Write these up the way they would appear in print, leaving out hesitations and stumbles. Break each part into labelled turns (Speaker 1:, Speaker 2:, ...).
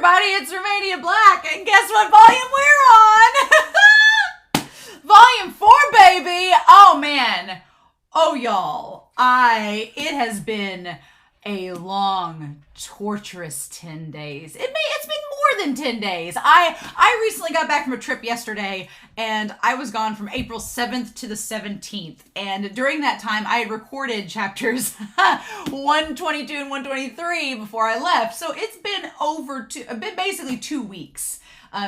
Speaker 1: everybody, it's Romania Black, and guess what volume we're on? Volume 4, baby! Oh, man. Oh, y'all. It has been a long, torturous 10 days. It's been more than 10 days. I recently got back from a trip yesterday, and I was gone from April 7th to the 17th. And during that time, I had recorded chapters 122 and 123 before I left. So it's been basically 2 weeks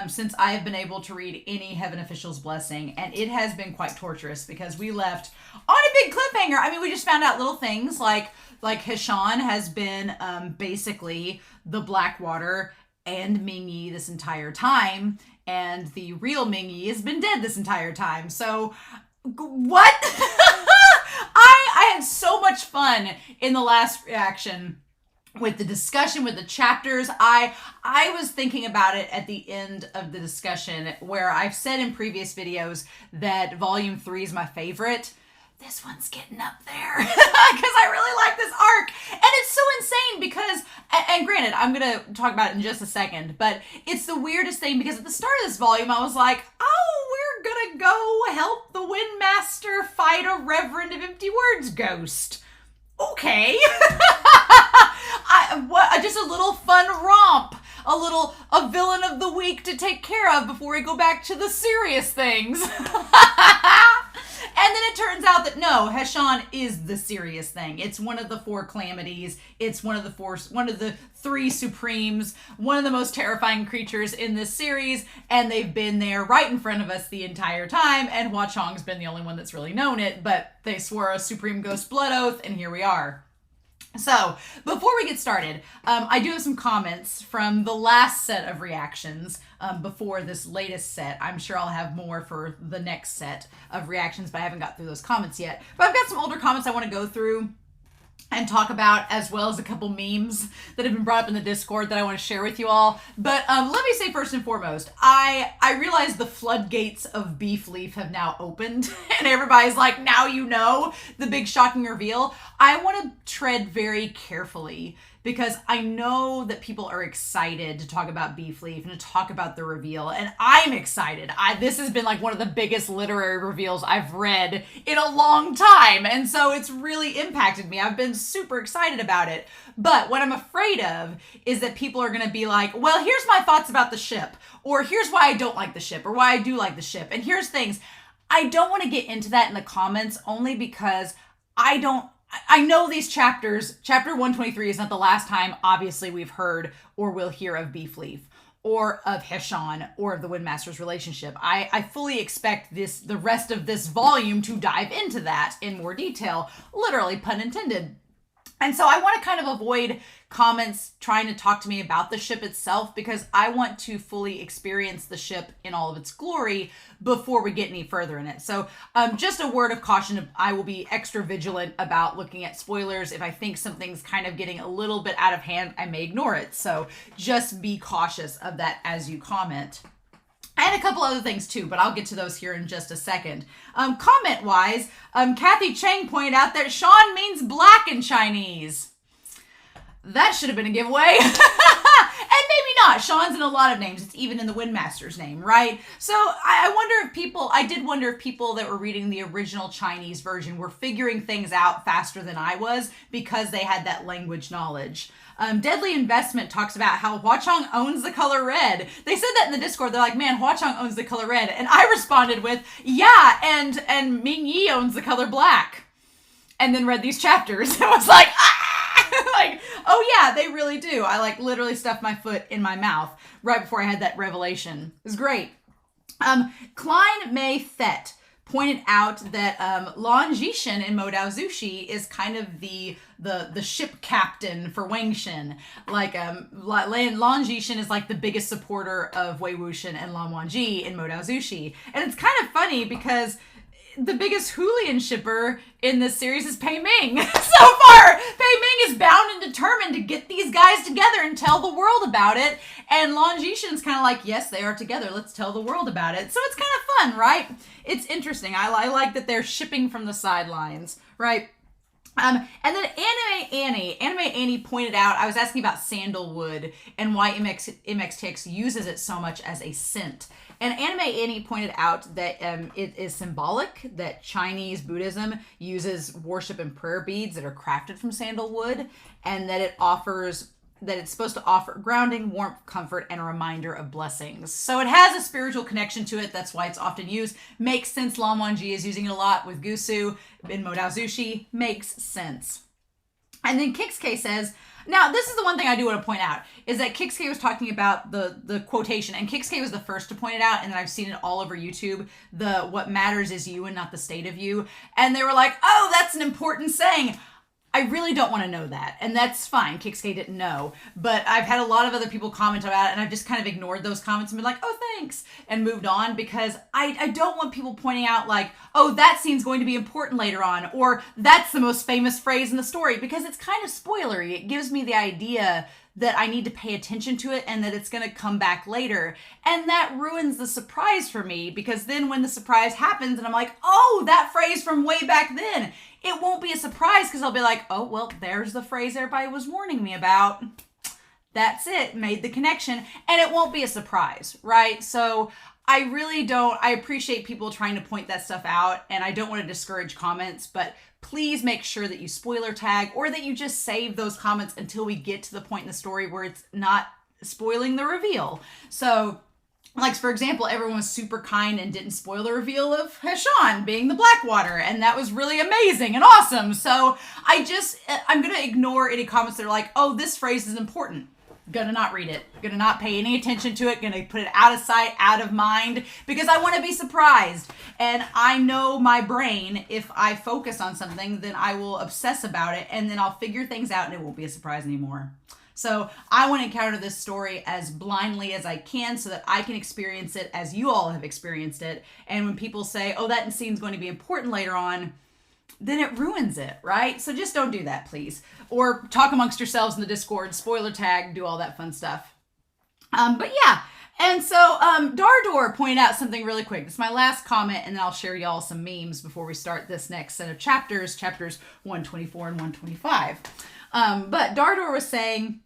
Speaker 1: since I have been able to read any Heaven Official's Blessing. And it has been quite torturous because we left on a big cliffhanger. I mean, we just found out little things like Heshan has been basically the Blackwater and Ming Yi this entire time, and the real Ming Yi has been dead this entire time. So, what? I had so much fun in the last reaction with the discussion, with the chapters. I was thinking about it at the end of the discussion where I've said in previous videos that Volume 3 is my favorite. This one's getting up there because I really like this arc. And it's so insane because, and granted, I'm going to talk about it in just a second, but it's the weirdest thing because at the start of this volume, I was like, oh, we're going to go help the Windmaster fight a Reverend of Empty Words ghost. Okay. Just a little fun romp. A villain of the week to take care of before we go back to the serious things. And then it turns out that no, Heshan is the serious thing. It's one of the 4 calamities. It's one of the 3 supremes, one of the most terrifying creatures in this series, and they've been there right in front of us the entire time, and Hua Cheng's been the only one that's really known it, but they swore a supreme ghost blood oath, and here we are. So, before we get started, I do have some comments from the last set of reactions before this latest set. I'm sure I'll have more for the next set of reactions, but I haven't got through those comments yet. But I've got some older comments I want to go through and talk about, as well as a couple memes that have been brought up in the Discord that I want to share with you all. But let me say first and foremost, I realize the floodgates of Beef Leaf have now opened, and everybody's like, now you know the big shocking reveal. I want to tread very carefully because I know that people are excited to talk about Beef Leaf and to talk about the reveal, and I'm excited. This has been like one of the biggest literary reveals I've read in a long time, and so it's really impacted me. I've been super excited about it, but what I'm afraid of is that people are going to be like, well, here's my thoughts about the ship, or here's why I don't like the ship, or why I do like the ship, and here's things. I don't want to get into that in the comments only because I know these chapters, chapter 123 is not the last time, obviously, we've heard or will hear of Beef Leaf or of Heshan or of the Windmaster's relationship. I fully expect the rest of this volume to dive into that in more detail, literally, pun intended. And so I want to kind of avoid comments trying to talk to me about the ship itself because I want to fully experience the ship in all of its glory before we get any further in it. So just a word of caution, I will be extra vigilant about looking at spoilers. If I think something's kind of getting a little bit out of hand, I may ignore it. So just be cautious of that as you comment. And a couple other things too, but I'll get to those here in just a second. Comment-wise, Kathy Cheng pointed out that Xuan means black in Chinese. That should have been a giveaway. And maybe not. Xuan's in a lot of names. It's even in the Windmaster's name, right? So I did wonder if people that were reading the original Chinese version were figuring things out faster than I was because they had that language knowledge. Deadly Investment talks about how Hua Cheng owns the color red. They said that in the Discord. They're like, man, Hua Cheng owns the color red. And I responded with, yeah, and Ming Yi owns the color black. And then read these chapters and was like, like, oh yeah, they really do. I like literally stuffed my foot in my mouth right before I had that revelation. It was great. Klein May Thet pointed out that Lan Jishin in Modao Zushi is kind of the ship captain for Wengshin. Like Lan Jishin is like the biggest supporter of Wei Wuxian and Lan Wangji in Modao Zushi. And it's kind of funny because the biggest Hulian shipper in this series is Pei Ming. So far, Pei Ming is bound and determined to get these guys together and tell the world about it. And Lan Jishin's kind of like, yes, they are together. Let's tell the world about it. So it's kind of fun, right? It's interesting. I like that they're shipping from the sidelines, right? And then Anime Annie pointed out, I was asking about sandalwood and why MXTX uses it so much as a scent. And Anime Annie pointed out that it is symbolic that Chinese Buddhism uses worship and prayer beads that are crafted from sandalwood, and that it's supposed to offer grounding, warmth, comfort, and a reminder of blessings. So it has a spiritual connection to it. That's why it's often used. Makes sense. Lan Wangji is using it a lot with Gusu in Modao Zushi. Makes sense. And then Kixkei says, now this is the one thing I do want to point out, is that Kixkei was talking about the quotation, and Kixkei was the first to point it out, and then I've seen it all over YouTube, what matters is you and not the state of you. And they were like, oh, that's an important saying. I really don't want to know that, and that's fine. Kixkei didn't know, but I've had a lot of other people comment about it, and I've just kind of ignored those comments and been like, oh, thanks, and moved on, because I don't want people pointing out like, oh, that scene's going to be important later on, or that's the most famous phrase in the story, because it's kind of spoilery. It gives me the idea that I need to pay attention to it and that it's going to come back later. And that ruins the surprise for me, because then when the surprise happens and I'm like, oh, that phrase from way back then, it won't be a surprise, because I'll be like, oh, well, there's the phrase everybody was warning me about. That's it, made the connection, and it won't be a surprise, right? So I really don't, I appreciate people trying to point that stuff out, and I don't want to discourage comments, but please make sure that you spoiler tag, or that you just save those comments until we get to the point in the story where it's not spoiling the reveal. So, like, for example, everyone was super kind and didn't spoil the reveal of Heshan being the Blackwater, and that was really amazing and awesome. So I'm going to ignore any comments that are like, oh, this phrase is important. Gonna not read it. Gonna not pay any attention to it. Gonna put it out of sight, out of mind, because I want to be surprised. And I know my brain, if I focus on something, then I will obsess about it, and then I'll figure things out and it won't be a surprise anymore. So I want to encounter this story as blindly as I can, so that I can experience it as you all have experienced it. And when people say, oh, that scene's going to be important later on, then it ruins it, right? So just don't do that, please. Or talk amongst yourselves in the Discord, spoiler tag, do all that fun stuff. But yeah, and so Dardor pointed out something really quick. This is my last comment, and then I'll share y'all some memes before we start this next set of chapters 124 and 125. But Dardor was saying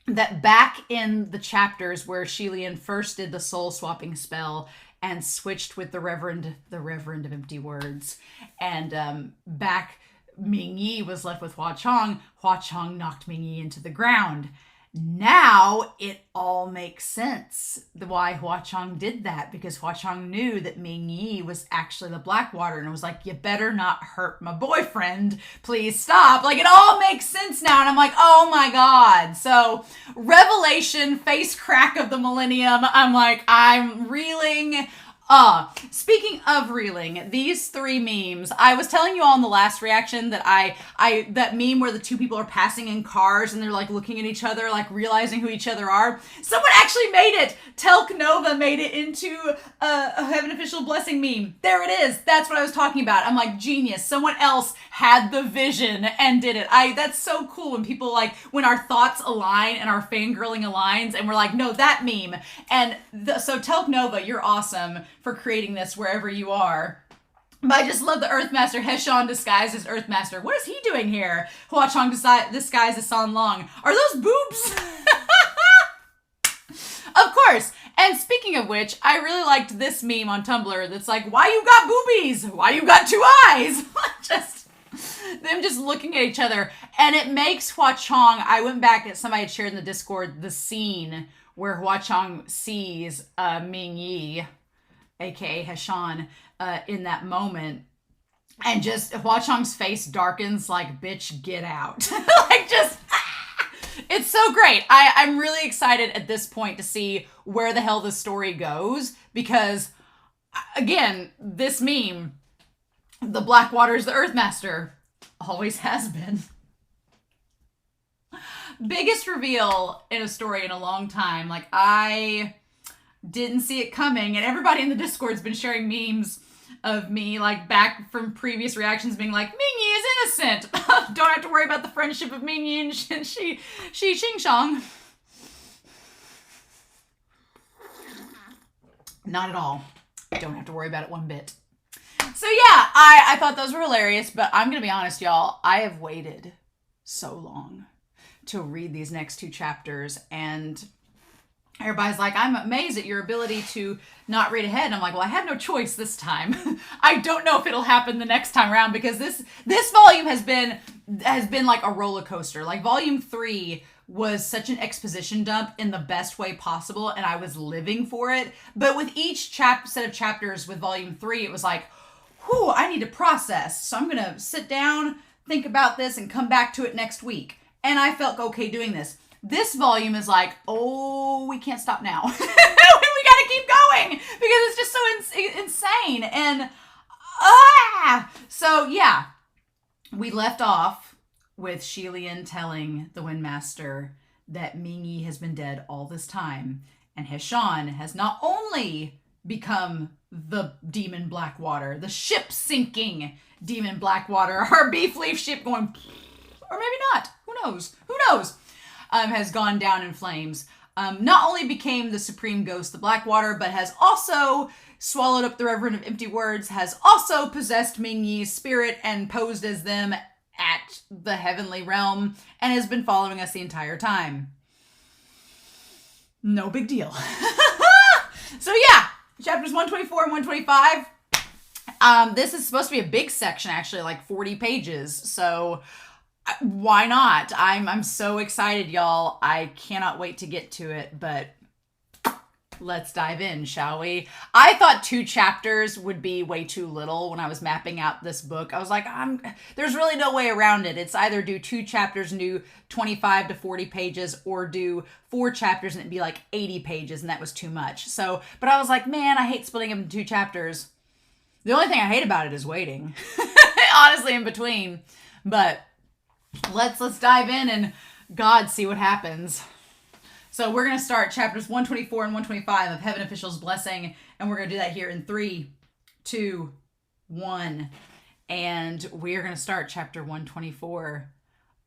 Speaker 1: that back in the chapters where Shilian first did the soul swapping spell and switched with the Reverend of Empty Words, and back Ming Yi was left with Hua Cheng knocked Ming Yi into the ground. Now it all makes sense why Hua Cheng did that, because Hua Cheng knew that Ming Yi was actually the Blackwater, and it was like, you better not hurt my boyfriend, please stop. Like, it all makes sense now, and I'm like, oh my god. So revelation, face crack of the millennium. I'm like, I'm reeling. Speaking of reeling, these three memes, I was telling you all in the last reaction that that meme where the two people are passing in cars and they're like looking at each other, like realizing who each other are. Someone actually made it. Telk Nova made it into a Heaven Official Blessing meme. There it is. That's what I was talking about. I'm like, genius. Someone else had the vision and did it. That's so cool when people when our thoughts align and our fangirling aligns and we're like, no, that meme. And so Telk Nova, you're awesome for creating this wherever you are. But I just love the Earthmaster, Heshan disguised as Earthmaster. What is he doing here? Hua Cheng disguised as San Long. Are those boobs? Of course. And speaking of which, I really liked this meme on Tumblr that's like, why you got boobies? Why you got two eyes? Just them just looking at each other. And it makes Hua Cheng, I went back at somebody had shared in the Discord the scene where Hua Cheng sees Ming Yi, aka Heshan, in that moment, and just Hua Cheng's face darkens like, bitch, get out. It's so great. I'm really excited at this point to see where the hell the story goes, because again, this meme, the Blackwater's the Earthmaster, always has been. Biggest reveal in a story in a long time. I didn't see it coming, and everybody in the Discord's been sharing memes of me back from previous reactions being like, Ming Yi is innocent. Don't have to worry about the friendship of Ming Yi and Xi Qingshang. Not at all. Don't have to worry about it one bit. So yeah, I thought those were hilarious, but I'm going to be honest, y'all. I have waited so long to read these next 2 chapters, and everybody's like, I'm amazed at your ability to not read ahead. And I'm like, well, I had no choice this time. I don't know if it'll happen the next time around, because this volume has been like a roller coaster. Like volume 3 was such an exposition dump in the best way possible, and I was living for it. But with each set of chapters with volume 3, it was like, whew, I need to process. So I'm going to sit down, think about this, and come back to it next week. And I felt okay doing this. This volume is like, oh, we can't stop now. We got to keep going because it's just so insane. And, so yeah, we left off with Shilian telling the Windmaster that Ming-Yi has been dead all this time. And Heshan has not only become the demon Blackwater, the ship-sinking demon Blackwater, our beef leaf ship going, or maybe not, who knows, has gone down in flames. Not only became the supreme ghost, the Blackwater, but has also swallowed up the Reverend of Empty Words, has also possessed Ming-Yi's spirit and posed as them at the heavenly realm, and has been following us the entire time. No big deal. So yeah, chapters 124 and 125. This is supposed to be a big section, actually, like 40 pages. So why not? I'm so excited, y'all. I cannot wait to get to it, but let's dive in, shall we? I thought 2 chapters would be way too little when I was mapping out this book. I was like, there's really no way around it. It's either do 2 chapters and do 25 to 40 pages, or do 4 chapters and it'd be like 80 pages, and that was too much. So, but I was like, man, I hate splitting them into 2 chapters. The only thing I hate about it is waiting. Honestly, in between. But let's dive in and God, see what happens. So we're going to start chapters 124 and 125 of Heaven Official's Blessing, and we're going to do that here in 3, 2, 1. And we're going to start chapter 124.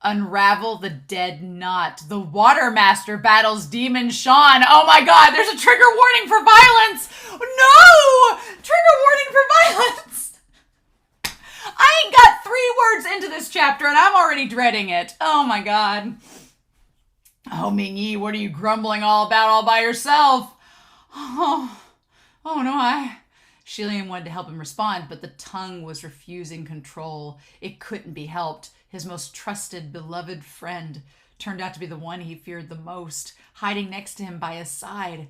Speaker 1: Unravel the dead knot. The Water Master battles Demon Xuan. Oh my God, there's a trigger warning for violence. No! Trigger warning for violence. I ain't got 3 words into this chapter and I'm already dreading it. Oh my God. Oh, Ming-Yi, what are you grumbling all about all by yourself? Oh no, Shilian wanted to help him respond, but the tongue was refusing control. It couldn't be helped. His most trusted, beloved friend turned out to be the one he feared the most, hiding next to him by his side.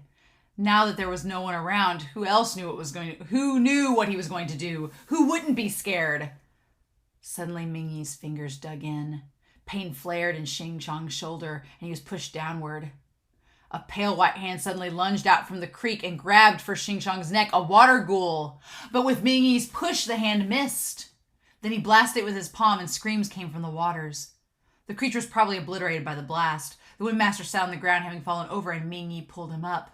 Speaker 1: Now that there was no one around, who knew what he was going to do? Who wouldn't be scared? Suddenly, Ming-Yi's fingers dug in. Pain flared in Xing Chang's shoulder, and he was pushed downward. A pale white hand suddenly lunged out from the creek and grabbed for Xing Chang's neck, a water ghoul. But with Ming-Yi's push, the hand missed. Then he blasted it with his palm, and screams came from the waters. The creature was probably obliterated by the blast. The Windmaster sat on the ground, having fallen over, and Ming-Yi pulled him up.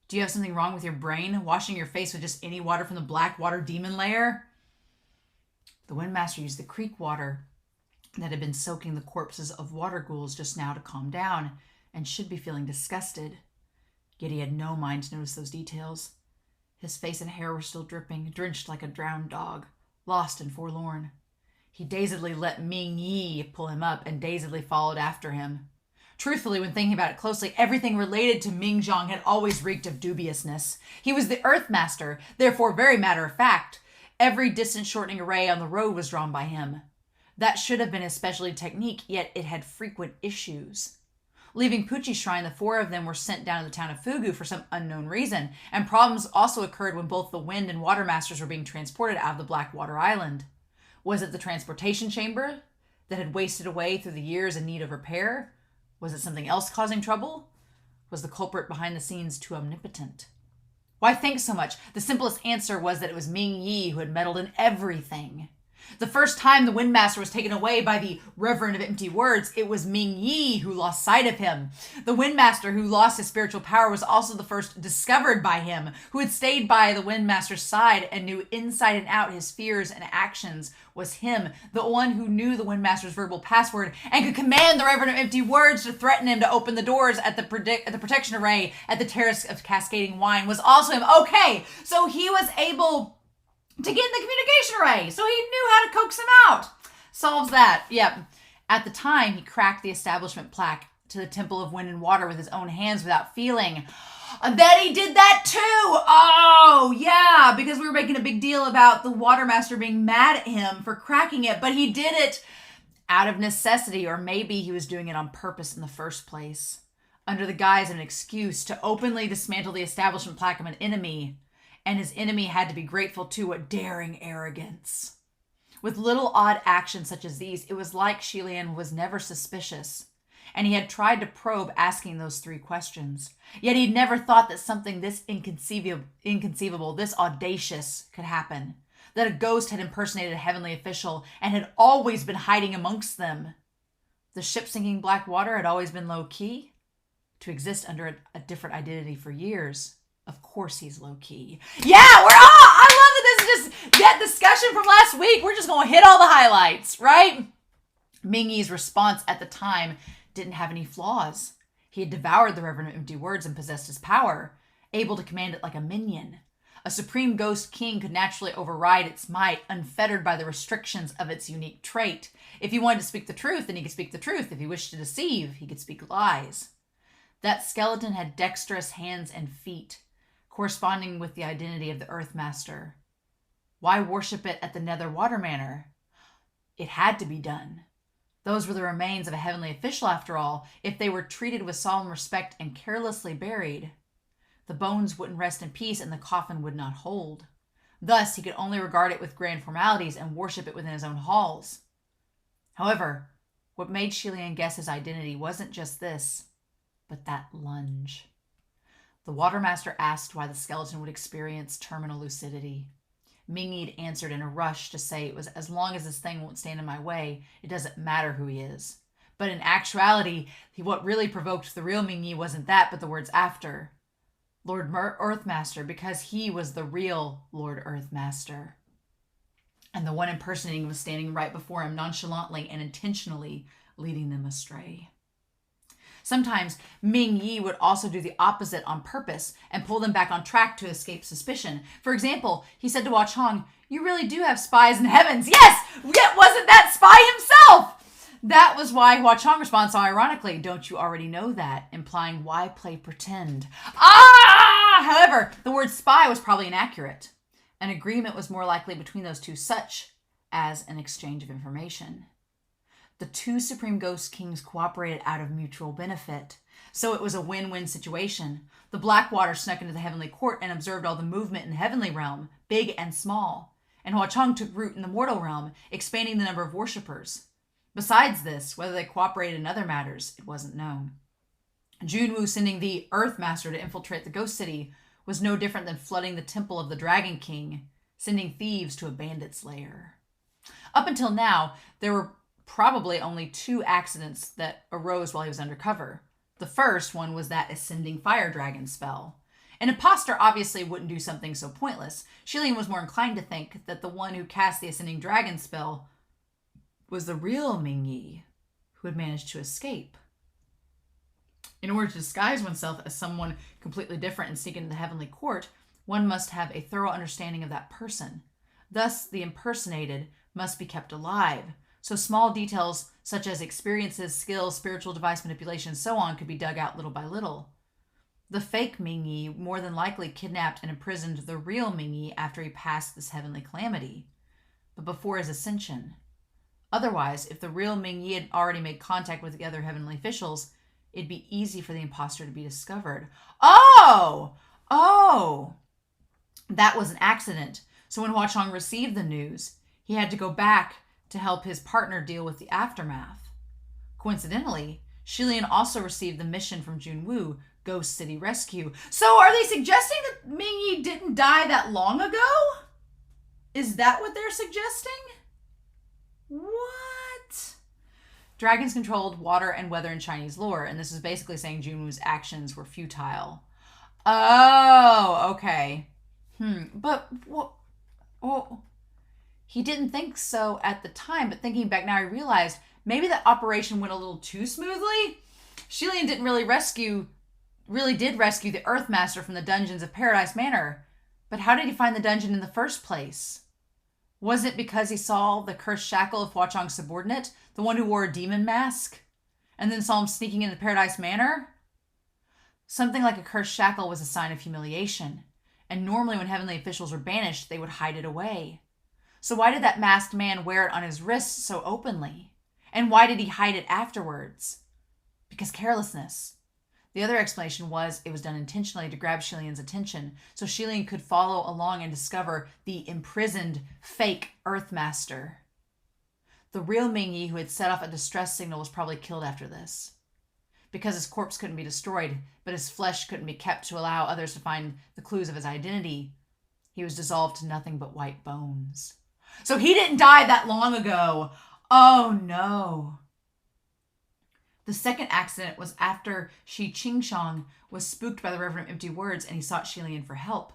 Speaker 1: Do you have something wrong with your brain? Washing your face with just any water from the BlackWater Demon lair? The Windmaster used the creek water that had been soaking the corpses of water ghouls just now to calm down, and should be feeling disgusted. Yet he had no mind to notice those details. His face and hair were still dripping, drenched like a drowned dog, lost and forlorn. He dazedly let Ming-Yi pull him up, and dazedly followed after him. Truthfully, when thinking about it closely, everything related to Ming Zhang had always reeked of dubiousness. He was the Earth Master, therefore very matter of fact. Every distance-shortening array on the road was drawn by him. That should have been his specialty technique, yet it had frequent issues. Leaving Pucci's shrine, the 4 of them were sent down to the town of Fugu for some unknown reason, and problems also occurred when both the Wind and Water Masters were being transported out of the Blackwater Island. Was it the transportation chamber that had wasted away through the years in need of repair? Was it something else causing trouble? Was the culprit behind the scenes too omnipotent? Why think so much? The simplest answer was that it was Ming-Yi who had meddled in everything. The first time the Windmaster was taken away by the Reverend of Empty Words, it was Ming-Yi who lost sight of him. The Windmaster who lost his spiritual power was also the first discovered by him, who had stayed by the Windmaster's side and knew inside and out his fears and actions. Was him, the one who knew the Windmaster's verbal password and could command the Reverend of Empty Words to threaten him to open the doors at the protection array at the Terrace of Cascading Wine. Was also him. Okay, so he was able to get in the communication array, so he knew how to coax him out. Solves that. Yep. At the time, he cracked the establishment plaque to the Temple of Wind and Water with his own hands without feeling. Then he did that too. Oh, yeah, because we were making a big deal about the Watermaster being mad at him for cracking it, but he did it out of necessity, or maybe he was doing it on purpose in the first place, under the guise of an excuse to openly dismantle the establishment plaque of an enemy, and his enemy had to be grateful to a daring arrogance. With little odd actions such as these, it was like Shilian was never suspicious, and he had tried to probe asking those 3 questions. Yet he'd never thought that something this inconceivable, this audacious could happen, that a ghost had impersonated a heavenly official and had always been hiding amongst them. The ship-sinking Blackwater had always been low-key. To exist under a different identity for years, of course he's low-key. Yeah, I love that this is just that discussion from last week. We're just going to hit all the highlights, right? Ming Yi's response at the time didn't have any flaws. He had devoured the Reverend of Empty Words and possessed his power, able to command it like a minion. A supreme ghost king could naturally override its might, unfettered by the restrictions of its unique trait. If he wanted to speak the truth, then he could speak the truth. If he wished to deceive, he could speak lies. That skeleton had dexterous hands and feet, corresponding with the identity of the Earthmaster. Why worship it at the Nether Water Manor? It had to be done. Those were the remains of a heavenly official, after all. If they were treated with solemn respect and carelessly buried, the bones wouldn't rest in peace and the coffin would not hold. Thus, he could only regard it with grand formalities and worship it within his own halls. However, what made Shilian guess his identity wasn't just this, but that lunge. The Watermaster asked why the skeleton would experience terminal lucidity. Ming Yi answered in a rush to say it was as long as this thing won't stand in my way, it doesn't matter who he is. But in actuality, what really provoked the real Ming Yi wasn't that, but the words after. Lord Earthmaster, because he was the real Lord Earthmaster. And the one impersonating was standing right before him, nonchalantly and intentionally leading them astray. Sometimes Ming Yi would also do the opposite on purpose and pull them back on track to escape suspicion. For example, he said to Hua Cheng, "You really do have spies in the heavens." Yes! Yet wasn't that spy himself? That was why Hua Cheng responds so ironically, "Don't you already know that?" implying why play pretend. However, the word spy was probably inaccurate. An agreement was more likely between those two, such as an exchange of information. The 2 Supreme Ghost Kings cooperated out of mutual benefit, so it was a win-win situation. The Blackwater snuck into the Heavenly Court and observed all the movement in the Heavenly Realm, big and small, and Hua Cheng took root in the mortal realm, expanding the number of worshippers. Besides this, whether they cooperated in other matters, it wasn't known. Junwu sending the Earthmaster to infiltrate the Ghost City was no different than flooding the Temple of the Dragon King, sending thieves to a bandit's lair. Up until now, there were probably only 2 accidents that arose while he was undercover. The first one was that ascending fire dragon spell. An imposter obviously wouldn't do something so pointless. Shilian was more inclined to think that the one who cast the ascending dragon spell was the real Ming Yi, who had managed to escape. In order to disguise oneself as someone completely different and sneak into the heavenly court, one must have a thorough understanding of that person. Thus, the impersonated must be kept alive, so small details such as experiences, skills, spiritual device manipulation, and so on could be dug out little by little. The fake Ming Yi more than likely kidnapped and imprisoned the real Ming Yi after he passed this heavenly calamity, but before his ascension. Otherwise, if the real Ming Yi had already made contact with the other heavenly officials, it'd be easy for the imposter to be discovered. Oh! That was an accident. So when Hua Cheng received the news, he had to go back to help his partner deal with the aftermath. Coincidentally, Shilian also received the mission from Junwu, Ghost City Rescue. So are they suggesting that Ming Yi didn't die that long ago? Is that what they're suggesting? What? Dragons controlled water and weather in Chinese lore, and this is basically saying Junwu's actions were futile. Oh, okay. But, well, he didn't think so at the time, but thinking back now, I realized maybe that operation went a little too smoothly. Shilian didn't really did rescue the Earthmaster from the dungeons of Paradise Manor. But how did he find the dungeon in the first place? Was it because he saw the cursed shackle of Hua Cheng's subordinate, the one who wore a demon mask, and then saw him sneaking into Paradise Manor? Something like a cursed shackle was a sign of humiliation, and normally when heavenly officials were banished, they would hide it away. So why did that masked man wear it on his wrist so openly? And why did he hide it afterwards? Because carelessness. The other explanation was it was done intentionally to grab Shilian's attention, so Shilian could follow along and discover the imprisoned, fake Earthmaster. The real Mingyi who had set off a distress signal was probably killed after this. Because his corpse couldn't be destroyed, but his flesh couldn't be kept to allow others to find the clues of his identity, he was dissolved to nothing but white bones. So he didn't die that long ago. Oh no. The second accident was after Shi Qingshang was spooked by the Reverend Empty Words and he sought Shilian for help.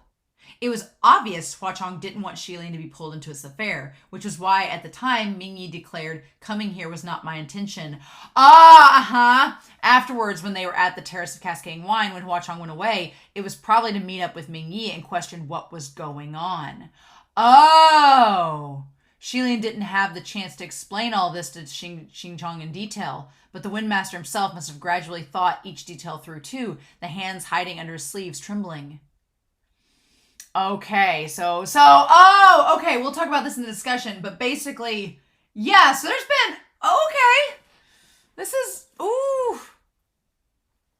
Speaker 1: It was obvious Hua Cheng didn't want Shilian to be pulled into this affair, which was why at the time Mingyi declared coming here was not my intention. Afterwards, when they were at the Terrace of Cascading Wine, when Hua Cheng went away, it was probably to meet up with Mingyi and question what was going on. Oh! Shilian didn't have the chance to explain all this to Xingchong in detail, but the Windmaster himself must have gradually thought each detail through too, the hands hiding under his sleeves trembling. Okay, so we'll talk about this in the discussion, but basically, yeah, so there's been,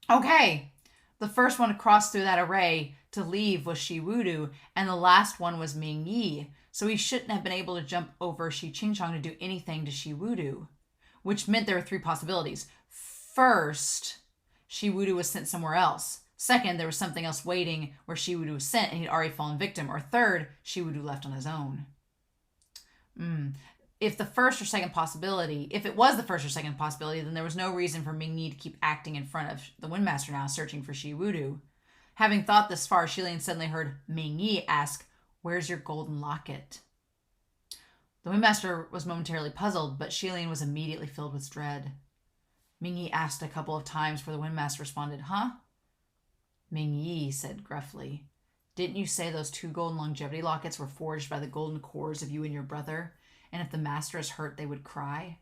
Speaker 1: okay. The first one to cross through that array to leave was Shi Wudu, and the last one was Ming Yi, so he shouldn't have been able to jump over Shi Qingchong to do anything to Shi Wudu, which meant there were three possibilities. First, Shi Wudu was sent somewhere else. Second, there was something else waiting where Shi Wudu was sent and he'd already fallen victim. Or third, Shi Wudu left on his own. If it was the first or second possibility, then there was no reason for Ming Yi to keep acting in front of the Windmaster now, searching for Shi Wudu. Having thought this far, Shilian suddenly heard Ming Yi ask, "Where's your golden locket?" The Windmaster was momentarily puzzled, but Shilian was immediately filled with dread. Ming Yi asked a couple of times before the Windmaster responded, "Huh?" Ming Yi said gruffly, "Didn't you say those 2 golden longevity lockets were forged by the golden cores of you and your brother? And if the master is hurt, they would cry?"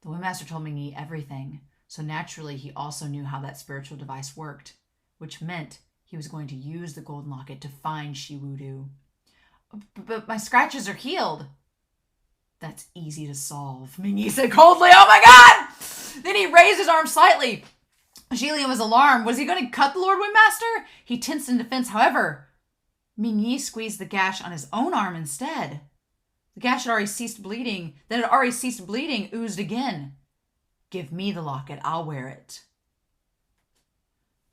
Speaker 1: The Windmaster told Ming Yi everything, so naturally he also knew how that spiritual device worked, which meant he was going to use the golden locket to find Shi Wudu. But my scratches are healed." "That's easy to solve," Ming Yi said coldly. Oh my god! Then he raised his arm slightly. Shilian was alarmed. Was he going to cut the Lord Windmaster? He tensed in defense. However, Ming Yi squeezed the gash on his own arm instead. The gash had already ceased bleeding. Oozed again. "Give me the locket. I'll wear it."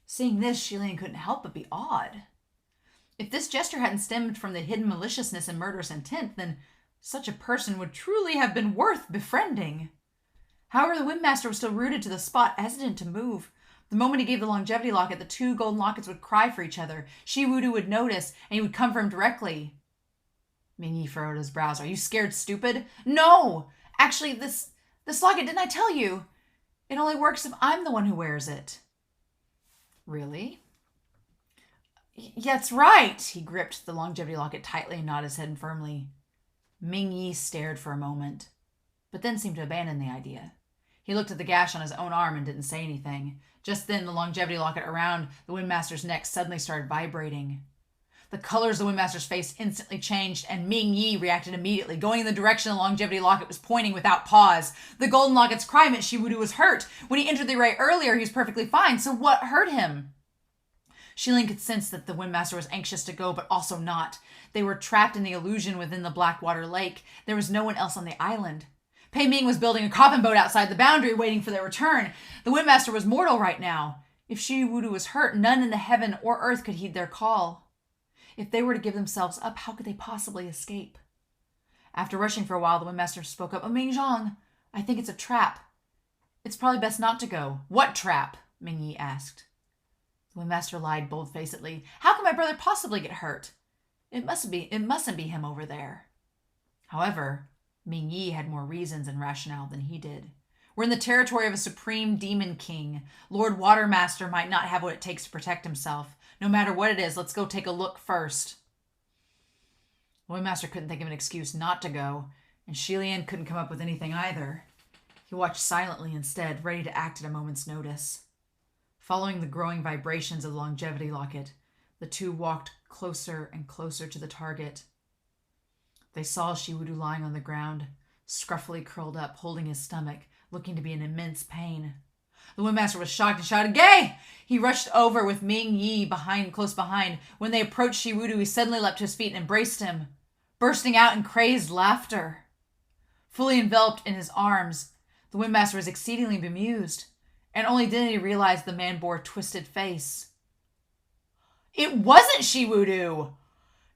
Speaker 1: Seeing this, Shilian couldn't help but be awed. If this gesture hadn't stemmed from the hidden maliciousness and murderous intent, then such a person would truly have been worth befriending. However, the Windmaster was still rooted to the spot, hesitant to move. The moment he gave the longevity locket, the 2 golden lockets would cry for each other. Shi Wudu would notice, and he would come for him directly. Ming Yi furrowed his brows. "Are you scared, stupid?" "No! Actually, this locket, didn't I tell you? It only works if I'm the one who wears it." "Really?" "That's right." He gripped the longevity locket tightly and nodded his head firmly. Ming Yi stared for a moment, but then seemed to abandon the idea. He looked at the gash on his own arm and didn't say anything. Just then, the longevity locket around the Windmaster's neck suddenly started vibrating. The colors of the Windmaster's face instantly changed, and Ming Yi reacted immediately, going in the direction the longevity locket was pointing without pause. The golden locket's cry meant Shi Wudu was hurt. When he entered the array earlier, he was perfectly fine, so what hurt him? Shilian could sense that the Windmaster was anxious to go, but also not. They were trapped in the illusion within the Blackwater Lake. There was no one else on the island. Pei Ming was building a coffin boat outside the boundary, waiting for their return. The Windmaster was mortal right now. If Shi Wudu was hurt, none in the heaven or earth could heed their call. If they were to give themselves up, how could they possibly escape? After rushing for a while, the Windmaster spoke up. "Ming Zhang, I think it's a trap. It's probably best not to go." "What trap?" Ming Yi asked. The Windmaster lied bold-facedly. "How can my brother possibly get hurt? It mustn't be him over there." However, Ming Yi had more reasons and rationale than he did. We're in the territory of a supreme demon king. Lord Watermaster might not have what it takes to protect himself. No matter what it is, let's go take a look first. The Windmaster couldn't think of an excuse not to go, and Shilian couldn't come up with anything either. He watched silently instead, ready to act at a moment's notice. Following the growing vibrations of the longevity locket, the two walked closer and closer to the target. They saw Shiwudu lying on the ground, scruffily curled up, holding his stomach, looking to be in immense pain. The Windmaster was shocked and shouted, "Gay!" He rushed over with Ming Yi close behind. When they approached Shiwudu, he suddenly leapt to his feet and embraced him, bursting out in crazed laughter. Fully enveloped in his arms, the Windmaster was exceedingly bemused, and only then he realized the man bore a twisted face. It wasn't Shiwudu!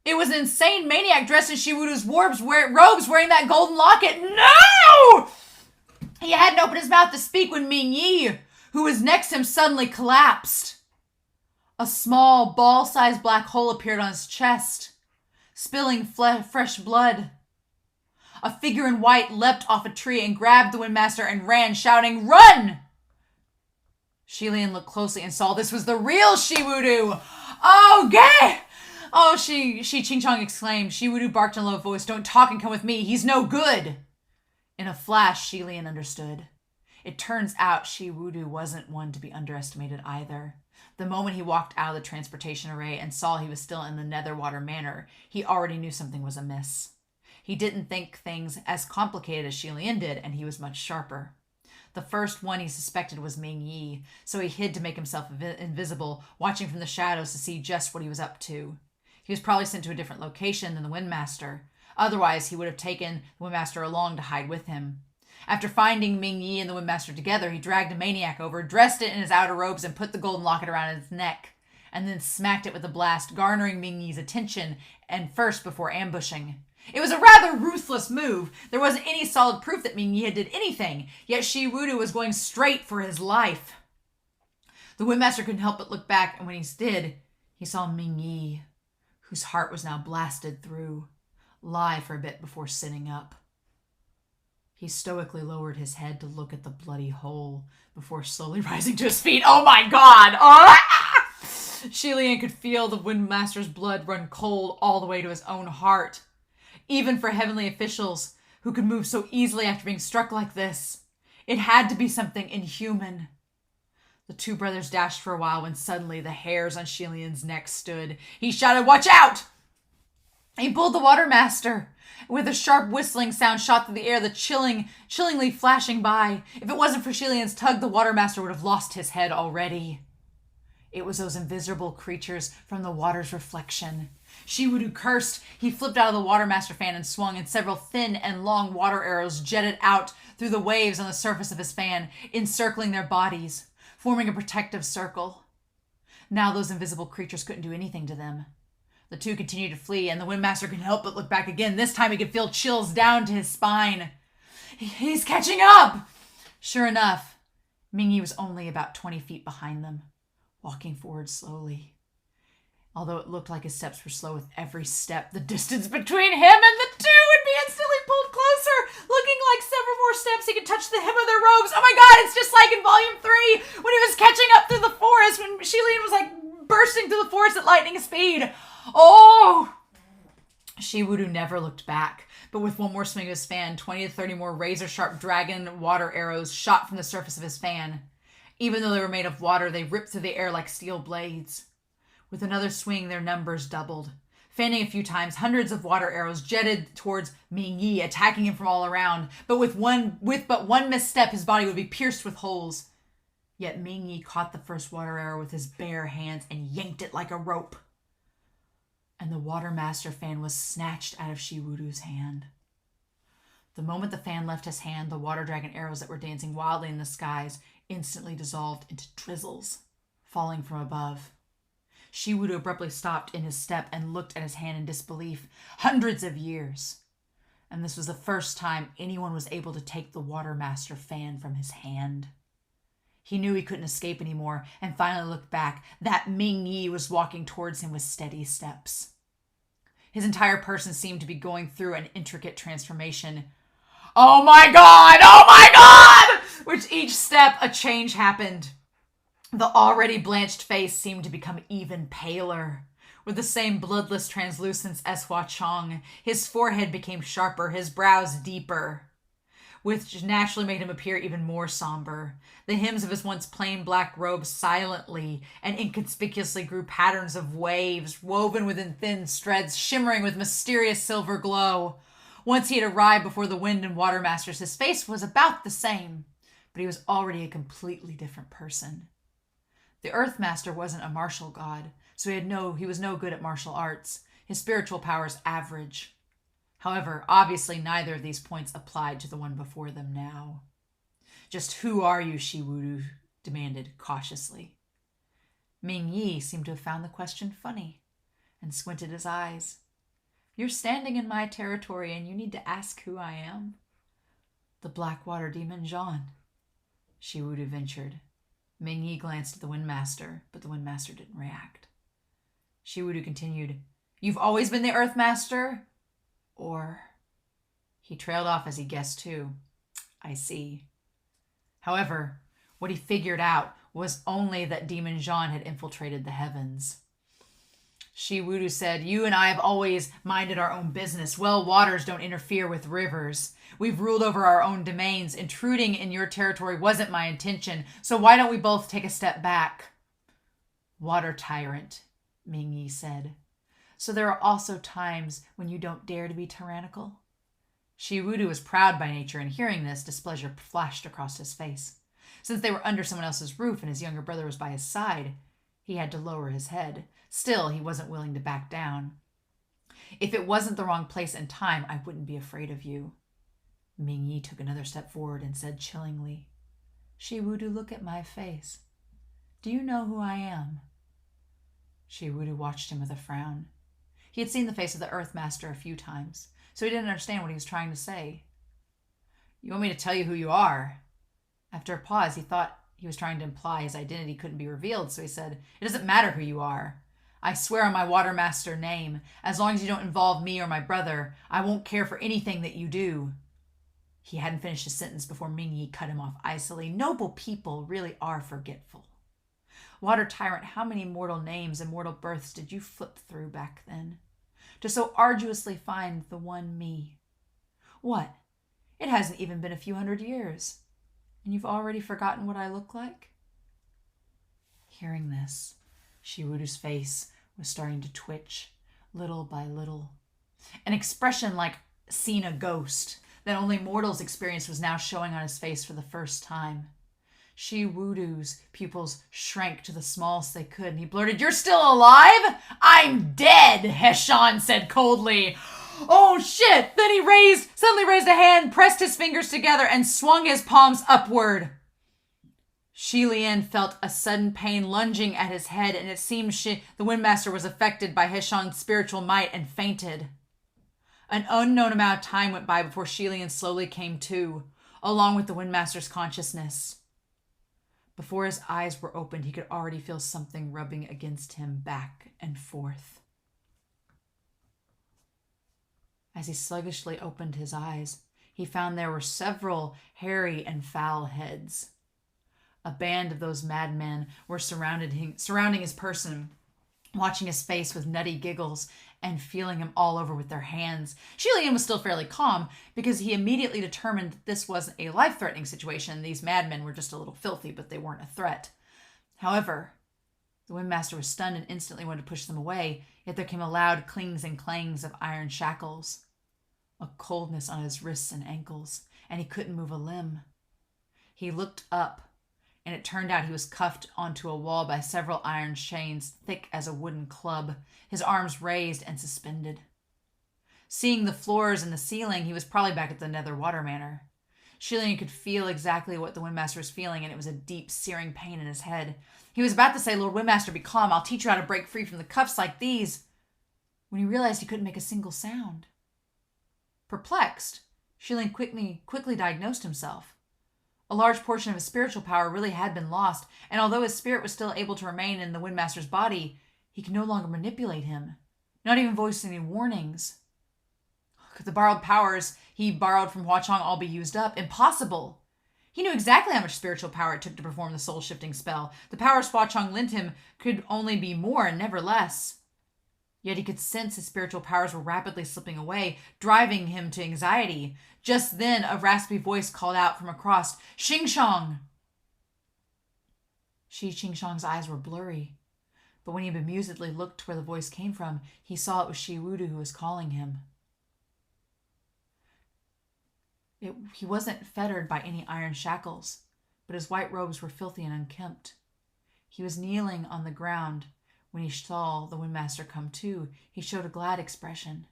Speaker 1: It was an insane maniac dressed in Shiwudu's robes wearing that golden locket. No! He hadn't opened his mouth to speak when Ming Yi, who was next to him, suddenly collapsed. A small, ball-sized black hole appeared on his chest, spilling fresh blood. A figure in white leapt off a tree and grabbed the Windmaster and ran, shouting, "Run!" Shilian looked closely and saw this was the real Shiwudu. "Oh, gay!" "Oh," Shi Ching Chong exclaimed. Shiwudu barked in a low voice, "Don't talk and come with me. He's no good." In a flash, Shilian understood. It turns out Shiwudu wasn't one to be underestimated either. The moment he walked out of the transportation array and saw he was still in the Netherwater Manor, he already knew something was amiss. He didn't think things as complicated as Shilian did, and he was much sharper. The first one he suspected was Ming Yi, so he hid to make himself invisible, watching from the shadows to see just what he was up to. He was probably sent to a different location than the Windmaster. Otherwise, he would have taken the Windmaster along to hide with him. After finding Ming Yi and the Windmaster together, he dragged a maniac over, dressed it in his outer robes, and put the golden locket around its neck, and then smacked it with a blast, garnering Ming Yi's attention, and first before ambushing. It was a rather ruthless move. There wasn't any solid proof that Ming Yi had did anything, yet Shiwudu was going straight for his life. The Windmaster couldn't help but look back, and when he did, he saw Ming Yi, whose heart was now blasted through, lie for a bit before sitting up. He stoically lowered his head to look at the bloody hole before slowly rising to his feet. Oh my god! Ah! Shilian could feel the Windmaster's blood run cold all the way to his own heart. Even for heavenly officials who could move so easily after being struck like this, it had to be something inhuman. The two brothers dashed for a while when suddenly the hairs on Shilian's neck stood. He shouted, "Watch out!" He pulled the Watermaster. With a sharp whistling sound shot through the air, the chillingly flashing by. If it wasn't for Shilian's tug, the Watermaster would have lost his head already. It was those invisible creatures from the water's reflection. Shiwudu cursed. He flipped out of the Watermaster fan and swung, and several thin and long water arrows jetted out through the waves on the surface of his fan, encircling their bodies, forming a protective circle. Now those invisible creatures couldn't do anything to them. The two continued to flee, and the Windmaster couldn't help but look back again. This time he could feel chills down to his spine. He's catching up! Sure enough, Ming Yi was only about 20 feet behind them, walking forward slowly. Although it looked like his steps were slow with every step, the distance between him and the two would be instantly pulled closer. Looking like several more steps, he could touch the hem of their robes. Oh my god, it's just like in Volume 3, when he was catching up through the forest, when Shilian was like bursting through the forest at lightning speed. Oh! Shiwudu never looked back, but with one more swing of his fan, 20 to 30 more razor-sharp dragon water arrows shot from the surface of his fan. Even though they were made of water, they ripped through the air like steel blades. With another swing, their numbers doubled. Fanning a few times, hundreds of water arrows jetted towards Ming Yi, attacking him from all around. But with but one misstep, his body would be pierced with holes. Yet Ming Yi caught the first water arrow with his bare hands and yanked it like a rope. And the Watermaster fan was snatched out of Shiwudu's hand. The moment the fan left his hand, the water dragon arrows that were dancing wildly in the skies instantly dissolved into drizzles, falling from above. Shiwudu abruptly stopped in his step and looked at his hand in disbelief. Hundreds of years. And this was the first time anyone was able to take the Watermaster fan from his hand. He knew he couldn't escape anymore, and finally looked back. That Ming Yi was walking towards him with steady steps. His entire person seemed to be going through an intricate transformation. Oh my god! Oh my god! With each step, a change happened. The already blanched face seemed to become even paler. with the same bloodless translucence as Hua Cheng. His forehead became sharper, his brows deeper, which naturally made him appear even more somber. The hems of his once plain black robe silently and inconspicuously grew patterns of waves, woven within thin threads, shimmering with mysterious silver glow. Once he had arrived before the Wind and Water Masters, his face was about the same, but he was already a completely different person. The Earth Master wasn't a martial god, so he was no good at martial arts. His spiritual powers average. However, obviously neither of these points applied to the one before them now. "Just who are you?" Shiwudu demanded cautiously. Ming Yi seemed to have found the question funny and squinted his eyes. "You're standing in my territory and you need to ask who I am?" "The BlackWater Demon Xuan," Shiwudu ventured. Ming Yi glanced at the Windmaster, but the Windmaster didn't react. Shiwudu continued, "You've always been the Earthmaster? Or..." He trailed off as he guessed too. "I see." However, what he figured out was only that Demon Xuan had infiltrated the heavens. Shiwudu said, "You and I have always minded our own business. Well, waters don't interfere with rivers. We've ruled over our own domains. Intruding in your territory wasn't my intention, so why don't we both take a step back?" "Water tyrant," Ming Yi said. "So there are also times when you don't dare to be tyrannical?" Shiwudu was proud by nature, and hearing this, displeasure flashed across his face. Since they were under someone else's roof and his younger brother was by his side, he had to lower his head. Still, he wasn't willing to back down. "If it wasn't the wrong place and time, I wouldn't be afraid of you." Ming Yi took another step forward and said chillingly, "Shiwudu, look at my face. Do you know who I am?" Shiwudu watched him with a frown. He had seen the face of the Earthmaster a few times, so he didn't understand what he was trying to say. "You want me to tell you who you are?" After a pause, he thought he was trying to imply his identity couldn't be revealed, so he said, "It doesn't matter who you are. I swear on my Watermaster name, as long as you don't involve me or my brother, I won't care for anything that you do." He hadn't finished his sentence before Ming Yi cut him off icily. "Noble people really are forgetful. Water Tyrant, how many mortal names and mortal births did you flip through back then, to so arduously find the one me? What? It hasn't even been a few 100 years, and you've already forgotten what I look like?" Hearing this, Shiwudu's face was starting to twitch, little by little. An expression like "seen a ghost" that only mortals experience was now showing on his face for the first time. Shiwudu's pupils shrank to the smallest they could, and he blurted, "You're still alive?" "I'm dead," Heshan said coldly. "Oh shit!" Then he suddenly raised a hand, pressed his fingers together, and swung his palms upward. Shi Lian felt a sudden pain lunging at his head, and it seemed the Windmaster was affected by Heshan's spiritual might and fainted. An unknown amount of time went by before Shi Lian slowly came to, along with the Windmaster's consciousness. Before his eyes were opened, he could already feel something rubbing against him back and forth. As he sluggishly opened his eyes, he found there were several hairy and foul heads. A band of those madmen were surrounding his person, watching his face with nutty giggles and feeling him all over with their hands. Shi Lian was still fairly calm because he immediately determined that this wasn't a life-threatening situation. These madmen were just a little filthy, but they weren't a threat. However, the Windmaster was stunned and instantly wanted to push them away, yet there came a loud clings and clangs of iron shackles, a coldness on his wrists and ankles, and he couldn't move a limb. He looked up, and it turned out he was cuffed onto a wall by several iron chains thick as a wooden club, his arms raised and suspended. Seeing the floors and the ceiling, he was probably back at the Nether Water Manor. Shi Lian could feel exactly what the Windmaster was feeling, and it was a deep, searing pain in his head. He was about to say, "Lord Windmaster, be calm. I'll teach you how to break free from the cuffs like these," when he realized he couldn't make a single sound. Perplexed, Shi Lian quickly diagnosed himself. A large portion of his spiritual power really had been lost, and although his spirit was still able to remain in the Windmaster's body, he could no longer manipulate him, not even voice any warnings. Could the borrowed powers he borrowed from Hua Cheng all be used up? Impossible! He knew exactly how much spiritual power it took to perform the soul-shifting spell. The powers Hua Cheng lent him could only be more and never less. Yet he could sense his spiritual powers were rapidly slipping away, driving him to anxiety. Just then, a raspy voice called out from across, "Xingshang!" Shi Qingshang's eyes were blurry, but when he bemusedly looked where the voice came from, he saw it was Shi Wudu who was calling him. He wasn't fettered by any iron shackles, but his white robes were filthy and unkempt. He was kneeling on the ground. When he saw the Windmaster come to, he showed a glad expression.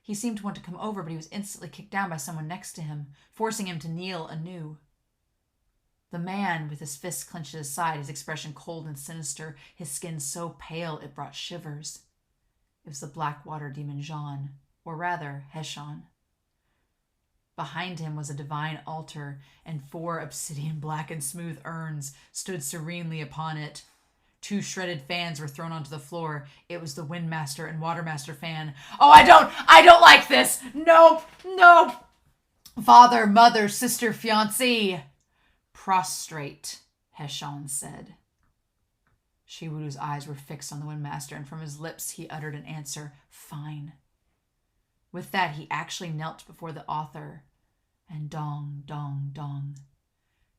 Speaker 1: He seemed to want to come over, but he was instantly kicked down by someone next to him, forcing him to kneel anew. The man, with his fists clenched at his side, his expression cold and sinister, his skin so pale it brought shivers. It was the BlackWater Demon Xuan, or rather, Heshan. Behind him was a divine altar, and 4 obsidian black and smooth urns stood serenely upon it. 2 shredded fans were thrown onto the floor. It was the Windmaster and Watermaster fan. "Oh, I don't like this! Nope! Father, mother, sister, fiancé!" "Prostrate," Heshan said. Shi Wudu's eyes were fixed on the Windmaster, and from his lips he uttered an answer, "Fine." With that, he actually knelt before the author, and dong, dong, dong,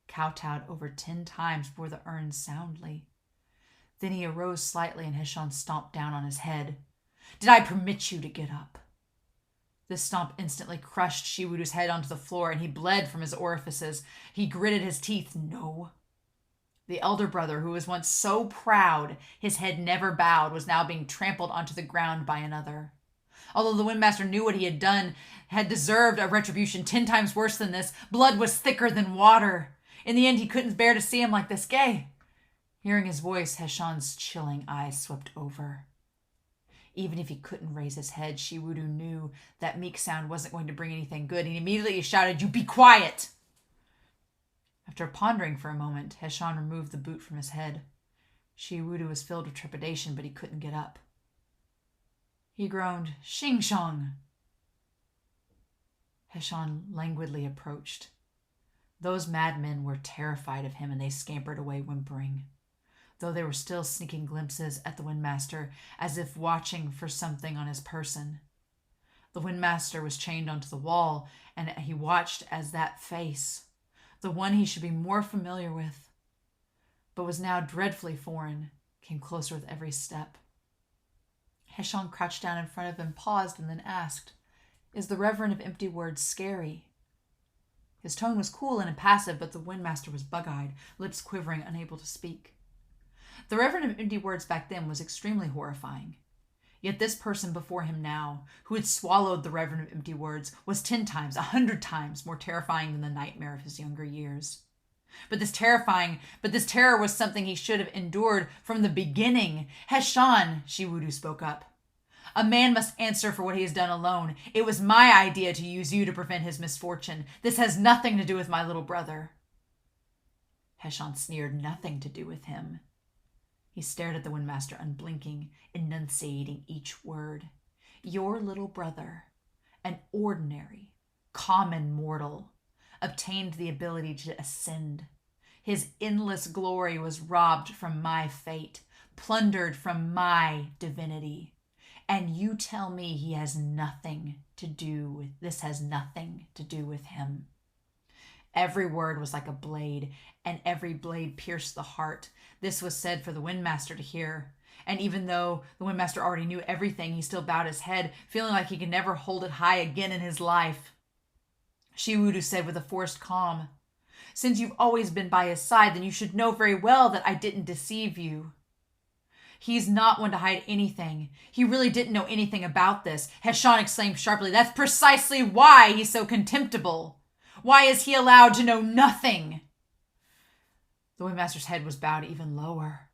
Speaker 1: kowtowed over 10 times before the urn soundly. Then he arose slightly, and Heshan stomped down on his head. "Did I permit you to get up?" This stomp instantly crushed Shi Wudu's head onto the floor, and he bled from his orifices. He gritted his teeth. No. The elder brother, who was once so proud his head never bowed, was now being trampled onto the ground by another. Although the Windmaster knew what he had done had deserved a retribution 10 times worse than this, blood was thicker than water. In the end, he couldn't bear to see him like this. "Gay!" Hearing his voice, Heshan's chilling eyes swept over. Even if he couldn't raise his head, Shi Wudu knew that meek sound wasn't going to bring anything good. He immediately shouted, "You be quiet!" After pondering for a moment, Heshan removed the boot from his head. Shi Wudu was filled with trepidation, but he couldn't get up. He groaned, "Xingshang!" Heshan languidly approached. Those madmen were terrified of him, and they scampered away whimpering, though there were still sneaking glimpses at the Windmaster, as if watching for something on his person. The Windmaster was chained onto the wall, and he watched as that face, the one he should be more familiar with, but was now dreadfully foreign, came closer with every step. Heshan crouched down in front of him, paused, and then asked, "Is the Reverend of Empty Words scary?" His tone was cool and impassive, but the Windmaster was bug-eyed, lips quivering, unable to speak. The Reverend of Empty Words back then was extremely horrifying. Yet this person before him now, who had swallowed the Reverend of Empty Words, was 10 times, 100 times more terrifying than the nightmare of his younger years. But this terror was something he should have endured from the beginning. "Heshan," Shi Wudu spoke up. "A man must answer for what he has done alone. It was my idea to use you to prevent his misfortune. This has nothing to do with my little brother." Heshan sneered. Nothing to do with him. He stared at the Windmaster, unblinking, enunciating each word. "Your little brother, an ordinary, common mortal, obtained the ability to ascend. His endless glory was robbed from my fate, plundered from my divinity. And you tell me he has nothing to do with this has nothing to do with him." Every word was like a blade, and every blade pierced the heart. This was said for the Windmaster to hear. And even though the Windmaster already knew everything, he still bowed his head, feeling like he could never hold it high again in his life. Shi Wudu said with a forced calm, "Since you've always been by his side, then you should know very well that I didn't deceive you. He's not one to hide anything. He really didn't know anything about this." Heshan exclaimed sharply, "That's precisely why he's so contemptible. Why is he allowed to know nothing?" The Windmaster's head was bowed even lower.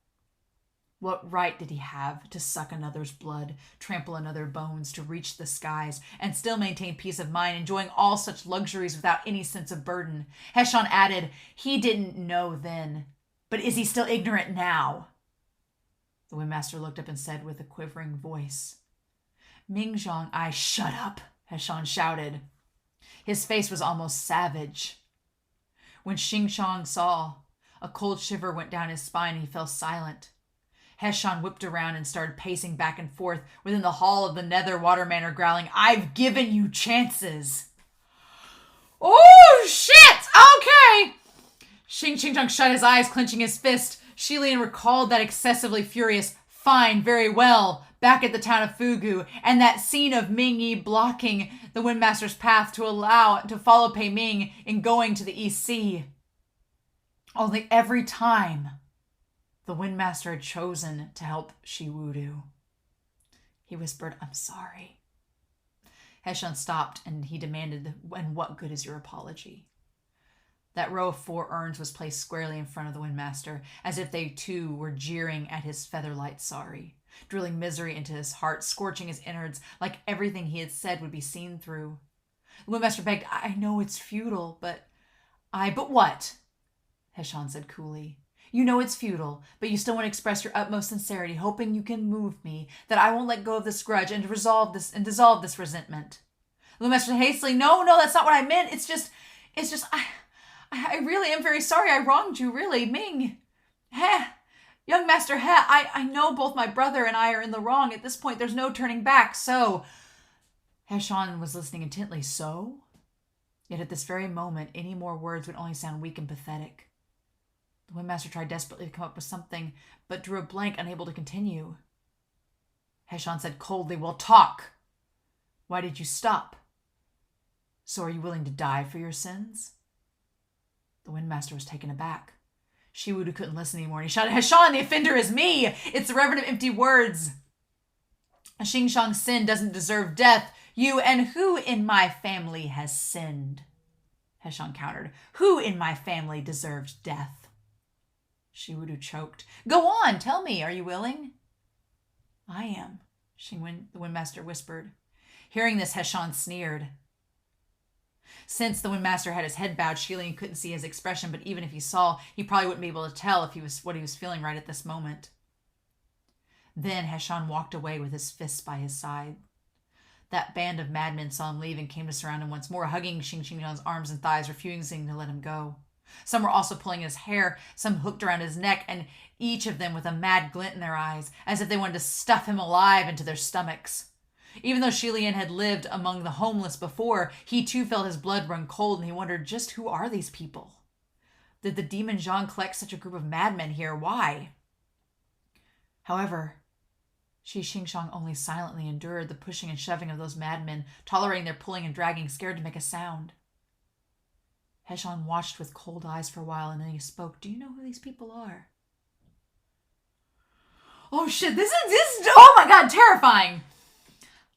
Speaker 1: What right did he have to suck another's blood, trample another bones, to reach the skies, and still maintain peace of mind, enjoying all such luxuries without any sense of burden? Heshan added, "He didn't know then, but is he still ignorant now?" The Windmaster looked up and said with a quivering voice, "Mingzhong, shut up," Heshan shouted. His face was almost savage. When Xingshang saw, a cold shiver went down his spine and he fell silent. Heshon whipped around and started pacing back and forth within the hall of the Nether Water Manor, growling, "I've given you chances." "Oh, shit! Okay!" Xingqiang shut his eyes, clenching his fist. Shilian recalled that excessively furious, "Fine, very well," back at the town of Fugu, and that scene of Ming Yi blocking the Windmaster's path to follow Pei Ming in going to the East Sea. Only every time the Windmaster had chosen to help Shiwudu. He whispered, "I'm sorry." Heshon stopped and he demanded, "And what good is your apology?" That row of 4 urns was placed squarely in front of the Windmaster, as if they too were jeering at his featherlight sorry, drilling misery into his heart, scorching his innards, like everything he had said would be seen through. The Windmaster begged, "I know it's futile, but what?" Heshon said coolly. "You know it's futile, but you still want to express your utmost sincerity, hoping you can move me, that I won't let go of this grudge and dissolve this resentment." The Windmaster hastily, "No, that's not what I meant. It's just, I really am very sorry I wronged you, really. Ming, young Master I know both my brother and I are in the wrong. At this point, there's no turning back, so..." Heshon was listening intently. "So?" Yet at this very moment, any more words would only sound weak and pathetic. The Windmaster tried desperately to come up with something, but drew a blank, unable to continue. Heshon said coldly, "Well, talk. Why did you stop? So are you willing to die for your sins?" The Windmaster was taken aback. Shiwudu couldn't listen anymore, and he shouted, "Heshon, the offender is me! It's the Reverend of Empty Words. Xingqiang's sin doesn't deserve death. You and who in my family has sinned?" Heshon countered. "Who in my family deserves death?" Shiwudu choked. "Go on, tell me, are you willing?" "I am," the Windmaster whispered. Hearing this, Heshon sneered. Since the Windmaster had his head bowed, Shilian couldn't see his expression, but even if he saw, he probably wouldn't be able to tell what he was feeling right at this moment. Then Heshon walked away with his fists by his side. That band of madmen saw him leave and came to surround him once more, hugging Xingqiang's arms and thighs, refusing to let him go. Some were also pulling his hair, some hooked around his neck, and each of them with a mad glint in their eyes, as if they wanted to stuff him alive into their stomachs. Even though Shilian had lived among the homeless before, he too felt his blood run cold, and he wondered, just who are these people? Did the Demon Xuan collect such a group of madmen here? Why? However, Xingqiang only silently endured the pushing and shoving of those madmen, tolerating their pulling and dragging, scared to make a sound. Heshon watched with cold eyes for a while, and then he spoke. "Do you know who these people are?" "Oh shit, this is oh my god, terrifying!"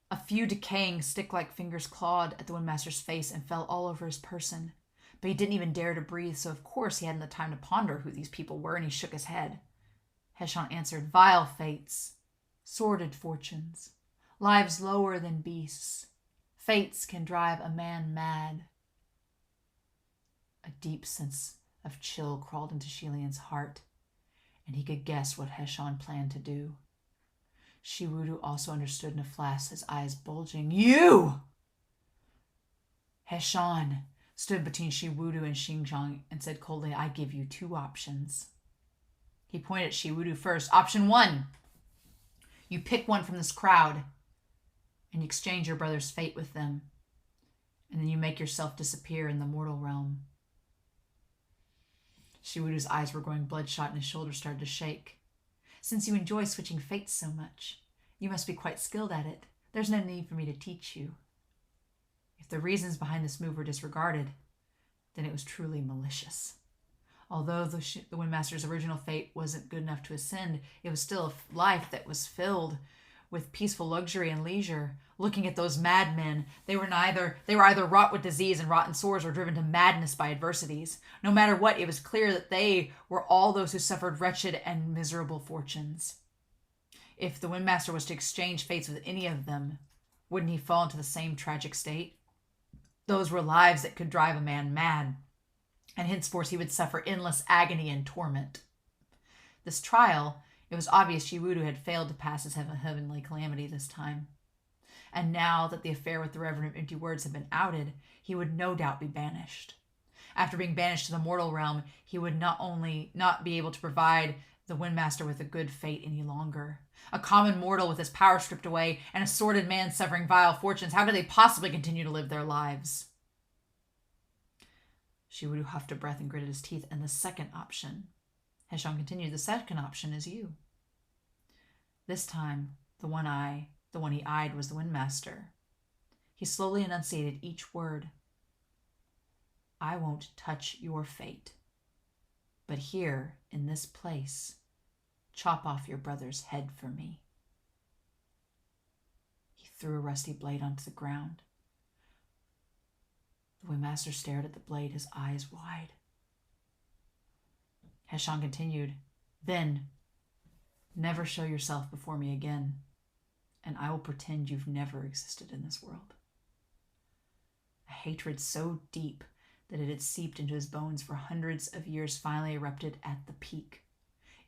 Speaker 1: A few decaying stick-like fingers clawed at the Windmaster's face and fell all over his person. But he didn't even dare to breathe, so of course he hadn't the time to ponder who these people were, and he shook his head. Heshon answered, "Vile fates, sordid fortunes, lives lower than beasts. Fates can drive a man mad." A deep sense of chill crawled into Shilian's heart, and he could guess what Heshon planned to do. Shiwudu also understood in a flash, his eyes bulging. "You!" Heshon stood between Shiwudu and Xingqiang and said coldly, "I give you 2 options. He pointed at Shiwudu first. "Option 1. You pick one from this crowd and you exchange your brother's fate with them. And then you make yourself disappear in the mortal realm." Shiwudu's eyes were growing bloodshot and his shoulders started to shake. "Since you enjoy switching fates so much, you must be quite skilled at it. There's no need for me to teach you." If the reasons behind this move were disregarded, then it was truly malicious. Although the Windmaster's original fate wasn't good enough to ascend, it was still a life that was filled with peaceful luxury and leisure. Looking at those madmen, they were either wrought with disease and rotten sores or driven to madness by adversities. No matter what, it was clear that they were all those who suffered wretched and miserable fortunes. If the Windmaster was to exchange fates with any of them, wouldn't he fall into the same tragic state? Those were lives that could drive a man mad, and henceforth he would suffer endless agony and torment. This trial, it was obvious Shiwudu had failed to pass his heavenly calamity this time. And now that the affair with the Reverend of Empty Words had been outed, he would no doubt be banished. After being banished to the mortal realm, he would not only not be able to provide the Windmaster with a good fate any longer. A common mortal with his power stripped away, and a sordid man suffering vile fortunes. How could they possibly continue to live their lives? Shiwudu huffed a breath and gritted his teeth. And the second option, Heshon continued, the second option is you. This time, the one he eyed was the Windmaster. He slowly enunciated each word. I won't touch your fate. But here, in this place, chop off your brother's head for me. He threw a rusty blade onto the ground. The Windmaster stared at the blade, his eyes wide. Heshon continued, then, never show yourself before me again, and I will pretend you've never existed in this world. A hatred so deep that it had seeped into his bones for hundreds of years finally erupted at the peak.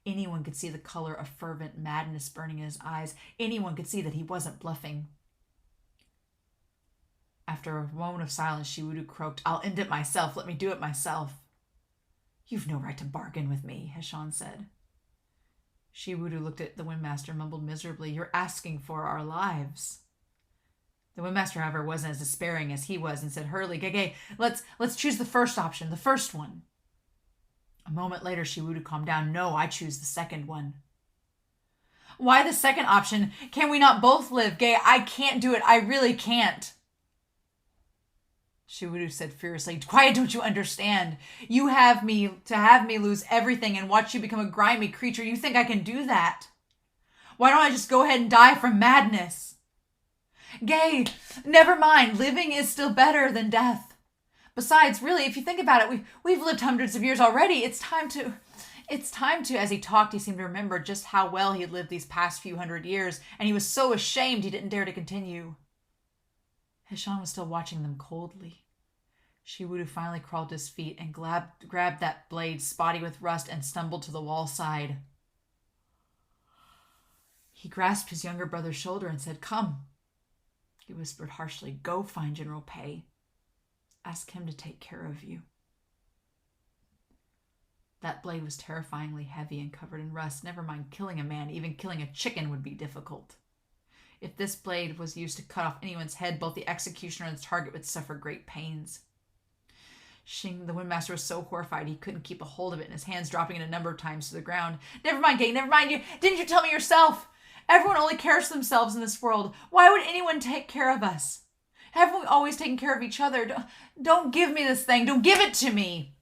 Speaker 1: Anyone could see the color of fervent madness burning in his eyes. Anyone could see that he wasn't bluffing. After a moment of silence, Shiwudu croaked, I'll end it myself. Let me do it myself. You've no right to bargain with me, Heshon said. Shiwudu looked at the Windmaster and mumbled miserably, you're asking for our lives. The Windmaster, however, wasn't as despairing as he was and said hurriedly, Gege, let's choose the first option, the first one. A moment later, Shiwudu calmed down. No, I choose the second one. Why the second option? Can we not both live? Gay, I can't do it. I really can't. Shiwudu said furiously, quiet, don't you understand? You have me lose everything and watch you become a grimy creature. You think I can do that? Why don't I just go ahead and die from madness? Gay, never mind. Living is still better than death. Besides, really, if you think about it, we've lived hundreds of years already. It's time to, as he talked, he seemed to remember just how well he had lived these past few hundred years, and he was so ashamed he didn't dare to continue. Heshon was still watching them coldly. Shiwudu finally crawled to his feet and grabbed that blade, spotty with rust, and stumbled to the wall side. He grasped his younger brother's shoulder and said, come. He whispered harshly, go find General Pei. Ask him to take care of you. That blade was terrifyingly heavy and covered in rust. Never mind killing a man, even killing a chicken would be difficult. If this blade was used to cut off anyone's head, both the executioner and its target would suffer great pains. Xing, the Windmaster, was so horrified he couldn't keep a hold of it, and his hands dropping it a number of times to the ground. Never mind, Gay, never mind. Didn't you tell me yourself? Everyone only cares for themselves in this world. Why would anyone take care of us? Haven't we always taken care of each other? Don't give me this thing. Don't give it to me.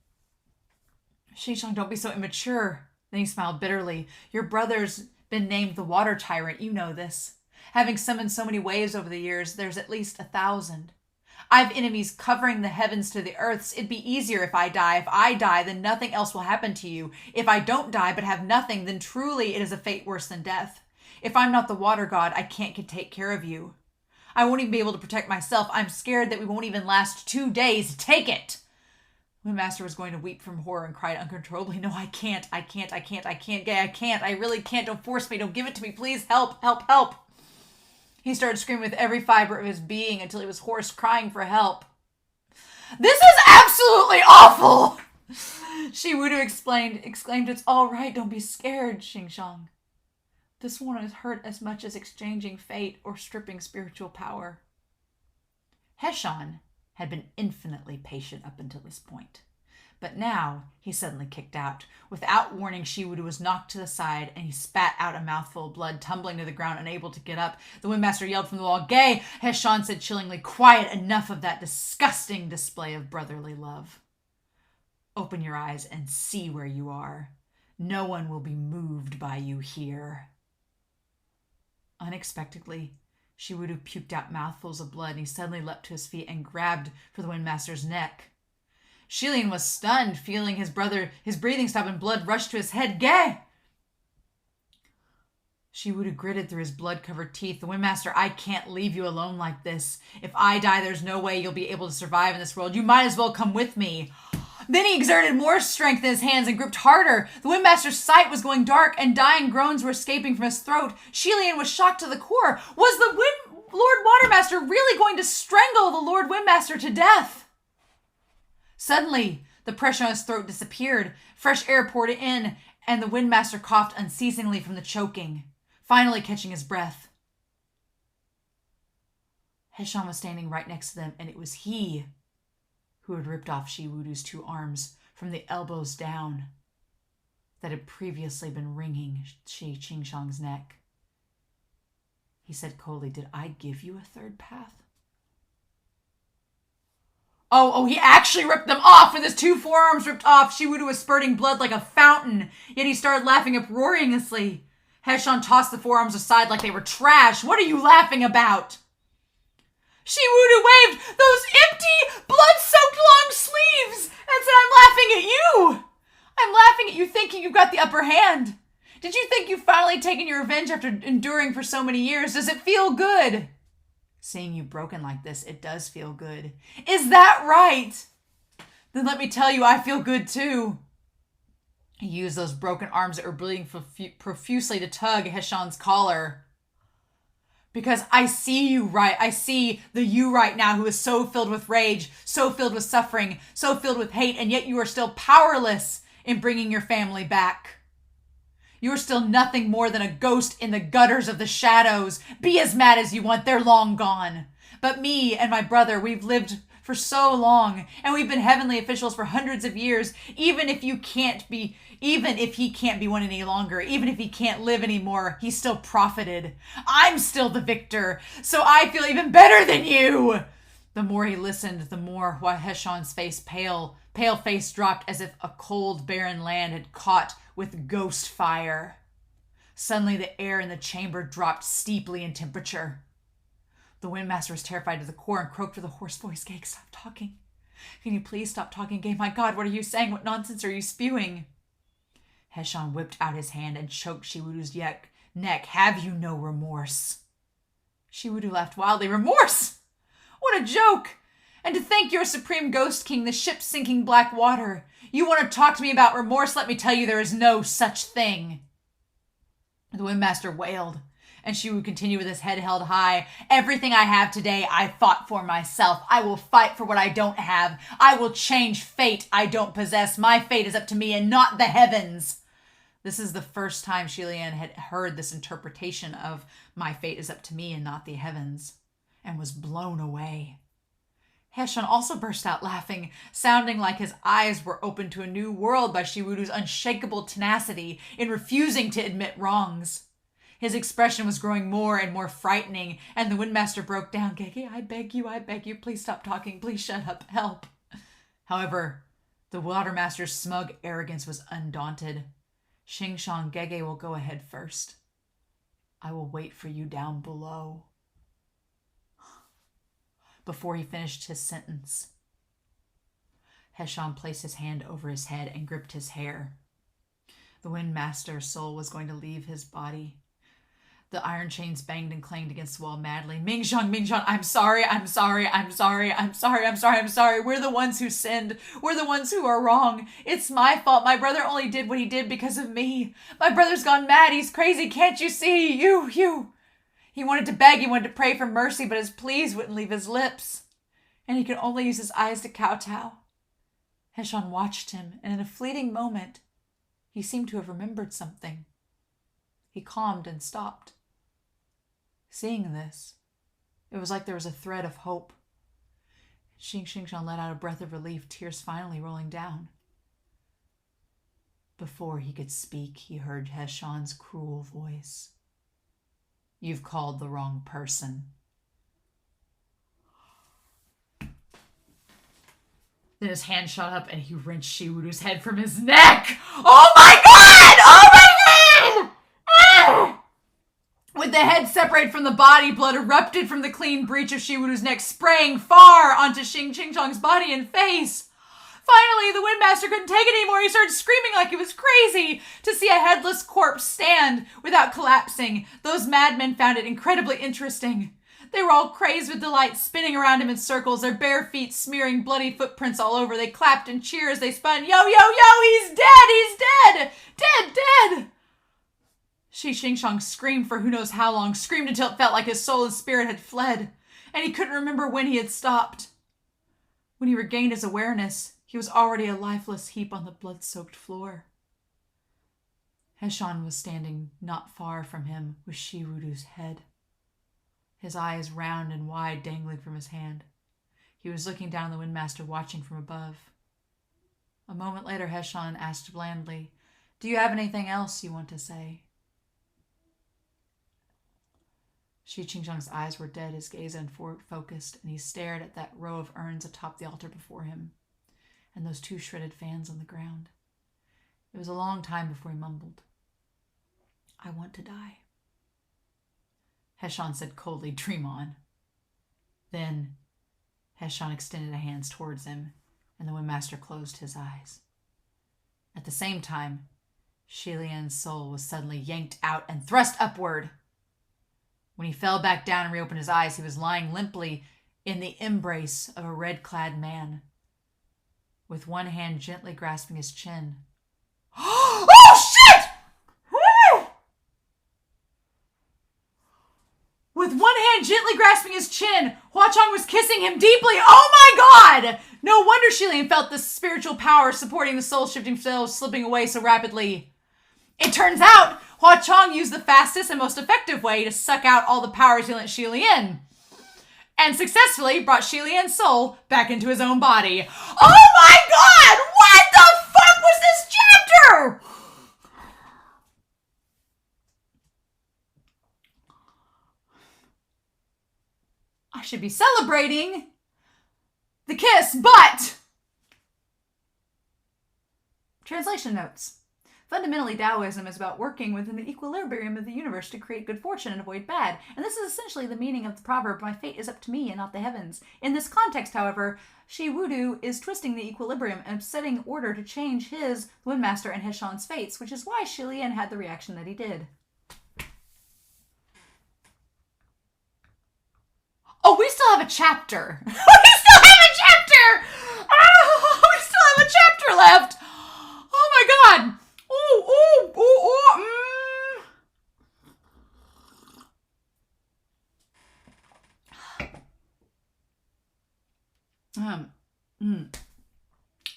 Speaker 1: Xing, don't be so immature. Then he smiled bitterly. Your brother's been named the Water Tyrant. You know this. Having summoned so many waves over the years, there's at least 1,000. I've enemies covering the heavens to the earths. It'd be easier if I die. If I die, then nothing else will happen to you. If I don't die but have nothing, then truly it is a fate worse than death. If I'm not the water god, I can't take care of you. I won't even be able to protect myself. I'm scared that we won't even last 2 days. Take it! The Master was going to weep from horror and cried uncontrollably, no, I can't, Gay, I can't, I really can't, don't force me, don't give it to me, please, help, help, help. He started screaming with every fiber of his being until he was hoarse, crying for help. This is absolutely awful! Shiwudu exclaimed, it's all right, don't be scared, Xingshang. This won't hurt as much as exchanging fate or stripping spiritual power. Heshon had been infinitely patient up until this point. But now he suddenly kicked out. Without warning, Shiwudu was knocked to the side and he spat out a mouthful of blood, tumbling to the ground, unable to get up. The Windmaster yelled from the wall, Gay! Heshon said chillingly, quiet, enough of that disgusting display of brotherly love. Open your eyes and see where you are. No one will be moved by you here. Unexpectedly, Shiwudu puked out mouthfuls of blood, and he suddenly leapt to his feet and grabbed for the Windmaster's neck. Shilian was stunned, feeling his breathing stop and blood rush to his head. Gay! Shiwudu gritted through his blood-covered teeth. The Windmaster, I can't leave you alone like this. If I die, there's no way you'll be able to survive in this world. You might as well come with me. Then he exerted more strength in his hands and gripped harder. The Windmaster's sight was going dark, and dying groans were escaping from his throat. Shilian was shocked to the core. Was the Lord Watermaster really going to strangle the Lord Windmaster to death? Suddenly, the pressure on his throat disappeared. Fresh air poured in, and the Windmaster coughed unceasingly from the choking, finally catching his breath. Heshan was standing right next to them, and it was he who had ripped off Shiwudu's 2 arms from the elbows down that had previously been wringing Shi Qingshang's neck. He said coldly, "Did I give you a third path?" Oh, he actually ripped them off with his 2 forearms ripped off. Shiwudu was spurting blood like a fountain, yet he started laughing uproariously. Heshan tossed the forearms aside like they were trash. "What are you laughing about?" Shiwudu waved those empty, blood-soaked long sleeves and said, "I'm laughing at you. I'm laughing at you thinking you've got the upper hand. Did you think you've finally taken your revenge after enduring for so many years? Does it feel good?" "Seeing you broken like this, it does feel good." "Is that right? Then let me tell you, I feel good too." He used those broken arms that were bleeding profusely to tug Heshan's collar. "Because I see you right. I see the you right now who is so filled with rage, so filled with suffering, so filled with hate, and yet you are still powerless in bringing your family back. You are still nothing more than a ghost in the gutters of the shadows. Be as mad as you want, they're long gone. But me and my brother, we've lived for so long, and we've been heavenly officials for hundreds of years. Even if he can't be one any longer, even if he can't live anymore, he's still profited. I'm still the victor, so I feel even better than you." The more he listened, the more Hua Heshan's pale face dropped as if a cold, barren land had caught with ghost fire. Suddenly the air in the chamber dropped steeply in temperature. The Windmaster was terrified to the core and croaked with a hoarse voice, "Gay, stop talking. Can you please stop talking, Gay? My God, what are you saying? What nonsense are you spewing?" Heshan whipped out his hand and choked Shiwudu's neck. "Have you no remorse?" Shiwudu laughed wildly. "Remorse? What a joke! And to think you're Supreme Ghost King, the ship sinking Blackwater. You want to talk to me about remorse? Let me tell you, there is no such thing." The Windmaster wailed, and Shiwudu continued with his head held high. "Everything I have today, I fought for myself. I will fight for what I don't have. I will change fate I don't possess. My fate is up to me and not the heavens." This is the first time Shilian had heard this interpretation of "my fate is up to me and not the heavens," and was blown away. Heshan also burst out laughing, sounding like his eyes were opened to a new world by Shiwudu's unshakable tenacity in refusing to admit wrongs. His expression was growing more and more frightening, and the Windmaster broke down. "Gege, I beg you, please stop talking, please shut up, help." However, the Watermaster's smug arrogance was undaunted. "Xingshang, Gege will go ahead first. I will wait for you down below." Before he finished his sentence, Heshan placed his hand over his head and gripped his hair. The Windmaster's soul was going to leave his body. The iron chains banged and clanged against the wall madly. Mingxiang, I'm sorry. We're the ones who sinned. We're the ones who are wrong. It's my fault. My brother only did what he did because of me. My brother's gone mad. He's crazy. Can't you see? You. He wanted to beg. He wanted to pray for mercy, but his pleas wouldn't leave his lips. And he could only use his eyes to kowtow. Heshan watched him, and in a fleeting moment, he seemed to have remembered something. He calmed and stopped. Seeing this, it was like there was a thread of hope. Xingshang let out a breath of relief, tears finally rolling down. Before he could speak, he heard Heshan's cruel voice. "You've called the wrong person." Then his hand shot up and he wrenched Shiwudu's head from his neck. "Oh my God! Oh my God!" Ah! With the head separated from the body, blood erupted from the clean breach of Shiwudu's neck, spraying far onto Xingshang's body and face. Finally, the Windmaster couldn't take it anymore. He started screaming like he was crazy. To see a headless corpse stand without collapsing, those madmen found it incredibly interesting. They were all crazed with delight, spinning around him in circles, their bare feet smearing bloody footprints all over. They clapped and cheered as they spun. Yo, he's dead! He's dead! Dead! Xingshang screamed for who knows how long, screamed until it felt like his soul and spirit had fled, and he couldn't remember when he had stopped. When he regained his awareness, he was already a lifeless heap on the blood-soaked floor. Heshan was standing not far from him with Shiwudu's head, his eyes round and wide dangling from his hand. He was looking down the Windmaster, watching from above. A moment later, Heshan asked blandly, "Do you have anything else you want to say?" Shi Qingzhang's eyes were dead, his gaze unfocused, and he stared at that row of urns atop the altar before him, and those two shredded fans on the ground. It was a long time before he mumbled, "I want to die." Heshan said coldly, "Dream on." Then Heshan extended a hand towards him, and the Windmaster closed his eyes. At the same time, Shi Lian's soul was suddenly yanked out and thrust upward. When he fell back down and reopened his eyes, he was lying limply in the embrace of a red-clad man, with one hand gently grasping his chin. Oh, shit! Woo! With one hand gently grasping his chin, Hua Cheng was kissing him deeply. Oh my god! No wonder Shi Lian felt the spiritual power supporting the soul-shifting cells slipping away so rapidly. It turns out Hua Cheng used the fastest and most effective way to suck out all the powers he lent Shi Lian, and successfully brought Shi Lian's soul back into his own body. Oh my god! What the fuck was this chapter? I should be celebrating the kiss, but... Translation notes. Fundamentally, Taoism is about working within the equilibrium of the universe to create good fortune and avoid bad. And this is essentially the meaning of the proverb, "My fate is up to me and not the heavens." In this context, however, Shiwudu is twisting the equilibrium and setting order to change his, the Windmaster, and Heshan's fates, which is why Shi Lian had the reaction that he did. Oh, we still have a chapter. We still have a chapter! Oh, we still have a chapter left! Oh my god!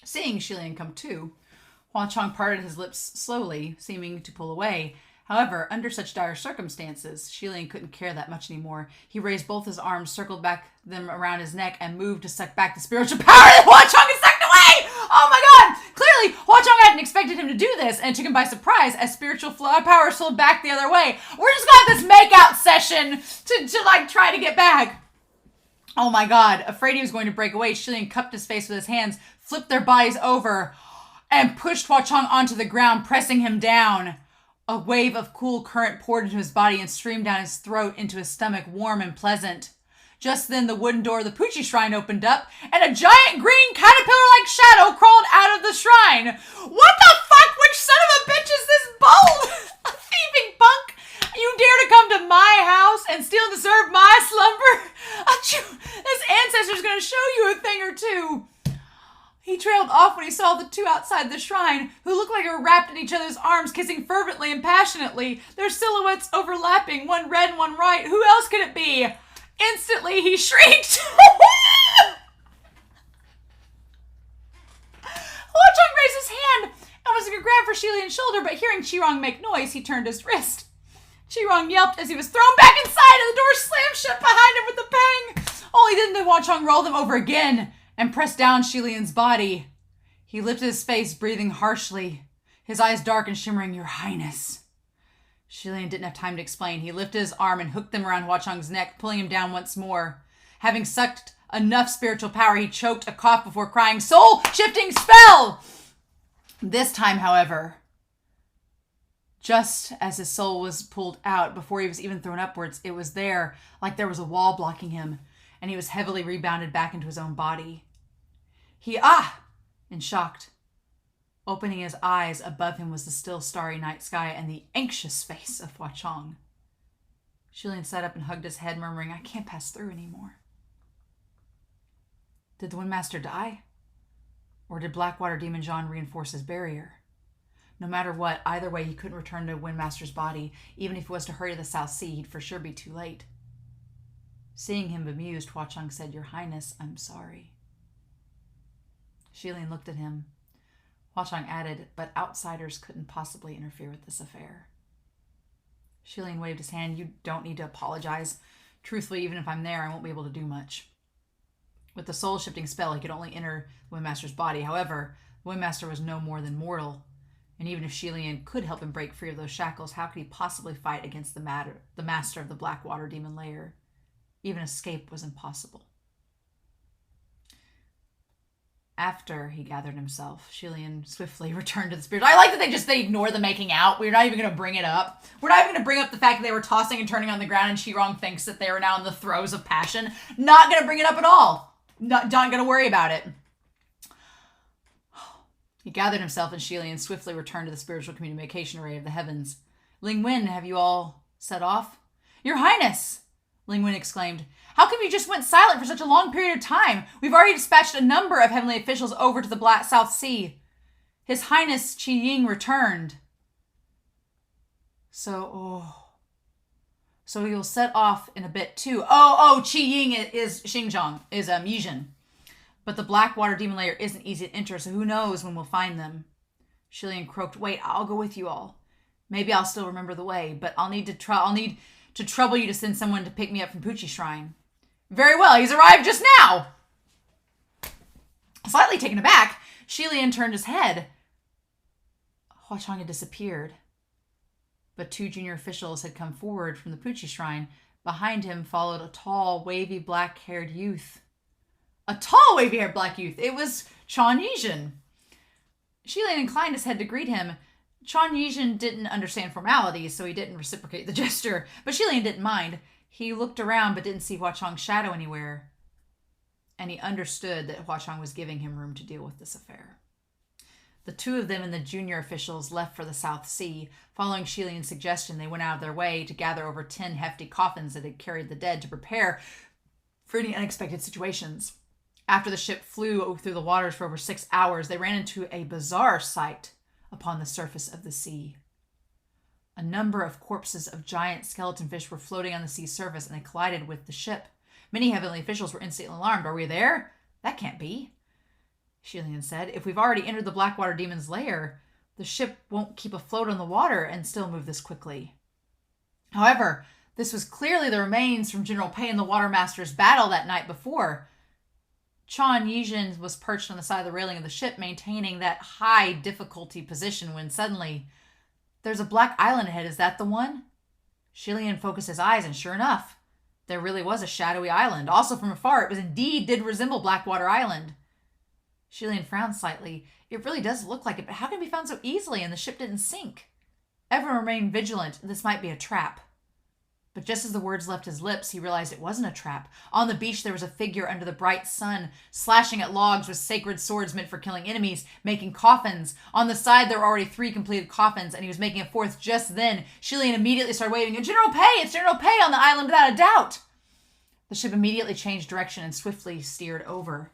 Speaker 1: Seeing Shi Lian come to, Hua Cheng parted his lips slowly, seeming to pull away. However, under such dire circumstances, Shi Lian couldn't care that much anymore. He raised both his arms, circled back them around his neck, and moved to suck back the spiritual power that Hua Cheng had sucked away! Oh my god! Clearly, Hua Cheng hadn't expected him to do this, and it took him by surprise as spiritual power slid back the other way. We're just gonna have this make-out session to like, try to get back. Oh my god. Afraid he was going to break away, Shi Lian cupped his face with his hands, flipped their bodies over, and pushed Hua Cheng onto the ground, pressing him down. A wave of cool current poured into his body and streamed down his throat into his stomach, warm and pleasant. Just then, the wooden door of the Pucci shrine opened up, and a giant green caterpillar-like shadow crawled out of the shrine. What the fuck? Which son of a bitch is this bold? A thieving punk? You dare to come to my house and steal and disturb my slumber? This ancestor's gonna show you a thing or two. He trailed off when he saw the two outside the shrine, who looked like they were wrapped in each other's arms, kissing fervently and passionately, their silhouettes overlapping, one red and one white. Who else could it be? Instantly, he shrieked. Hua Cheng raised his hand and was going to grab for Shi Lian's shoulder, but hearing Qirong make noise, he turned his wrist. Qirong yelped as he was thrown back inside, and the door slammed shut behind him with a bang. Only then did Hua Cheng roll them over again and pressed down Shi Lian's body. He lifted his face, breathing harshly, his eyes dark and shimmering. "Your Highness." Shi Lian didn't have time to explain. He lifted his arm and hooked them around Hua Cheng's neck, pulling him down once more. Having sucked enough spiritual power, he choked a cough before crying, "Soul-shifting spell!" This time, however, just as his soul was pulled out, before he was even thrown upwards, it was there, like there was a wall blocking him, and he was heavily rebounded back into his own body. And shocked. Opening his eyes, above him was the still starry night sky and the anxious face of Hua Cheng. Shi Lian sat up and hugged his head, murmuring, "I can't pass through anymore." Did the Windmaster die? Or did BlackWater Demon Xuan reinforce his barrier? No matter what, either way, he couldn't return to Windmaster's body. Even if he was to hurry to the South Sea, he'd for sure be too late. Seeing him bemused, Hua Cheng said, "Your Highness, I'm sorry." Shi Lian looked at him. Hua Cheng added, but outsiders couldn't possibly interfere with this affair. Shilian waved his hand. You don't need to apologize. Truthfully, even if I'm there, I won't be able to do much. With the soul-shifting spell, he could only enter the Windmaster's body. However, the Windmaster was no more than mortal. And even if Shilian could help him break free of those shackles, how could he possibly fight against the master of the Blackwater Demon Lair? Even escape was impossible. After he gathered himself, Shilian swiftly returned to the spirit. I like that they ignore the making out. We're not even going to bring it up. We're not even going to bring up the fact that they were tossing and turning on the ground and Shirong thinks that they are now in the throes of passion. Not going to bring it up at all. Not going to worry about it. He gathered himself and Shilian swiftly returned to the spiritual communication array of the heavens. Ling Wen, have you all set off? Your Highness, Ling Wen exclaimed. How come you just went silent for such a long period of time? We've already dispatched a number of heavenly officials over to the Black South Sea. His Highness Qi Ying returned. So you'll set off in a bit too. Qi Ying is Xingzhang, is Yizhen. But the Blackwater Demon Lair isn't easy to enter, so who knows when we'll find them. Shilian croaked, wait, I'll go with you all. Maybe I'll still remember the way, but I'll need to trouble you to send someone to pick me up from Pucci Shrine. Very well, he's arrived just now. Slightly taken aback, Shilian turned his head. Hua Cheng had disappeared. But two junior officials had come forward from the Pucci Shrine. Behind him followed a tall, wavy, black-haired youth. A tall, wavy-haired black youth. It was Chuan Yizhen. Shilian inclined his head to greet him. Chuan Yizhen didn't understand formalities, so he didn't reciprocate the gesture. But Shilian didn't mind. He looked around but didn't see Hua Cheng's shadow anywhere. And he understood that Hua Cheng was giving him room to deal with this affair. The two of them and the junior officials left for the South Sea. Following Shilian's suggestion, they went out of their way to gather over 10 hefty coffins that had carried the dead to prepare for any unexpected situations. After the ship flew through the waters for over 6 hours, they ran into a bizarre sight upon the surface of the sea. A number of corpses of giant skeleton fish were floating on the sea surface, and they collided with the ship. Many heavenly officials were instantly alarmed. Are we there? That can't be, Shilian said. If we've already entered the Blackwater Demon's lair, the ship won't keep afloat on the water and still move this quickly. However, this was clearly the remains from General Pei and the Watermaster's battle that night before. Chuan Yizhen was perched on the side of the railing of the ship, maintaining that high difficulty position when suddenly, there's a black island ahead. Is that the one? Shilian focused his eyes, and sure enough, there really was a shadowy island. Also from afar, it did resemble Blackwater Island. Shilian frowned slightly. It really does look like it, but how can it be found so easily and the ship didn't sink? Everyone remained vigilant. This might be a trap. But just as the words left his lips, he realized it wasn't a trap. On the beach, there was a figure under the bright sun, slashing at logs with sacred swords meant for killing enemies, making coffins. On the side, there were already 3 completed coffins, and he was making a 4th just then. Shilian immediately started waving, General Pei! It's General Pei on the island without a doubt! The ship immediately changed direction and swiftly steered over.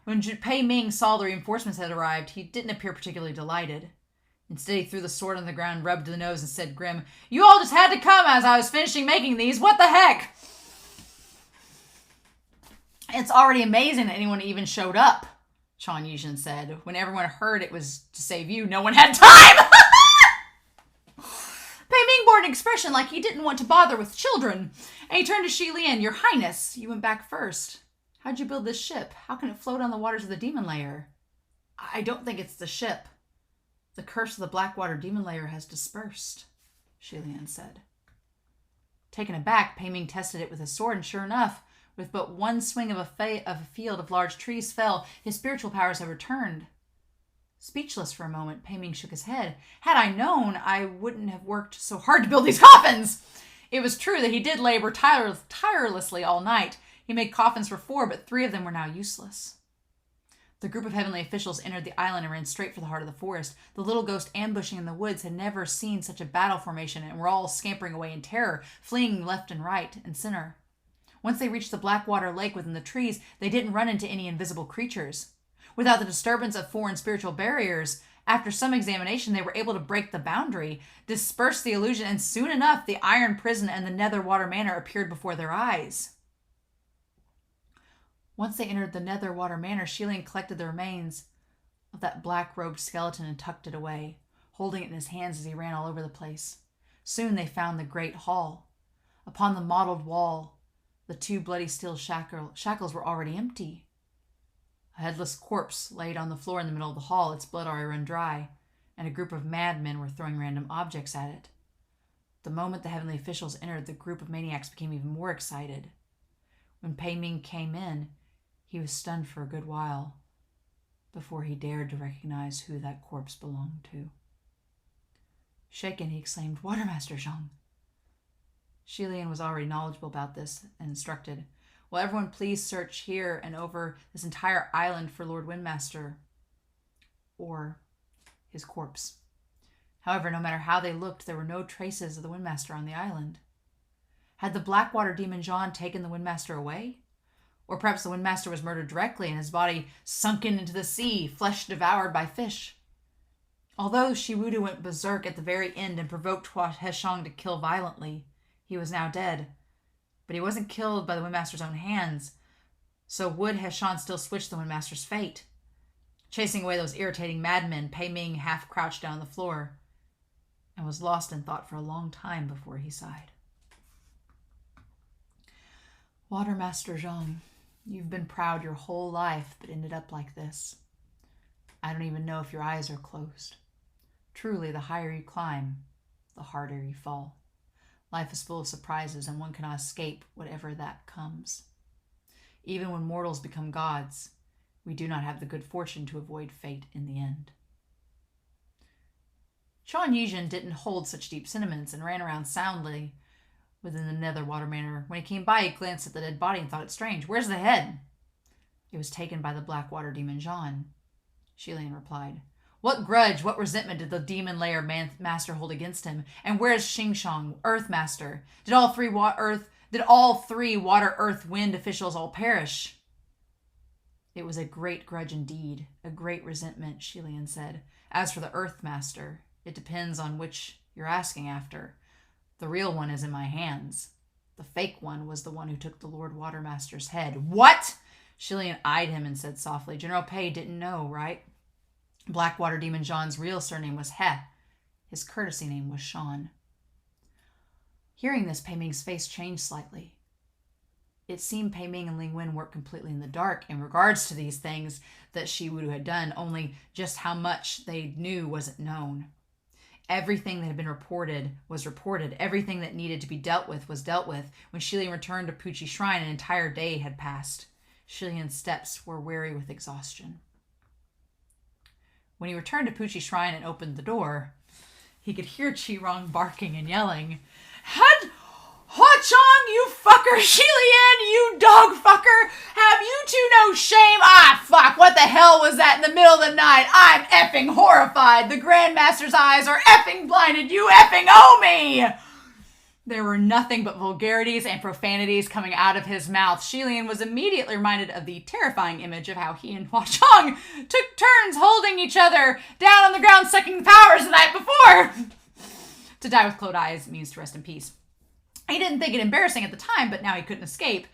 Speaker 1: When Pei Ming saw the reinforcements had arrived, he didn't appear particularly delighted. Instead, he threw the sword on the ground, rubbed the nose, and said grim, You all just had to come as I was finishing making these. What the heck? It's already amazing that anyone even showed up, Chuan Yizhen said. When everyone heard it was to save you, no one had time! Pei Ming bore an expression like he didn't want to bother with children. And he turned to Shilian, Your Highness, you went back first. How'd you build this ship? How can it float on the waters of the Demon Lair? I don't think it's the ship. The curse of the Blackwater Demon Lair has dispersed, Shilian said. Taken aback, Pei Ming tested it with his sword, and sure enough, with but one swing of a field of large trees fell, his spiritual powers had returned. Speechless for a moment, Pei Ming shook his head. Had I known, I wouldn't have worked so hard to build these coffins. It was true that he did labor tirelessly all night. He made coffins for 4, but 3 of them were now useless. The group of heavenly officials entered the island and ran straight for the heart of the forest. The little ghost ambushing in the woods had never seen such a battle formation and were all scampering away in terror, fleeing left and right and center. Once they reached the Blackwater Lake within the trees, they didn't run into any invisible creatures. Without the disturbance of foreign spiritual barriers, after some examination, they were able to break the boundary, disperse the illusion, and soon enough, the Iron Prison and the Netherwater Manor appeared before their eyes. Once they entered the Netherwater Manor, Shilian collected the remains. of that black-robed skeleton and tucked it away, holding it in his hands as he ran all over the place. Soon they found the great hall. Upon the mottled wall, the 2 bloody steel shackles were already empty. A headless corpse laid on the floor in the middle of the hall, its blood already run dry, and a group of madmen were throwing random objects at it. The moment the heavenly officials entered, the group of maniacs became even more excited. When Pei Ming came in, he was stunned for a good while before he dared to recognize who that corpse belonged to. Shaken, he exclaimed, "Watermaster Zhang!" Shilian was already knowledgeable about this and instructed, "Will everyone please search here and over this entire island for Lord Windmaster or his corpse?" However, no matter how they looked, there were no traces of the Windmaster on the island. Had the BlackWater Demon Xuan taken the Windmaster away? Or perhaps the Windmaster was murdered directly and his body sunken into the sea, flesh devoured by fish. Although Shiwudu went berserk at the very end and provoked Hua Cheng to kill violently, he was now dead. But he wasn't killed by the Windmaster's own hands, so would Heshan still switch the Windmaster's fate? Chasing away those irritating madmen, Pei Ming half crouched down on the floor and was lost in thought for a long time before he sighed. "Watermaster Zhang, you've been proud your whole life, but ended up like this. I don't even know if your eyes are closed. Truly, the higher you climb, the harder you fall. Life is full of surprises, and one cannot escape whatever that comes. Even when mortals become gods, we do not have the good fortune to avoid fate in the end." Chuan Yizhen didn't hold such deep sentiments and ran around soundly within the nether water manor. When he came by, he glanced at the dead body and thought it strange. "Where's the head?" "It was taken by the BlackWater Demon Xuan," Shilian replied. "What grudge, what resentment did the demon layer master hold against him? And where's Xingshang, Earth Master? Did all three water, earth, wind officials all perish?" "It was a great grudge indeed, a great resentment," Shilian said. "As for the Earth Master, it depends on which you're asking after. The real one is in my hands. The fake one was the one who took the Lord Watermaster's head." "What?" Shilian eyed him and said softly, "General Pei didn't know, right? BlackWater Demon Xuan's real surname was He. His courtesy name was Xuan." Hearing this, Pei Ming's face changed slightly. It seemed Pei Ming and Ling Wen weren't completely in the dark in regards to these things that Shiwudu had done, only just how much they knew wasn't known. Everything that had been reported was reported. Everything that needed to be dealt with was dealt with. When Shilian returned to Puchi Shrine, an entire day had passed. Shilian's steps were weary with exhaustion. When he returned to Puchi Shrine and opened the door, he could hear Qirong barking and yelling, "Hua Cheng, you fucker! Shilian, you dog fucker! Have you two no shame? Ah, fuck! What the hell was that in the middle of the night? I'm effing horrified! The Grandmaster's eyes are effing blinded! You effing owe me!" There were nothing but vulgarities and profanities coming out of his mouth. Shilian was immediately reminded of the terrifying image of how he and Hua Cheng took turns holding each other down on the ground, sucking powers the night before. To die with closed eyes means to rest in peace. He didn't think it embarrassing at the time, but now he couldn't escape.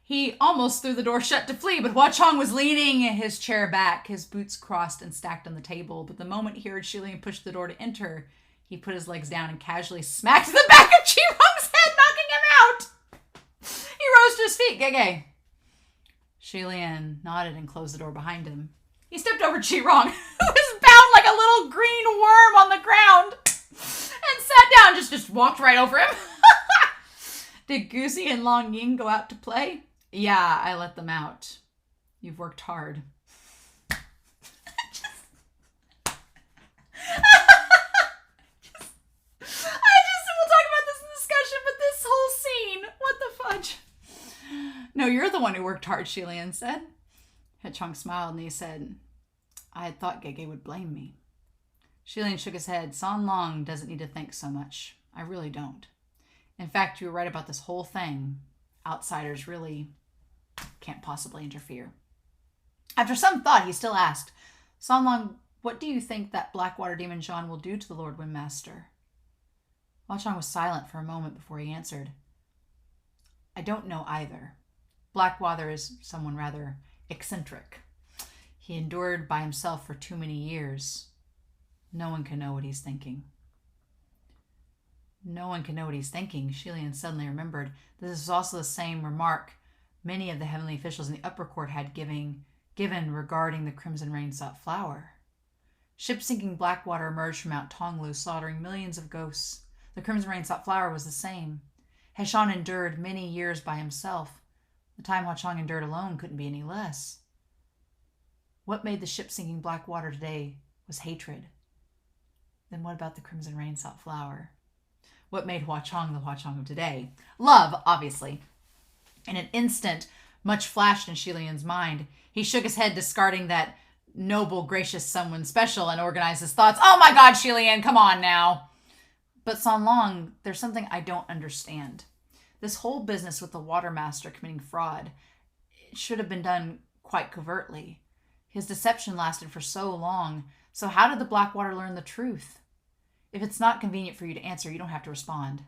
Speaker 1: He almost threw the door shut to flee, but Hua Cheng was leaning his chair back, his boots crossed and stacked on the table. But the moment he heard Shilian push the door to enter, he put his legs down and casually smacked the back of Qirong's head, knocking him out. He rose to his feet. "Gege." Shilian nodded and closed the door behind him. He stepped over Qirong, who was bound like a little green worm on the ground, and sat down, just walked right over him. "Did Goosey and Long Ying go out to play?" "Yeah, I let them out. You've worked hard." We'll talk about this in discussion, but this whole scene, what the fudge? "No, you're the one who worked hard," Shilian said. Hechong smiled and he said, "I had thought Gege would blame me." Shilian shook his head. "San Long doesn't need to think so much. I really don't. In fact, you were right about this whole thing. Outsiders really can't possibly interfere." After some thought, he still asked, "San Long, what do you think that BlackWater Demon Xuan will do to the Lord Windmaster?" Hua Cheng was silent for a moment before he answered, "I don't know either. BlackWater is someone rather eccentric. He endured by himself for too many years. No one can know what he's thinking. No one can know what he's thinking. Shilian suddenly remembered that this was also the same remark many of the heavenly officials in the upper court had given regarding the crimson rain-sought flower. Ship-sinking Blackwater emerged from Mount Tonglu, slaughtering millions of ghosts. The crimson rain-sought flower was the same. Heshan endured many years by himself. The time Hua Cheng endured alone couldn't be any less. What made the ship-sinking Blackwater today was hatred. Then what about the crimson rain-sought flower? What made Hua Cheng the Hua Cheng of today? Love, obviously. In an instant, much flashed in Shilian's mind. He shook his head, discarding that noble, gracious someone special, and organized his thoughts. Oh my God, Shilian, come on now. But San Long, there's something I don't understand. This whole business with the Watermaster committing fraud, it should have been done quite covertly. His deception lasted for so long, so how did the Blackwater learn the truth? If it's not convenient for you to answer, you don't have to respond.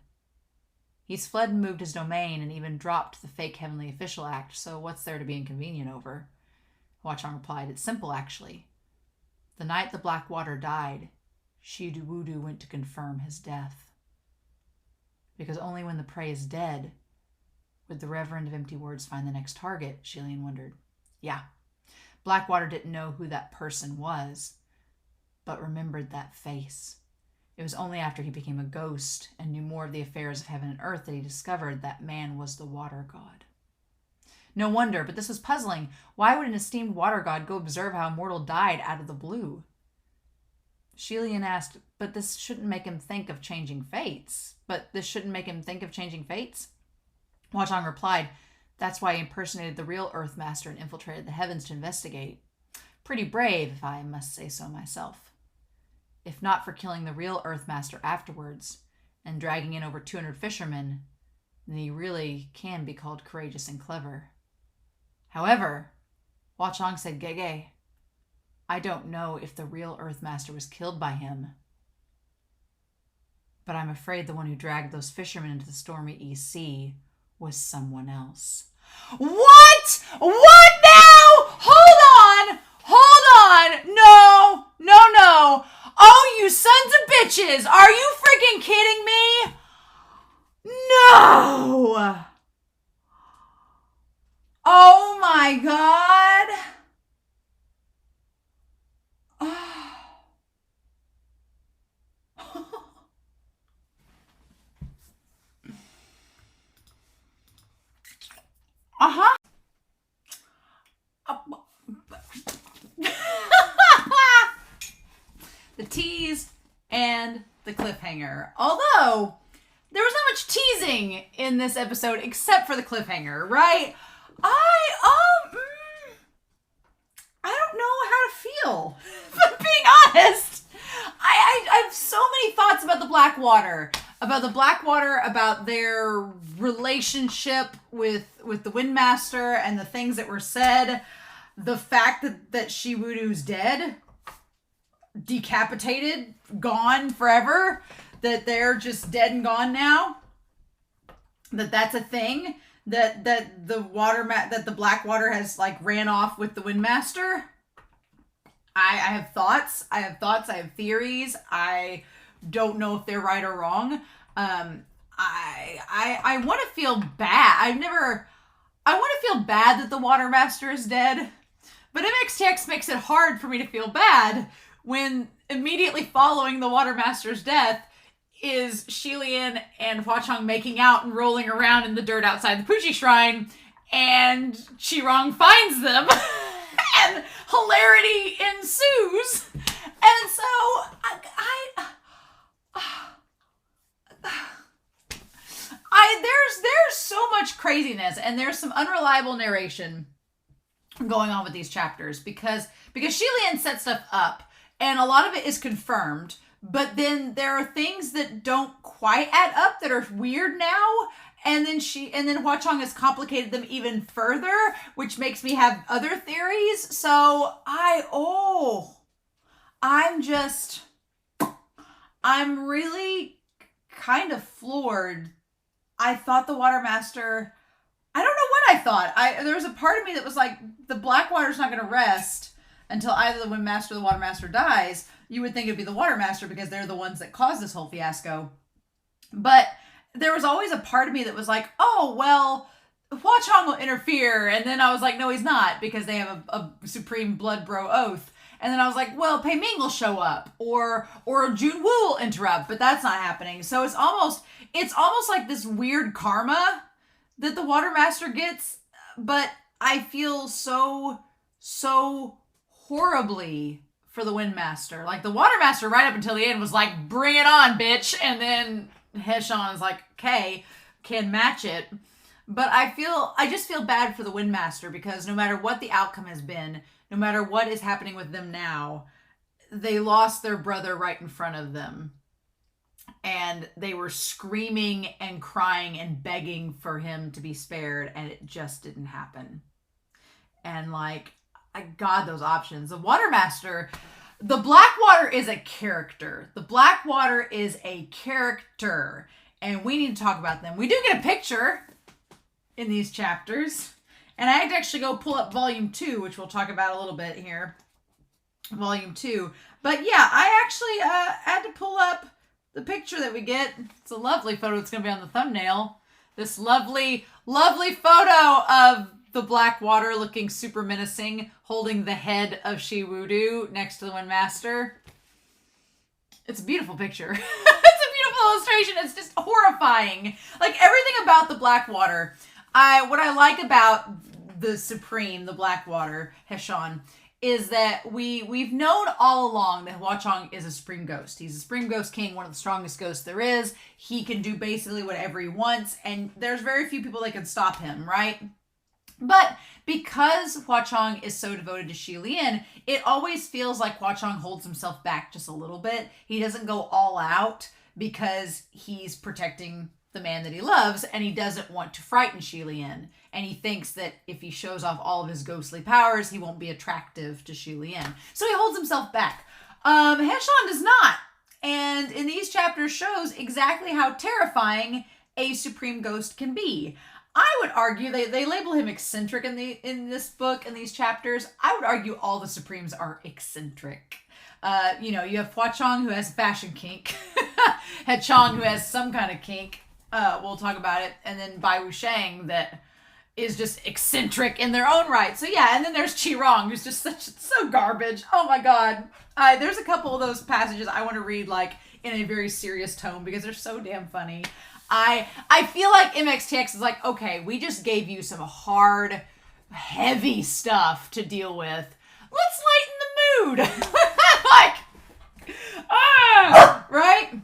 Speaker 1: He's fled and moved his domain and even dropped the fake Heavenly Official Act, so what's there to be inconvenient over? Hua Cheng replied, it's simple, actually. The night the Blackwater died, Shiduwudu went to confirm his death. Because only when the prey is dead would the Reverend of Empty Words find the next target, Shilian wondered. Yeah, Blackwater didn't know who that person was, but remembered that face. It was only after he became a ghost and knew more of the affairs of heaven and earth that he discovered that man was the water god. No wonder, but this was puzzling. Why would an esteemed water god go observe how a mortal died out of the blue? Shilian asked, but this shouldn't make him think of changing fates. Hua Cheng replied, that's why he impersonated the real Earthmaster and infiltrated the heavens to investigate. Pretty brave, if I must say so myself. If not for killing the real Earthmaster afterwards and dragging in over 200 fishermen, then he really can be called courageous and clever. However, Hua Cheng said, Gege, I don't know if the real Earthmaster was killed by him, but I'm afraid the one who dragged those fishermen into the stormy East Sea was someone else. What? What now? Hold on! No! Oh, you sons of bitches! Are you freaking kidding me? No! Oh my God! Uh-huh. The tease and the cliffhanger. Although, there was not much teasing in this episode except for the cliffhanger, right? I don't know how to feel. But being honest, I have so many thoughts about the Blackwater. About their relationship with the Windmaster and the things that were said. The fact that Shiwudu's dead, decapitated, gone forever, that they're just dead and gone now. That's a thing. That the Blackwater has like ran off with the Windmaster. I have thoughts. I have theories. I don't know if they're right or wrong. I want to feel bad. I want to feel bad that the Watermaster is dead, but MXTX makes it hard for me to feel bad when immediately following the Watermaster's death is Shilian and Hua Cheng making out and rolling around in the dirt outside the Puji Shrine, and Qirong finds them, and hilarity ensues. And so, there's so much craziness, and there's some unreliable narration going on with these chapters because Shilian set stuff up, and a lot of it is confirmed, but then there are things that don't quite add up that are weird now, and then Hua Cheng has complicated them even further, which makes me have other theories. So I'm really kind of floored. I thought the Watermaster, I don't know what I thought. There was a part of me that was like, the Blackwater's not going to rest. until either the Wind Master or the Water Master dies. You would think it'd be the Water Master because they're the ones that caused this whole fiasco. But there was always a part of me that was like, oh, well, Hua Cheng will interfere. And then I was like, no, he's not, because they have a supreme blood bro oath. And then I was like, well, Pei Ming will show up, or Jun Wu will interrupt, but that's not happening. So it's almost like this weird karma that the Water Master gets, but I feel so horribly for the Wind Master. Like, the Water Master right up until the end was like, bring it on, bitch. And then Heshan is like, okay, can match it. But I just feel bad for the Wind Master, because no matter what the outcome has been, no matter what is happening with them now, they lost their brother right in front of them. And they were screaming and crying and begging for him to be spared, and it just didn't happen. And like, God, those options. The Water Master, the Blackwater is a character. The Blackwater is a character, and we need to talk about them. We do get a picture in these chapters. And I had to actually go pull up volume 2, which we'll talk about a little bit here. Volume 2. But yeah, I actually had to pull up the picture that we get. It's a lovely photo. It's going to be on the thumbnail. This lovely, lovely photo of the Blackwater looking super menacing, holding the head of Shi Wudu next to the Wind Master. It's a beautiful picture. It's a beautiful illustration. It's just horrifying. Like, everything about the Blackwater. What I like about the Supreme, the Blackwater, Heshan, is that we've known all along that Hua Cheng is a Supreme Ghost. He's a Supreme Ghost King, one of the strongest ghosts there is. He can do basically whatever he wants, and there's very few people that can stop him, right? But because Hua Cheng is so devoted to Xi Lian, it always feels like Hua Cheng holds himself back just a little bit. He doesn't go all out because he's protecting the man that he loves, and he doesn't want to frighten Xi Lian. And he thinks that if he shows off all of his ghostly powers, he won't be attractive to Xi Lian. So he holds himself back. Heshan does not. And in these chapters shows exactly how terrifying a Supreme Ghost can be. I would argue, they label him eccentric in this book, in these chapters. I would argue all the Supremes are eccentric. You have Hua Cheng, who has fashion kink. He Cheng, who has some kind of kink. We'll talk about it. And then Bai Wusheng, that is just eccentric in their own right. So yeah, and then there's Qi Rong, who's just so garbage. Oh my God. There's a couple of those passages I want to read like in a very serious tone because they're so damn funny. I feel like MXTX is like, okay, we just gave you some hard, heavy stuff to deal with. Let's lighten the mood. Right?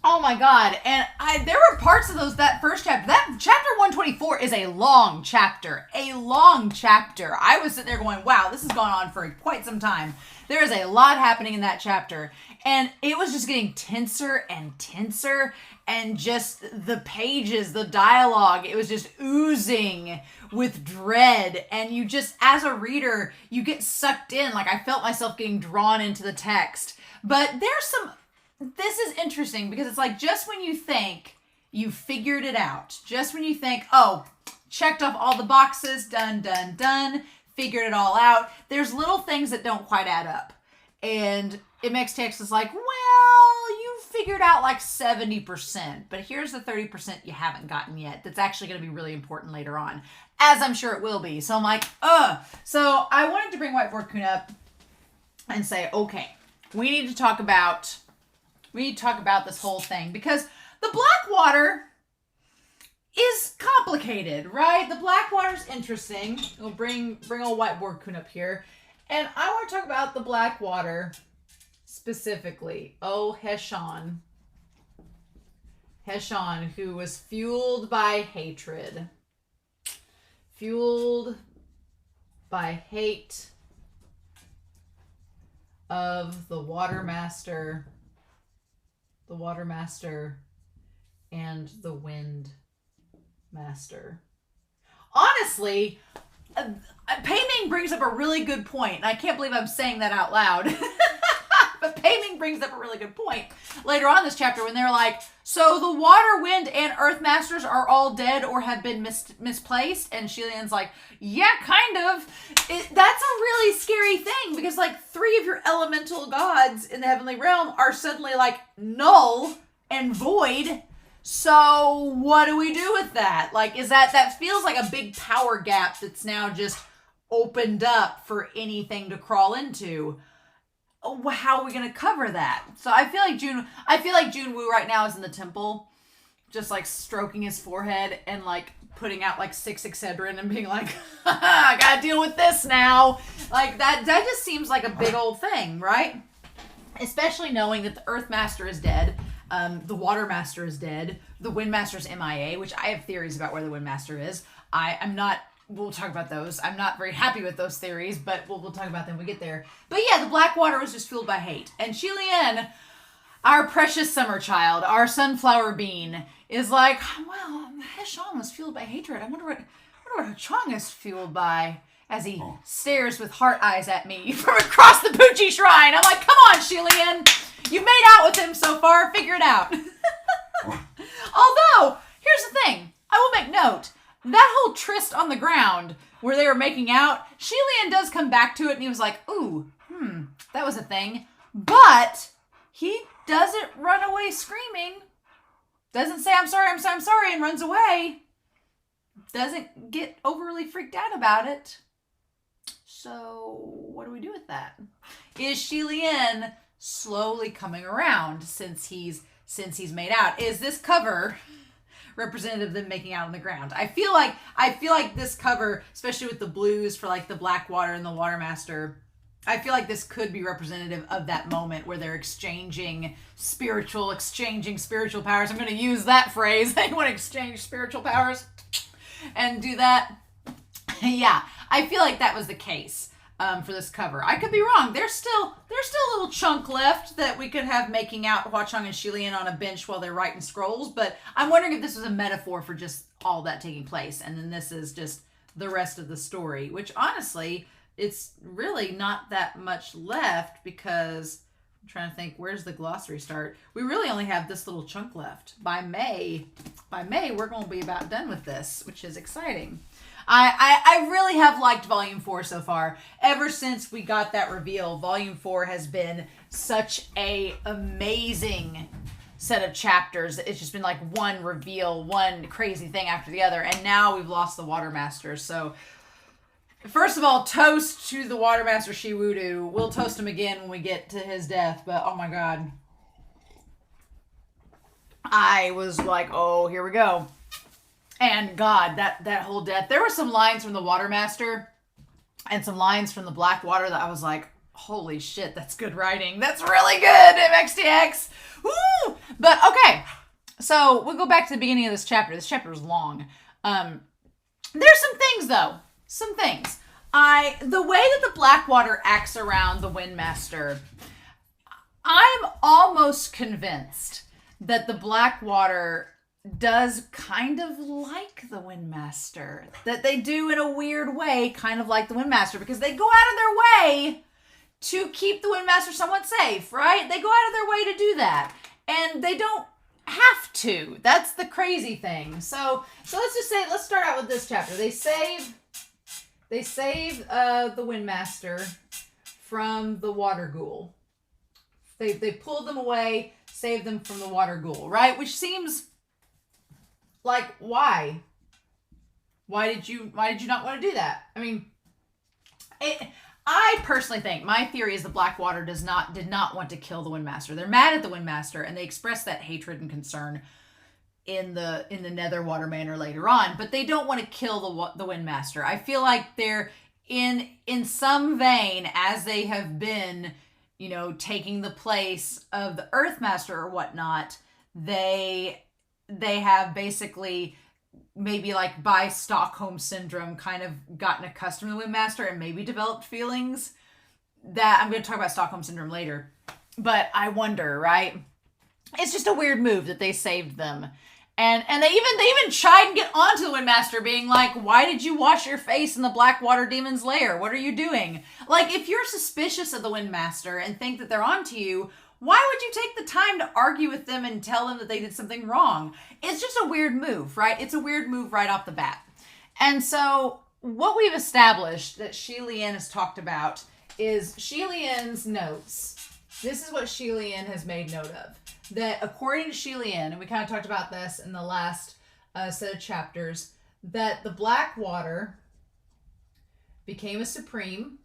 Speaker 1: Oh my God. And there were parts of that first chapter. That chapter 124 is a long chapter. A long chapter. I was sitting there going, wow, this has gone on for quite some time. There is a lot happening in that chapter. And it was just getting tenser and tenser. And just the pages, the dialogue, it was just oozing with dread. And you just, as a reader, you get sucked in. Like, I felt myself getting drawn into the text. But this is interesting because it's like, just when you think you figured it out, just when you think, oh, checked off all the boxes, done, figured it all out, there's little things that don't quite add up. And MXTX is like, well, you figured out like 70%, but here's the 30% you haven't gotten yet that's actually going to be really important later on, as I'm sure it will be. So I'm like, So I wanted to bring Whiteboard Kun up and say, okay, we need to talk about this whole thing because the Blackwater is complicated, right? The Blackwater's interesting. We'll bring old Whiteboard Kun up here. And I want to talk about the Blackwater specifically. Oh, Heshan, who was fueled by hatred. Fueled by hate of the Water Master and the Wind Master. Honestly, Pei Ming brings up a really good point. I can't believe I'm saying that out loud. But Pei-Ming brings up a really good point later on in this chapter when they're like, so the water, wind, and earth masters are all dead or have been misplaced? And Xilian's like, yeah, kind of. That's a really scary thing because like 3 of your elemental gods in the heavenly realm are suddenly like null and void. So what do we do with that? Like, is that feels like a big power gap that's now just opened up for anything to crawl into. How are we going to cover that? So I feel like Junwoo right now is in the temple, just like stroking his forehead and like putting out like 6 Excedrin and being like, I gotta deal with this now. Like that just seems like a big old thing, right? Especially knowing that the Earth Master is dead, the Water Master is dead, the Wind Master's MIA, which I have theories about where the Wind Master is. We'll talk about those. I'm not very happy with those theories, but we'll talk about them when we get there. But yeah, the Blackwater was just fueled by hate. And Xilian, our precious summer child, our sunflower bean, is like, well, Heshan was fueled by hatred. I wonder what Chong is fueled by, as he stares with heart eyes at me from across the Poochie Shrine. I'm like, come on, Xilian. You've made out with him so far. Figure it out. Although, here's the thing. I will make note. That whole tryst on the ground where they were making out, Xilian does come back to it and he was like, ooh, that was a thing. But he doesn't run away screaming. Doesn't say, I'm sorry, and runs away. Doesn't get overly freaked out about it. So what do we do with that? Is Xilian slowly coming around since he's made out? Is this cover representative of them making out on the ground? I feel like this cover, especially with the blues for like the Blackwater and the Water Master, I feel like this could be representative of that moment where they're exchanging spiritual powers. I'm going to use that phrase. They want to exchange spiritual powers and do that. Yeah, I feel like that was the case for this cover. I could be wrong. There's still a little chunk left that we could have making out Hua Cheng and Xilian on a bench while they're writing scrolls, but I'm wondering if this was a metaphor for just all that taking place, and then this is just the rest of the story, which honestly, it's really not that much left because I'm trying to think, where's the glossary start? We really only have this little chunk left. By May, we're going to be about done with this, which is exciting. I really have liked Volume 4 so far. Ever since we got that reveal, Volume 4 has been such a amazing set of chapters. It's just been like one reveal, one crazy thing after the other, and now we've lost the Water Master. So, first of all, toast to the Water Master Shiwudu. We'll toast him again when we get to his death, but oh my god. I was like, oh, here we go. And God, that whole death. There were some lines from the Water Master and some lines from the Blackwater that I was like, holy shit, that's good writing. That's really good, MXTX. Woo! But okay, so we'll go back to the beginning of this chapter. This chapter is long. There's some things though. Some things. The way that the Blackwater acts around the Wind Master, I'm almost convinced that the Blackwater does kind of like the Wind Master. That they do in a weird way, kind of like the Wind Master, because they go out of their way to keep the Wind Master somewhat safe, right? They go out of their way to do that. And they don't have to. That's the crazy thing. So let's just say, let's start out with this chapter. They save the Wind Master from the Water Ghoul. They pulled them away, saved them from the Water Ghoul, right? Which seems like, why? Why did you not want to do that? I mean, I personally think, my theory is the Blackwater did not want to kill the Wind Master. They're mad at the Wind Master, and they express that hatred and concern in the Nether Water Manor later on, but they don't want to kill the Wind Master. I feel like they're in some vein, as they have been, taking the place of the Earth Master or whatnot. They have basically, maybe like by Stockholm Syndrome, kind of gotten accustomed to the Wind Master and maybe developed feelings that, I'm going to talk about Stockholm Syndrome later, but I wonder, right? It's just a weird move that they saved them. And they even tried and get onto the Windmaster, being like, why did you wash your face in the Blackwater Demon's lair? What are you doing? Like, if you're suspicious of the Windmaster and think that they're onto you, why would you take the time to argue with them and tell them that they did something wrong? It's just a weird move, right? It's a weird move right off the bat. And so what we've established that Shi Lian has talked about is Shi Lian's notes. This is what Shi Lian has made note of. That according to Shi Lian, and we kind of talked about this in the last set of chapters, that the Blackwater became a supreme,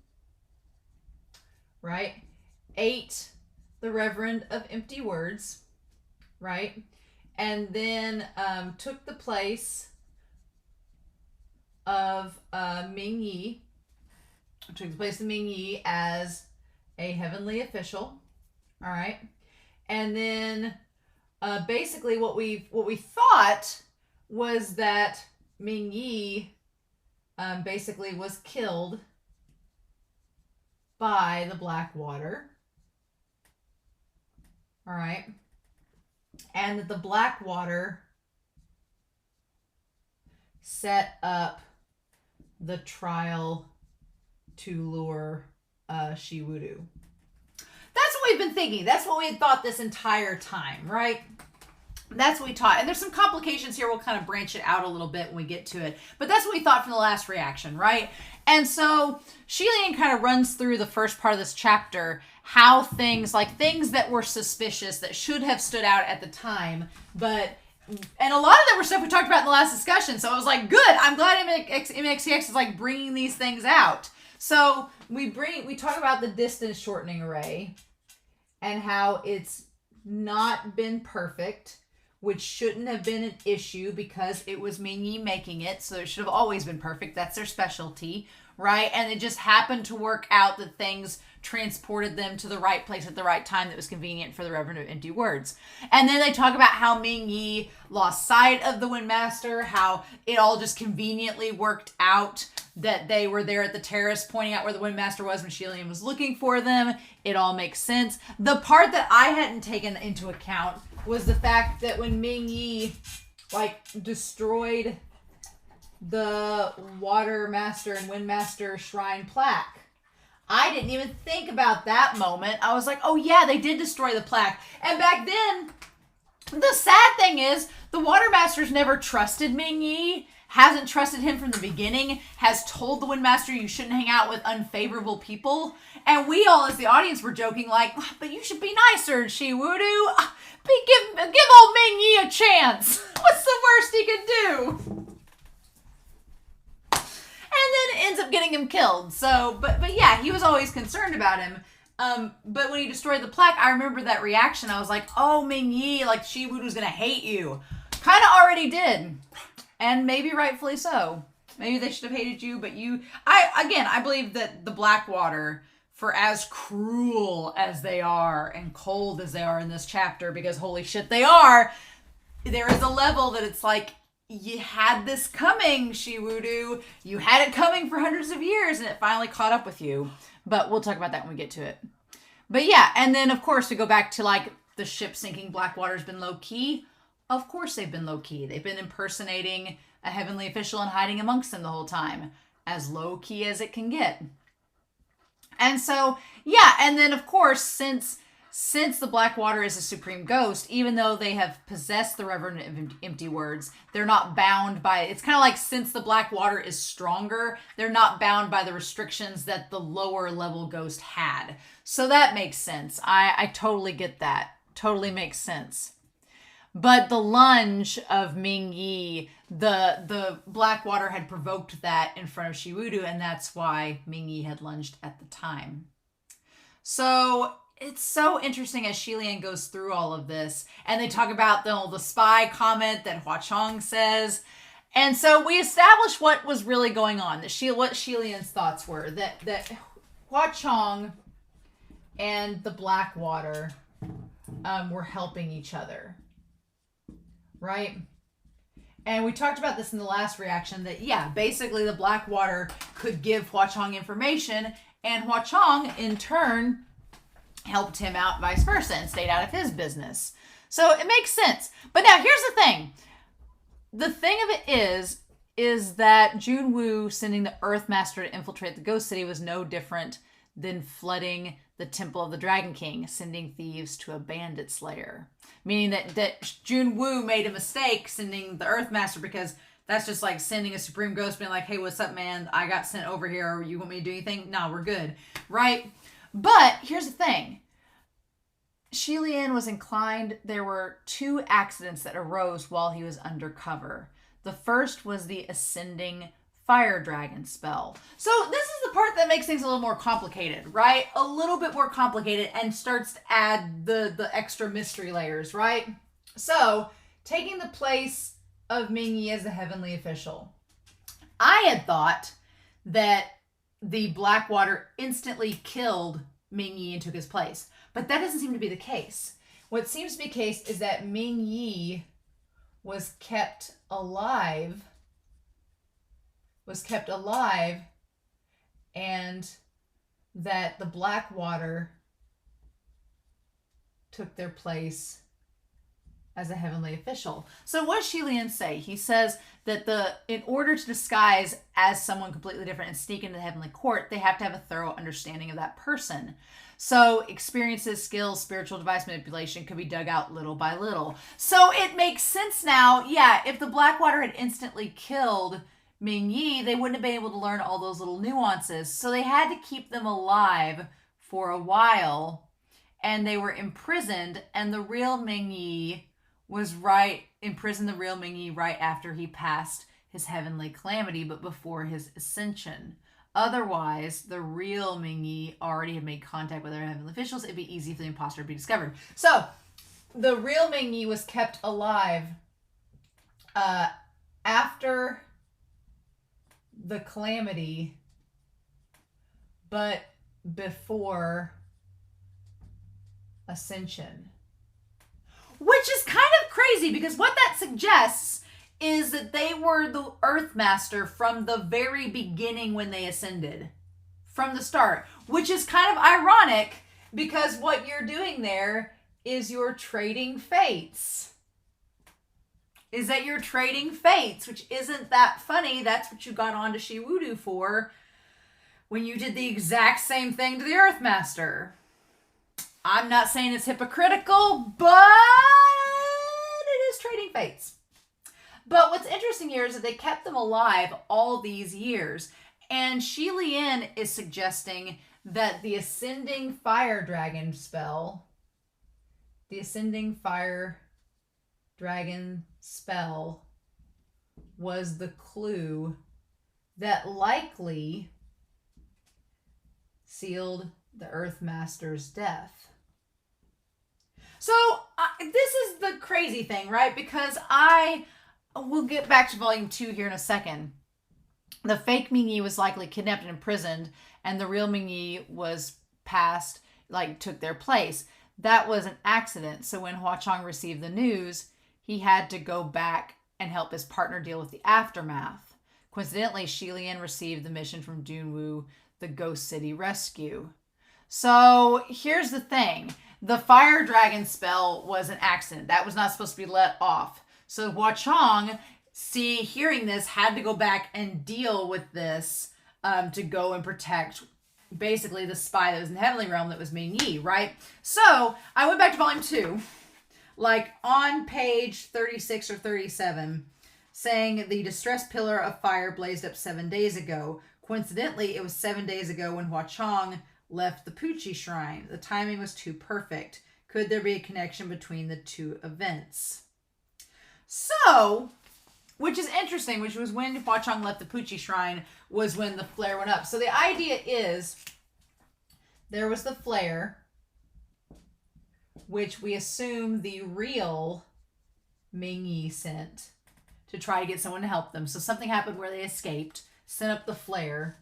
Speaker 1: right? Ate the Reverend of Empty Words, right? And then took the place of Ming Yi, took the place of Ming Yi as a heavenly official, all right? And then basically what we thought was that Ming Yi basically was killed by the Blackwater. All right. And that the Blackwater set up the trial to lure Shi Wudu. That's what we've been thinking. That's what we had thought this entire time, right? That's what we taught. And there's some complications here. We'll kind of branch it out a little bit when we get to it. But that's what we thought from the last reaction, right? And so Shi Lian kind of runs through the first part of this chapter, how things that were suspicious, that should have stood out at the time, and a lot of them were stuff we talked about in the last discussion. So I was like, good. I'm glad MXCX is like bringing these things out. So we talk about the distance shortening array and how it's not been perfect, which shouldn't have been an issue because it was Ming Yi making it. So it should have always been perfect. That's their specialty, right? And it just happened to work out that things transported them to the right place at the right time that was convenient for the Reverend of Empty Words. And then they talk about how Ming Yi lost sight of the Windmaster, how it all just conveniently worked out that they were there at the terrace pointing out where the Windmaster was when Shi Lian was looking for them. It all makes sense. The part that I hadn't taken into account was the fact that when Ming Yi destroyed the Watermaster and Windmaster shrine plaque, I didn't even think about that moment. I was like, oh yeah, they did destroy the plaque. And back then, the sad thing is, the Watermaster's never trusted Ming Yi, hasn't trusted him from the beginning, has told the Windmaster you shouldn't hang out with unfavorable people. And we all, as the audience, were joking like, but you should be nicer, Shi Wudu. Give old Ming Yi a chance. What's the worst he could do? And then it ends up getting him killed. So, but yeah, he was always concerned about him. But when he destroyed the plaque, I remember that reaction. I was like, oh, Ming Yi, like Shi Wudu's gonna hate you. Kind of already did. And maybe rightfully so. Maybe they should have hated you, but I believe that the Blackwater, for as cruel as they are and cold as they are in this chapter, because holy shit they are, there is a level that it's like, you had this coming, Shi Wudu. You had it coming for hundreds of years, and it finally caught up with you. But we'll talk about that when we get to it. But yeah, and then of course we go back to like the ship sinking. Blackwater's been low key. Of course they've been low key. They've been impersonating a heavenly official and hiding amongst them the whole time, as low key as it can get. And so yeah, and then of course since the Blackwater is a supreme ghost, even though they have possessed the Reverend of Empty Words, they're not bound by, it's kind of like since the Blackwater is stronger, they're not bound by the restrictions that the lower level ghost had. So that makes sense. I totally get that. Totally makes sense. But the lunge of Ming Yi, the Blackwater had provoked that in front of Shi Wudu, and that's why Ming Yi had lunged at the time. So it's so interesting as Shi Lian goes through all of this, and they talk about the spy comment that Hua Cheng says. And so we established what was really going on, what Shi Lian's thoughts were, that Hua Cheng and the Blackwater were helping each other, right? And we talked about this in the last reaction, that yeah, basically the Blackwater could give Hua Cheng information, and Hua Cheng in turn helped him out vice versa and stayed out of his business. So it makes sense. But now here's the thing. the thing of it is that Junwoo sending the Earthmaster to infiltrate the Ghost City was no different than flooding the Temple of the Dragon King, sending thieves to a bandit's lair. Meaning that Junwoo made a mistake sending the Earthmaster, because that's just like sending a Supreme Ghost being like, hey, what's up, man? I got sent over here. You want me to do anything? No, we're good. Right? But here's the thing. Shi Lian was inclined. There were 2 accidents that arose while he was undercover. The first was the ascending fire dragon spell. So this is the part that makes things a little more complicated, right? A little bit more complicated, and starts to add the extra mystery layers, right? So, taking the place of Ming Yi as the heavenly official. I had thought that the Blackwater instantly killed Ming Yi and took his place. But that doesn't seem to be the case. What seems to be the case is that Ming Yi was kept alive, and that the Blackwater took their place as a heavenly official. So what does Shi Lian say? He says that in order to disguise as someone completely different and sneak into the heavenly court, they have to have a thorough understanding of that person. So experiences, skills, spiritual device manipulation could be dug out little by little. So it makes sense now. Yeah, if the Blackwater had instantly killed Ming Yi, they wouldn't have been able to learn all those little nuances. So they had to keep them alive for a while, and they were imprisoned, and the real Ming Yi was imprisoned right after he passed his heavenly calamity, but before his ascension. Otherwise, the real Ming Yi already had made contact with our heavenly officials. It'd be easy for the imposter to be discovered. So, the real Ming Yi was kept alive after the calamity, but before ascension. Which is kind of crazy, because what that suggests is that they were the Earthmaster from the very beginning when they ascended. From the start. Which is kind of ironic, because what you're doing there is you're trading fates. Which isn't that funny. That's what you got onto Shiwudu for when you did the exact same thing to the Earthmaster. I'm not saying it's hypocritical, but it is trading fates. But what's interesting here is that they kept them alive all these years. And Shi Lian is suggesting that the ascending fire dragon spell was the clue that likely sealed the Earthmaster's death. So, this is the crazy thing, right? Because we'll get back to volume 2 here in a second. The fake Ming Yi was likely kidnapped and imprisoned, and the real Ming Yi was took their place. That was an accident. So when Hua Cheng received the news, he had to go back and help his partner deal with the aftermath. Coincidentally, Shi Lian received the mission from Junwoo, the Ghost City Rescue. So here's the thing. The fire dragon spell was an accident. That was not supposed to be let off. So Hua Cheng, hearing this, had to go back and deal with this to go and protect basically the spy that was in the heavenly realm that was Ming Yi, right? So I went back to volume 2, on page 36 or 37, saying the distress pillar of fire blazed up 7 days ago. Coincidentally, it was 7 days ago when Hua Cheng left the Puchi shrine. The timing was too perfect. Could there be a connection between the 2 events? So, which is interesting, which was when Hua Cheng left the Puchi shrine, was when the flare went up. So the idea is, there was the flare, which we assume the real Ming Yi sent to try to get someone to help them. So something happened where they escaped, sent up the flare.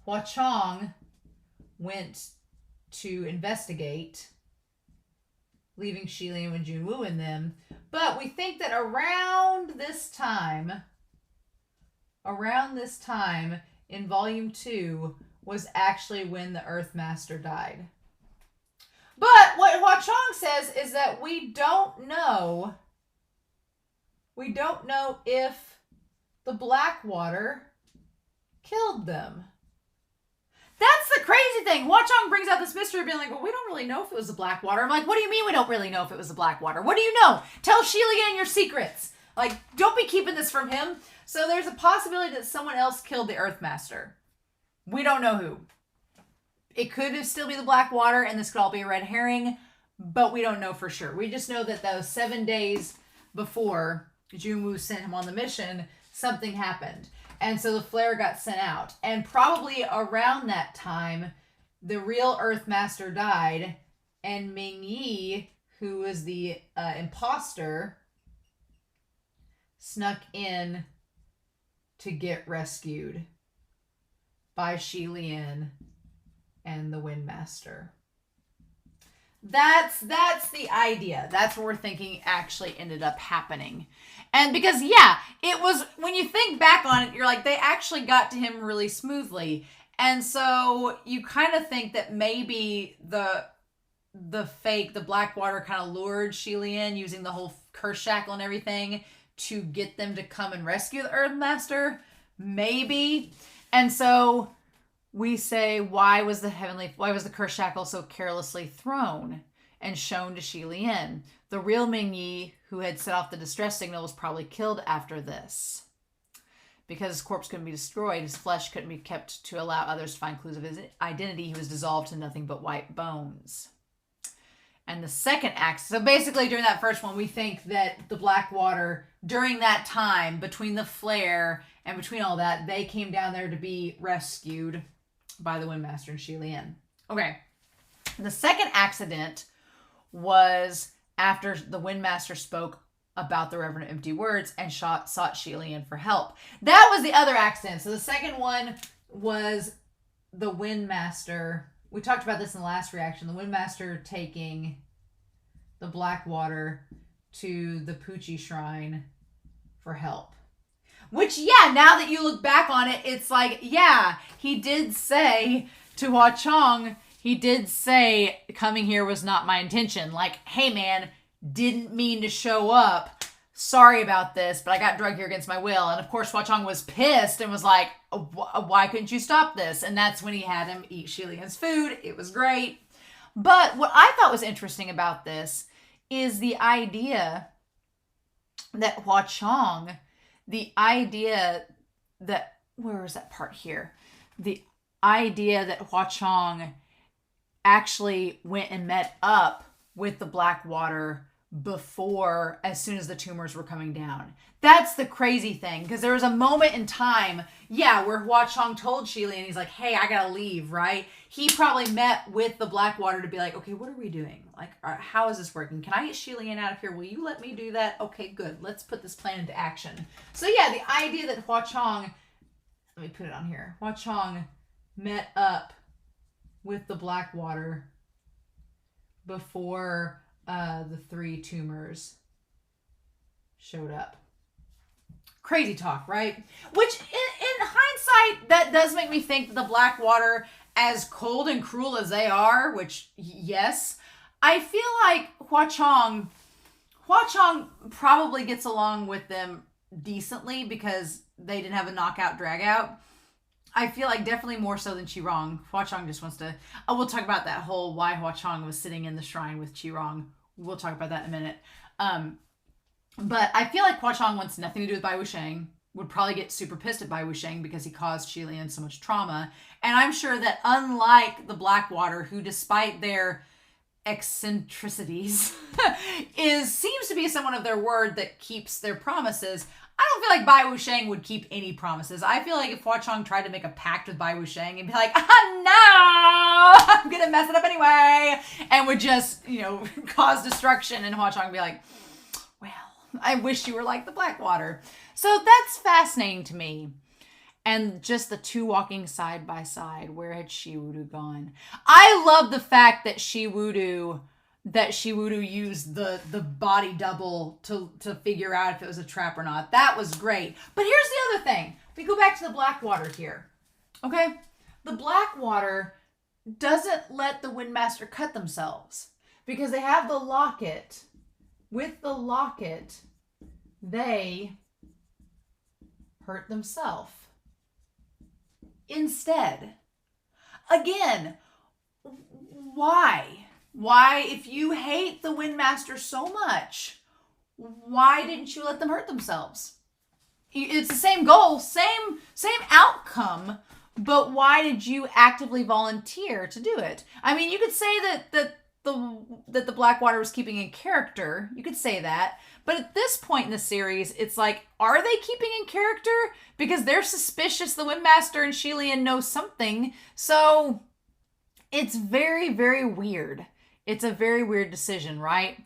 Speaker 1: Hua Cheng went to investigate, leaving Shi Lian and Junwoo in them. But we think that around this time in volume 2 was actually when the Earthmaster died. But what Hua Cheng says is that we don't know we don't know if the Blackwater killed them. That's the crazy thing. Hua Cheng brings out this mystery being like, well, we don't really know if it was the Blackwater. I'm like, what do you mean we don't really know if it was the Blackwater? What do you know? Tell Shilian your secrets. Like, don't be keeping this from him. So there's a possibility that someone else killed the Earthmaster. We don't know who. It could still be the Blackwater, and this could all be a red herring, but we don't know for sure. We just know that those 7 days before Junwoo sent him on the mission, something happened. And so the flare got sent out. And probably around that time, the real Earthmaster died, and Ming Yi, who was the imposter, snuck in to get rescued by Shilian and the Windmaster. That's the idea. That's what we're thinking actually ended up happening. And because, yeah, it was, when you think back on it, you're like, they actually got to him really smoothly. And so you kind of think that maybe the Blackwater kind of lured Shilian using the whole curse shackle and everything to get them to come and rescue the Earthmaster. Maybe. And so we say, why was the curse shackle so carelessly thrown and shown to Shilian? The real Ming Yi, who had set off the distress signal, was probably killed after this. Because his corpse couldn't be destroyed, his flesh couldn't be kept to allow others to find clues of his identity. He was dissolved to nothing but white bones. And the second act, so basically during that first one, we think that the Blackwater, during that time, between the flare and between all that, they came down there to be rescued by the Windmaster and Shilian. Okay. The second accident was after the Windmaster spoke about the Reverend Empty Words and sought Shilian for help. That was the other accident. So the second one was the Windmaster. We talked about this in the last reaction. The Windmaster taking the Blackwater to the Poochie Shrine for help. Which, yeah, now that you look back on it, it's like, yeah, he did say to Hua Cheng, he did say coming here was not my intention. Like, hey, man, didn't mean to show up. Sorry about this, but I got drugged here against my will. And of course, Hua Cheng was pissed and was like, why couldn't you stop this? And that's when he had him eat Shilian's food. It was great. But what I thought was interesting about this is the idea that Hua Cheng, the idea that, where is that part here? The idea that Hua Cheng actually went and met up with the Blackwater before, as soon as the tumors were coming down. That's the crazy thing, because there was a moment in time, yeah, where Hua Cheng told Shilian, he's like, hey, I gotta leave, right? He probably met with the Blackwater to be like, okay, what are we doing? Like, how is this working? Can I get Shilian out of here? Will you let me do that? Okay, good. Let's put this plan into action. So yeah, the idea that Hua Cheng, let me put it on here. Hua Cheng met up with the Blackwater before the 3 tumors showed up. Crazy talk, right? Which, in hindsight, that does make me think that the Blackwater, as cold and cruel as they are, which, yes, I feel like Hua Cheng probably gets along with them decently because they didn't have a knockout dragout. I feel like definitely more so than Qirong. Hua Cheng just wants to... Oh, we'll talk about that whole why Hua Cheng was sitting in the shrine with Qirong. We'll talk about that in a minute. But I feel like Hua Cheng wants nothing to do with Bai Wusheng. Would probably get super pissed at Bai Wusheng because he caused Shilian so much trauma. And I'm sure that unlike the Blackwater, who despite their eccentricities seems to be someone of their word that keeps their promises, I don't feel like Bai Wusheng would keep any promises. I feel like if Hua Cheng tried to make a pact with Bai Wusheng and be like, no, I'm going to mess it up anyway, and would just, cause destruction, and Hua Cheng would be like, well, I wish you were like the Blackwater. So that's fascinating to me. And just the 2 walking side by side. Where had Shiwudu gone? I love the fact that Shiwudu used the body double to figure out if it was a trap or not. That was great. But here's the other thing. We go back to the Blackwater here. Okay? The Blackwater doesn't let the Windmaster cut themselves because they have the locket. With the locket, they hurt themselves instead. Again, why? Why, if you hate the Windmaster so much, why didn't you let them hurt themselves? It's the same goal, same outcome, but why did you actively volunteer to do it? I mean, you could say that the Blackwater was keeping in character. You could say that. But at this point in the series, it's like, are they keeping in character? Because they're suspicious the Windmaster and Shelian know something. So it's very, very weird. It's a very weird decision, right?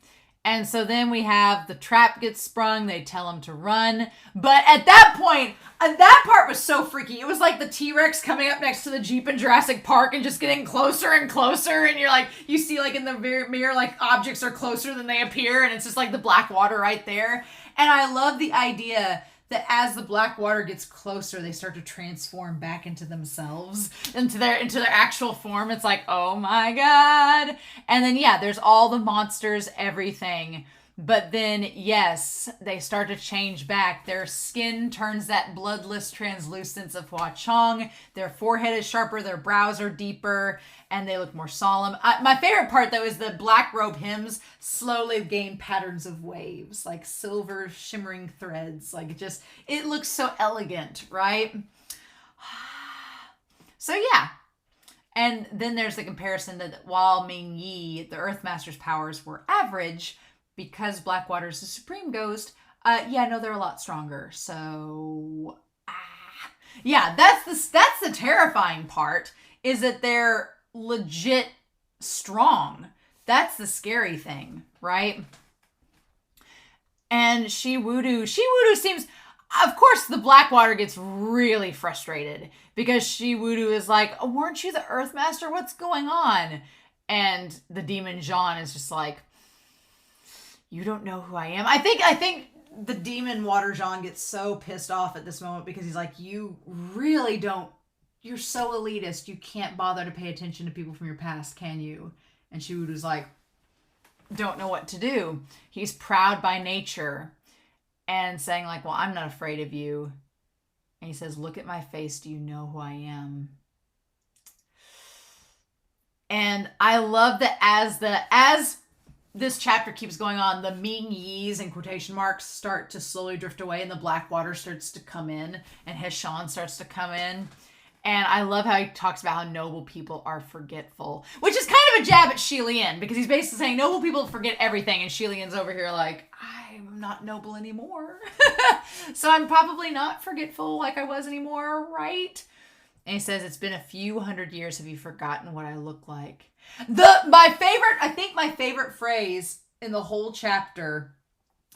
Speaker 1: And so then we have the trap gets sprung. They tell him to run. But at that point, that part was so freaky. It was like the T-Rex coming up next to the Jeep in Jurassic Park and just getting closer and closer. And you're like, you see like in the mirror, like objects are closer than they appear. And it's just like the Blackwater right there. And I love the idea that as the Blackwater gets closer, they start to transform back into themselves, into their actual form. It's like, oh my God. And then, yeah, there's all the monsters, everything. But then, yes, they start to change back. Their skin turns that bloodless translucence of Hua Cheng. Their forehead is sharper, their brows are deeper, and they look more solemn. My favorite part, though, is the black robe hymns slowly gain patterns of waves, like silver shimmering threads. Like, it looks so elegant, right? So, yeah. And then there's the comparison that while Ming Yi, the Earthmaster's powers were average, because Blackwater's the supreme ghost, they're a lot stronger. So, yeah, that's the terrifying part, is that they're legit strong. That's the scary thing, right? And Shiwudu seems, of course, the Blackwater gets really frustrated because Shiwudu is like, oh, weren't you the Earthmaster? What's going on? And the Demon Xuan is just like, you don't know who I am. I think the Demon Water Xuan gets so pissed off at this moment because he's like, you really don't, you're so elitist, you can't bother to pay attention to people from your past, can you? And Shiwudu's like, don't know what to do. He's proud by nature and saying like, well, I'm not afraid of you. And he says, look at my face. Do you know who I am? And I love that as this chapter keeps going on, the Ming Yis in quotation marks start to slowly drift away and the Blackwater starts to come in and Heshan starts to come in. And I love how he talks about how noble people are forgetful, which is kind of a jab at Shelian because he's basically saying noble people forget everything. And Shelian's over here like, I'm not noble anymore. So I'm probably not forgetful like I was anymore, right? And he says, it's been a few hundred years. Have you forgotten what I look like? I think my favorite phrase in the whole chapter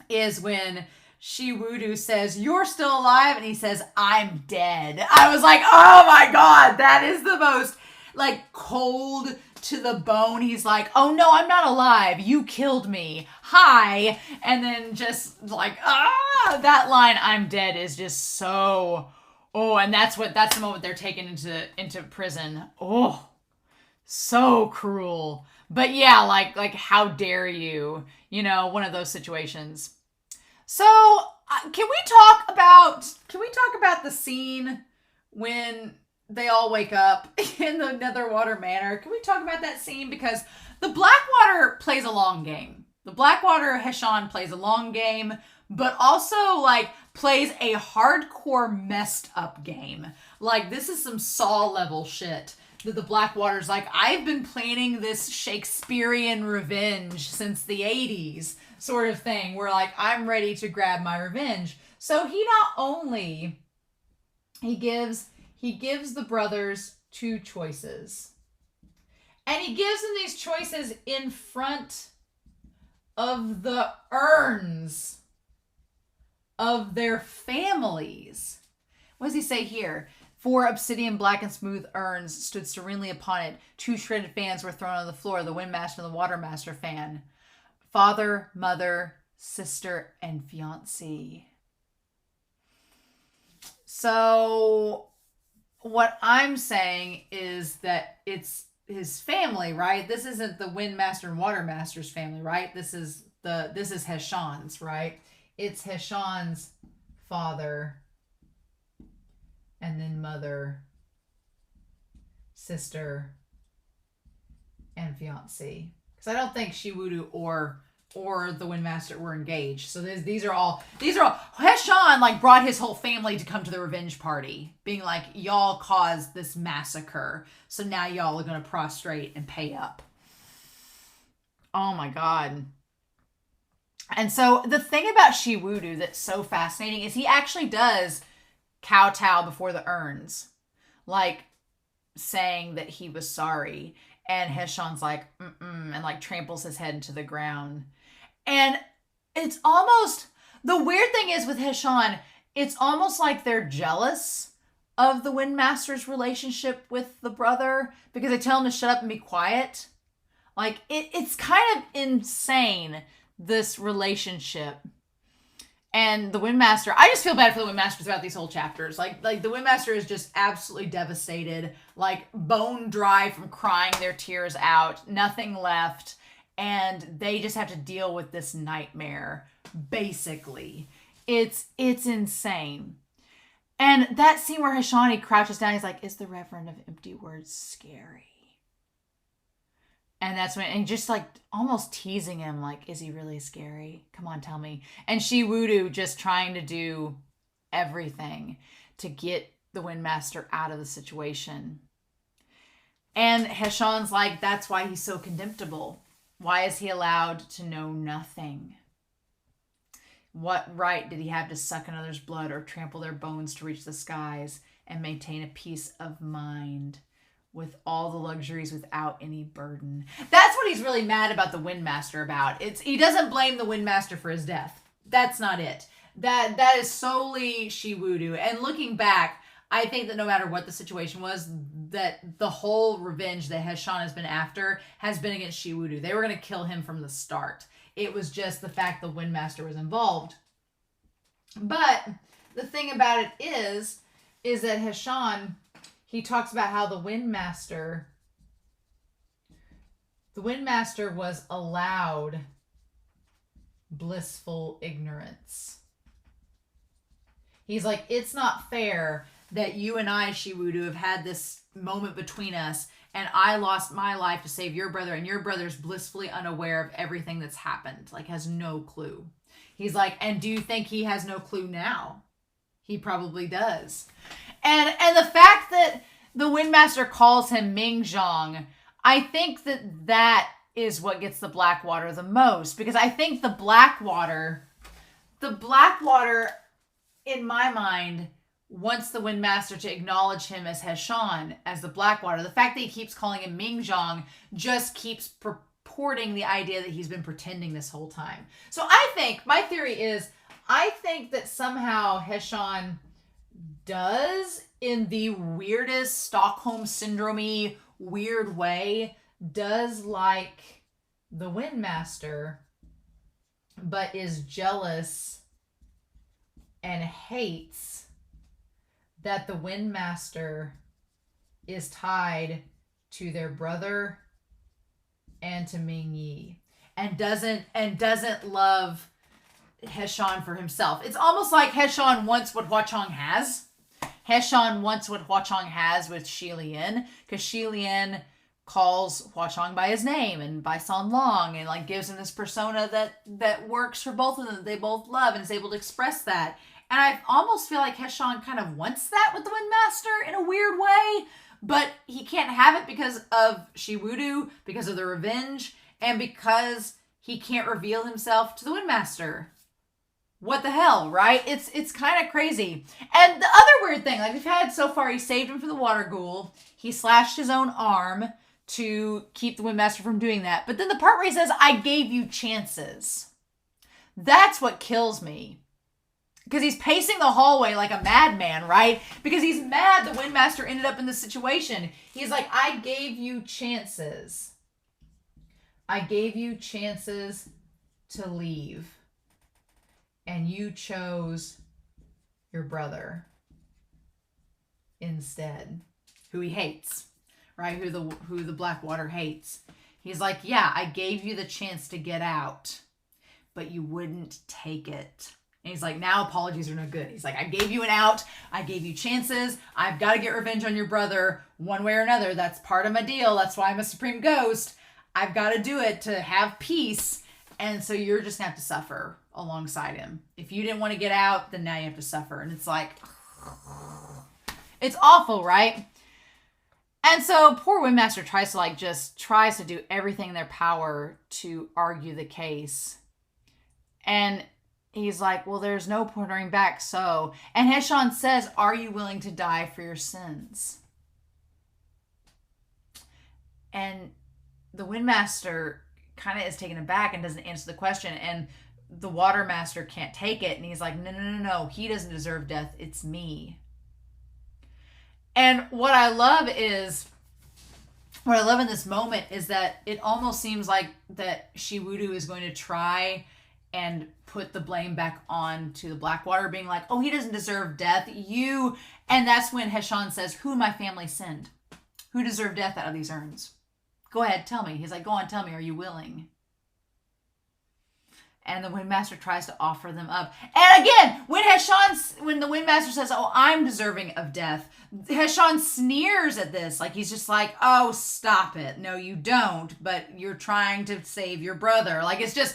Speaker 1: is when Shiwudu says, you're still alive, and he says, I'm dead. I was like, oh my God, that is the most like cold to the bone. He's like, oh no, I'm not alive. You killed me. Hi. And then just like, that line, I'm dead, is just so, and that's the moment they're taken into prison. Oh, so cruel. But yeah, like how dare you? You know, one of those situations. So, can we talk about the scene when they all wake up in the Netherwater Manor? Can we talk about that scene? Because the Blackwater plays a long game. The Blackwater Heshan plays a long game, but also like plays a hardcore messed up game. Like, this is some Saw level shit. That the Blackwater's like, I've been planning this Shakespearean revenge since the 80s sort of thing, where like, I'm ready to grab my revenge. So he not only, he gives the brothers two choices. And he gives them these choices in front of the urns of their families. What does he say here? 4 obsidian black and smooth urns stood serenely upon it. 2 shredded fans were thrown on the floor, the Windmaster and the Watermaster fan. Father, mother, sister, and fiancé. So what I'm saying is that it's his family, right? This isn't the Windmaster and Watermaster's family, right? This is Heshan's, right? It's Heshan's father, and then mother, sister, and fiance. Because I don't think Shiwudu or the Windmaster were engaged. So these are all Heshan like brought his whole family to come to the revenge party, being like, y'all caused this massacre, so now y'all are gonna prostrate and pay up. Oh my god. And so the thing about Shiwudu that's so fascinating is he actually does kowtow before the urns, like saying that he was sorry. And Heshan's like, and like tramples his head into the ground. And it's almost, the weird thing is with Heshan, it's almost like they're jealous of the Windmaster's relationship with the brother because they tell him to shut up and be quiet. Like, it's kind of insane, this relationship. And the Windmaster, I just feel bad for the Windmaster throughout these whole chapters. Like the Windmaster is just absolutely devastated, like bone dry from crying their tears out, nothing left. And they just have to deal with this nightmare, basically. It's insane. And that scene where Heshani crouches down, he's like, is the Reverend of Empty Words scary? And that's when, and just like almost teasing him, like, is he really scary? Come on, tell me. And Shiwudu just trying to do everything to get the Windmaster out of the situation. And Heshan's like, that's why he's so contemptible. Why is he allowed to know nothing? What right did he have to suck another's blood or trample their bones to reach the skies and maintain a peace of mind with all the luxuries without any burden? That's what he's really mad about the Windmaster about. He doesn't blame the Windmaster for his death. That's not it. That is solely Shiwudu. And looking back, I think that no matter what the situation was, that the whole revenge that Heshan has been after has been against Shiwudu. They were going to kill him from the start. It was just the fact the Windmaster was involved. But the thing about it is that Heshan, he talks about how the Windmaster was allowed blissful ignorance. He's like, it's not fair that you and I, Shiwudu, have had this moment between us, and I lost my life to save your brother, and your brother's blissfully unaware of everything that's happened, like has no clue. He's like, and do you think he has no clue now? He probably does. And the fact that the Windmaster calls him Mingzhong, I think that is what gets the Blackwater the most, because I think the Blackwater, in my mind, wants the Windmaster to acknowledge him as Heshan, as the Blackwater. The fact that he keeps calling him Mingzhong just keeps purporting the idea that he's been pretending this whole time. So I think, my theory is, I think that somehow Heshan does, in the weirdest Stockholm Syndrome-y weird way, does like the Windmaster, but is jealous and hates that the Windmaster is tied to their brother and to Ming Yi, and doesn't love Heshan for himself. It's almost like Heshan wants what Hua Cheng has. Heshan wants what Hua Cheng has with Shi Lian, because Shi Lian calls Hua Cheng by his name and by San Long, and like gives him this persona that works for both of them, that they both love, and is able to express that. And I almost feel like Heshan kind of wants that with the Windmaster in a weird way, but he can't have it because of Shiwudu, because of the revenge, and because he can't reveal himself to the Windmaster. What the hell, right? It's kind of crazy. And the other weird thing, like we've had so far, he saved him from the water ghoul. He slashed his own arm to keep the Windmaster from doing that. But then the part where he says, I gave you chances. That's what kills me. Because he's pacing the hallway like a madman, right? Because he's mad the Windmaster ended up in this situation. He's like, I gave you chances. I gave you chances to leave. And you chose your brother instead, who he hates, right? Who the Blackwater hates. He's like, yeah, I gave you the chance to get out, but you wouldn't take it. And he's like, now apologies are no good. He's like, I gave you an out. I gave you chances. I've got to get revenge on your brother one way or another. That's part of my deal. That's why I'm a supreme ghost. I've got to do it to have peace. And so you're just going to have to suffer alongside him. If you didn't want to get out, then now you have to suffer. And it's like, it's awful, right? And so poor Windmaster tries to do everything in their power to argue the case. And he's like, well, there's no turning back, so. And Heshon says, are you willing to die for your sins? And the Windmaster kind of is taken aback and doesn't answer the question. And the Watermaster can't take it. And he's like, no. He doesn't deserve death. It's me. And what I love in this moment is that it almost seems like that Shiwudu is going to try and put the blame back on to the Blackwater, being like, oh, he doesn't deserve death. And that's when Heshon says, who in my family sinned? Who deserved death out of these urns? Go ahead, tell me. He's like, go on, tell me, are you willing? And the Windmaster tries to offer them up. And again, when the Windmaster says, oh, I'm deserving of death, Heshon sneers at this. Like, he's just like, oh, stop it. No, you don't. But you're trying to save your brother. Like, it's the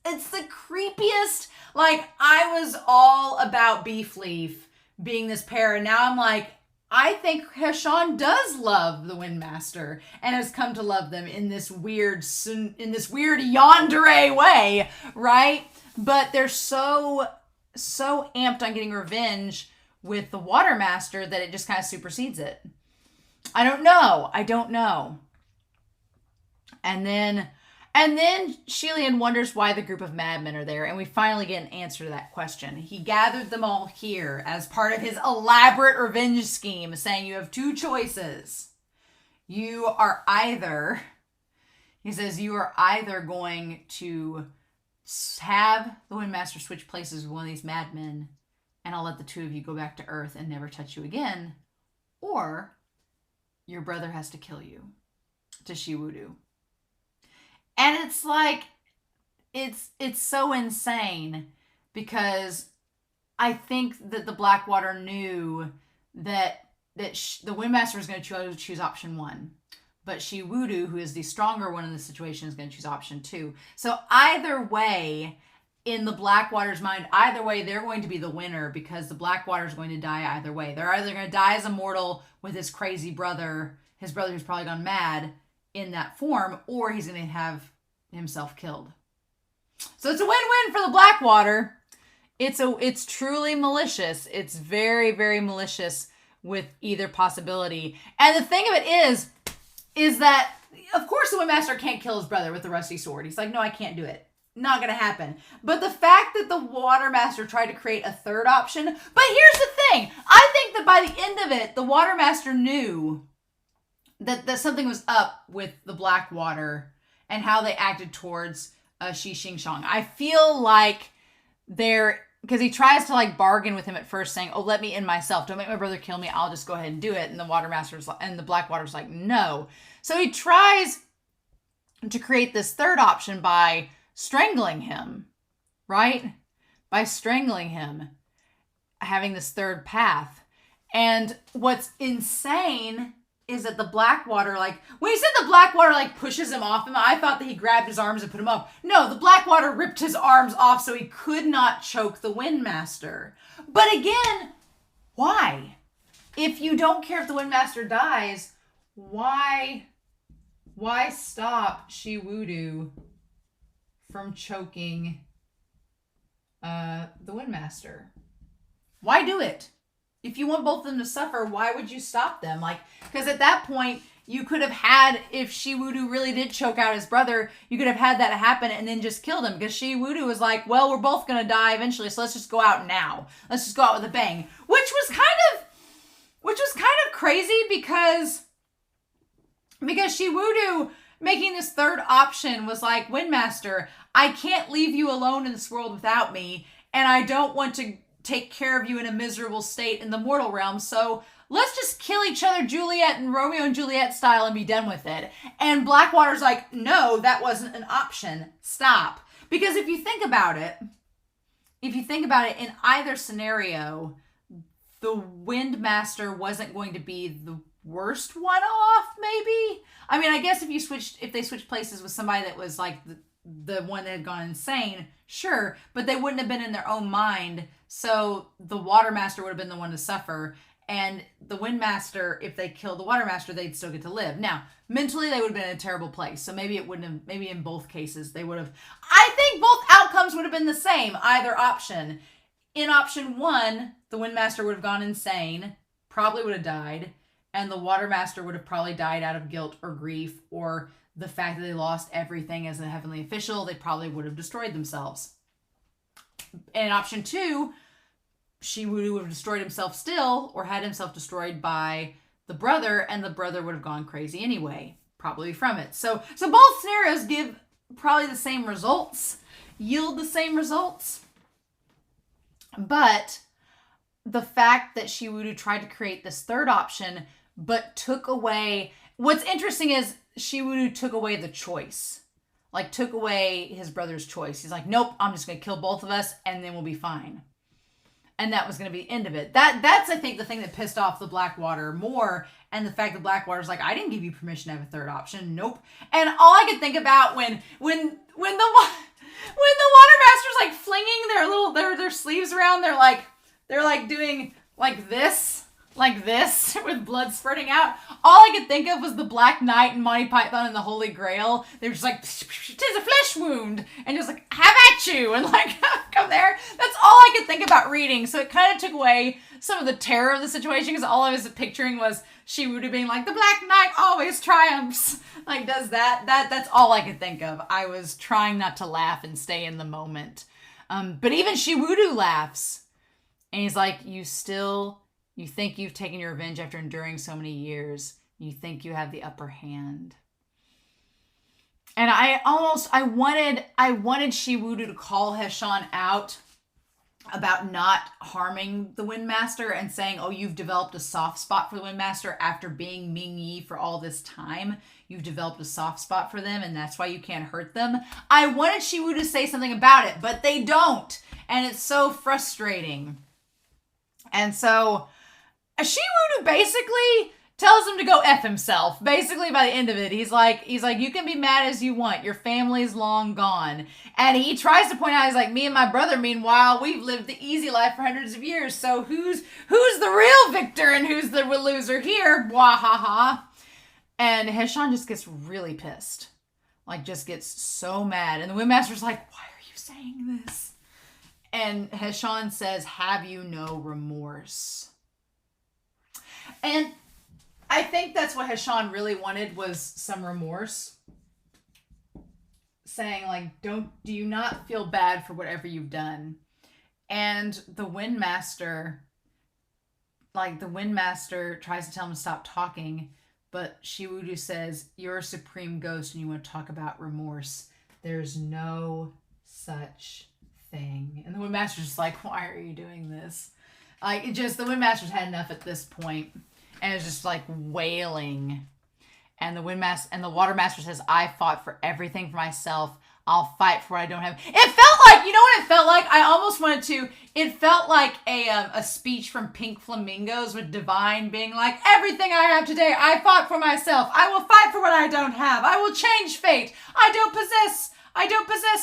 Speaker 1: creepiest. Like, I was all about Beef Leaf being this pair. And now I'm like, I think Heshon does love the Windmaster and has come to love them in this weird yandere way, right? But they're so amped on getting revenge with the Watermaster that it just kind of supersedes it. I don't know. And then Shelian wonders why the group of madmen are there, and we finally get an answer to that question. He gathered them all here as part of his elaborate revenge scheme, saying you have two choices. You are either going to have the Windmaster switch places with one of these madmen, and I'll let the two of you go back to Earth and never touch you again, or your brother has to kill you, to Shiwudu. And it's like, it's so insane because I think that the Blackwater knew that the Windmaster is going to choose option one. But Shiwudu, who is the stronger one in the situation, is going to choose option two. So either way, in the Blackwater's mind, either way, they're going to be the winner because the Blackwater is going to die either way. They're either going to die as a mortal with his crazy brother, his brother who's probably gone mad, in that form, or he's going to have himself killed. So it's a win-win for the Blackwater. It's truly malicious. It's very, very malicious with either possibility. And the thing of it is that, of course, the Windmaster can't kill his brother with the rusty sword. He's like, no, I can't do it. Not going to happen. But the fact that the Watermaster tried to create a third option, but here's the thing. I think that by the end of it, the Watermaster knew that something was up with the Blackwater and how they acted towards Shi Xingshang. I feel like because he tries to like bargain with him at first, saying, "Oh, let me in myself. Don't make my brother kill me. I'll just go ahead and do it." And the Blackwater's like, "No." So he tries to create this third option by strangling him, right? By strangling him, having this third path. And what's insane is that the Blackwater, like, when he said the Blackwater, like, pushes him off him, I thought that he grabbed his arms and put him up. No, the Blackwater ripped his arms off so he could not choke the Windmaster. But again, why? If you don't care if the Windmaster dies, why stop Shiwudu from choking the Windmaster? Why do it? If you want both of them to suffer, why would you stop them? Like, because at that point, you could have had, if Shiwudu really did choke out his brother, you could have had that happen and then just killed him. Because Shiwudu was like, well, we're both going to die eventually, so let's just go out now. Let's just go out with a bang. Which was kind of crazy because Shiwudu making this third option was like, Windmaster, I can't leave you alone in this world without me, and I don't want to take care of you in a miserable state in the mortal realm, so let's just kill each other Juliet and Romeo and Juliet style and be done with it. And Blackwater's like, no, that wasn't an option. Stop. Because if you think about it, if you think about it, in either scenario, the Windmaster wasn't going to be the worst one off, maybe. I mean, I guess if they switched places with somebody that was like the one that had gone insane, sure, but they wouldn't have been in their own mind. So the Watermaster would have been the one to suffer, and the Windmaster, if they killed the Watermaster, they'd still get to live. Now, mentally, they would have been in a terrible place. So maybe it wouldn't have. Maybe in both cases, they would have. I think both outcomes would have been the same. Either option. In option 1, the Windmaster would have gone insane, probably would have died, and the Watermaster would have probably died out of guilt or grief, or the fact that they lost everything as a heavenly official. They probably would have destroyed themselves. And in option 2, Shiwudu would have destroyed himself still, or had himself destroyed by the brother, and the brother would have gone crazy anyway, probably from it. So both scenarios give probably the same results, yield the same results. But the fact that Shiwudu tried to create this third option, but took away... What's interesting is Shiwudu took away the choice. Like, took away his brother's choice. He's like, nope, I'm just going to kill both of us, and then we'll be fine. And that was going to be the end of it. That's, I think, the thing that pissed off the Blackwater more, and the fact that Blackwater's like, I didn't give you permission to have a third option. Nope. And all I could think about when the Watermaster's like flinging their sleeves around, they're like doing like this with blood spurting out. All I could think of was the Black Knight and Monty Python and the Holy Grail. They were just like, 'tis a flesh wound, and just like, have at you, and like, come there. That's all I could think about reading. So it kind of took away some of the terror of the situation, because all I was picturing was Shiwudu being like, the Black Knight always triumphs. Like, does that. That's all I could think of. I was trying not to laugh and stay in the moment. But even Shiwudu laughs. And he's like, you think you've taken your revenge after enduring so many years. You think you have the upper hand. And I wanted Shiwudu to call Heshan out about not harming the Windmaster and saying, oh, you've developed a soft spot for the Windmaster after being Ming Yi for all this time. You've developed a soft spot for them, and that's why you can't hurt them. I wanted Shiwudu to say something about it, but they don't. And it's so frustrating. And so Shiwudu basically tells him to go F himself. Basically, by the end of it, he's like, you can be mad as you want. Your family's long gone. And he tries to point out, he's like, me and my brother, meanwhile, we've lived the easy life for hundreds of years. So who's the real victor and who's the loser here? Blah, ha, ha. And Heshan just gets really pissed. Like, just gets so mad. And the Windmaster's like, why are you saying this? And Heshan says, have you no remorse? And I think that's what Heshan really wanted, was some remorse. Saying, like, do you not feel bad for whatever you've done? And the Windmaster tries to tell him to stop talking, but Shiwudu says, you're a supreme ghost and you want to talk about remorse. There's no such thing. And the Windmaster's just like, why are you doing this? Like, the Windmaster's had enough at this point, and it's just like wailing. And the Watermaster says, I fought for everything for myself. I'll fight for what I don't have. It felt like, you know what it felt like? I almost wanted to, it felt like a speech from Pink Flamingos with Divine being like, everything I have today, I fought for myself. I will fight for what I don't have. I will change fate. I don't possess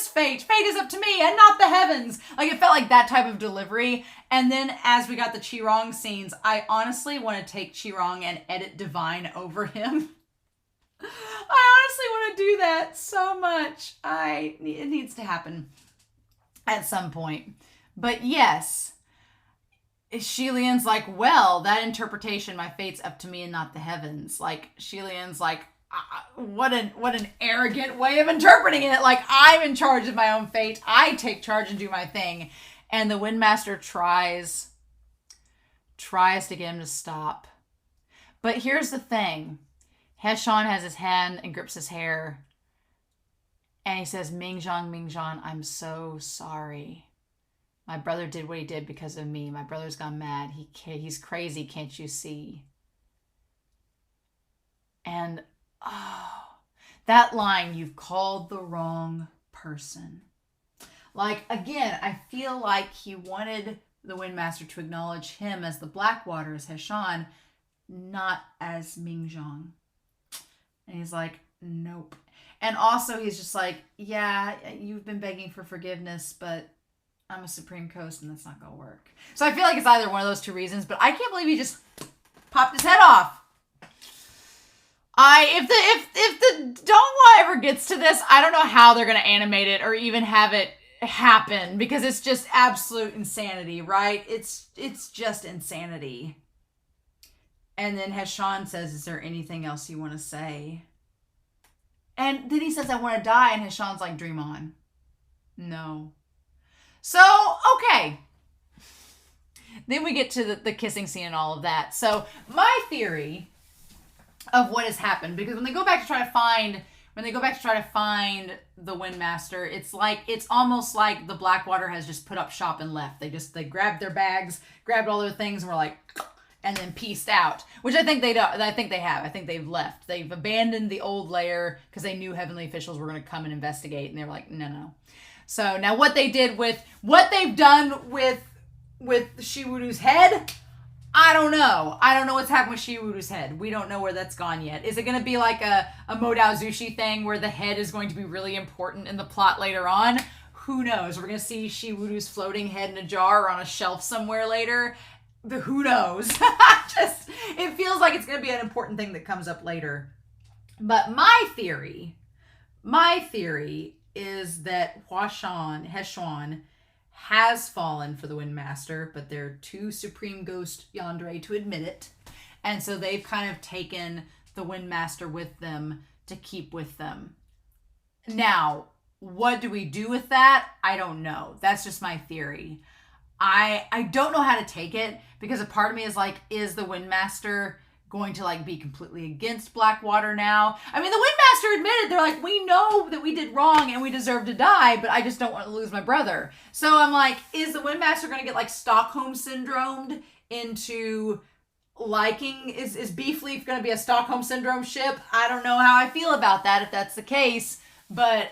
Speaker 1: fate. Fate is up to me and not the heavens. Like, it felt like that type of delivery. And then as we got the Qirong scenes, I honestly want to take Qirong and edit Divine over him. I honestly want to do that so much. It needs to happen at some point. But yes, Shilian's like, well, that interpretation, my fate's up to me and not the heavens. Like, Shilian's like, what an arrogant way of interpreting it. Like, I'm in charge of my own fate. I take charge and do my thing. And the Windmaster tries to get him to stop. But here's the thing. Heshan has his hand and grips his hair. And he says, Mingzhan, I'm so sorry. My brother did what he did because of me. My brother's gone mad. He's crazy, can't you see? And, oh, that line, you've called the wrong person. Like, again, I feel like he wanted the Windmaster to acknowledge him as the Blackwater, as Heshan, not as Mingzhong. And he's like, nope. And also he's just like, yeah, you've been begging for forgiveness, but I'm a Supreme Coast and that's not going to work. So I feel like it's either one of those two reasons, but I can't believe he just popped his head off. If the Donghua ever gets to this, I don't know how they're going to animate it or even have it happen, because it's just absolute insanity, right? It's just insanity. And then Heshan says, is there anything else you want to say? And then he says, I want to die. And Heshan's like, dream on. No. So, okay. Then we get to the kissing scene and all of that. So my theory of what has happened, because when they go back to try to find the Windmaster, it's almost like the Blackwater has just put up shop and left. They grabbed their bags, grabbed all their things, and were like, and then pieced out. Which I think they have. I think they've left. They've abandoned the old layer because they knew heavenly officials were going to come and investigate, and they were like, no. So now what they've done with Shiwuru's head, I don't know. I don't know what's happened with Shiwuru's head. We don't know where that's gone yet. Is it going to be like a Modao Zushi thing where the head is going to be really important in the plot later on? Who knows? We're going to see Shiwuru's floating head in a jar or on a shelf somewhere later. Who knows? It feels like it's going to be an important thing that comes up later. But my theory is that Heshan has fallen for the Windmaster, but they're too Supreme Ghost Yandere to admit it. And so they've kind of taken the Windmaster with them to keep with them. Now, what do we do with that? I don't know. That's just my theory. I don't know how to take it, because a part of me is like, is the Windmaster going to like be completely against Blackwater now? I mean, the Windmaster admitted, they're like, we know that we did wrong and we deserve to die, but I just don't want to lose my brother. So I'm like, is the Windmaster going to get like Stockholm syndromed into liking, is Beefleaf going to be a Stockholm syndrome ship? I don't know how I feel about that if that's the case, but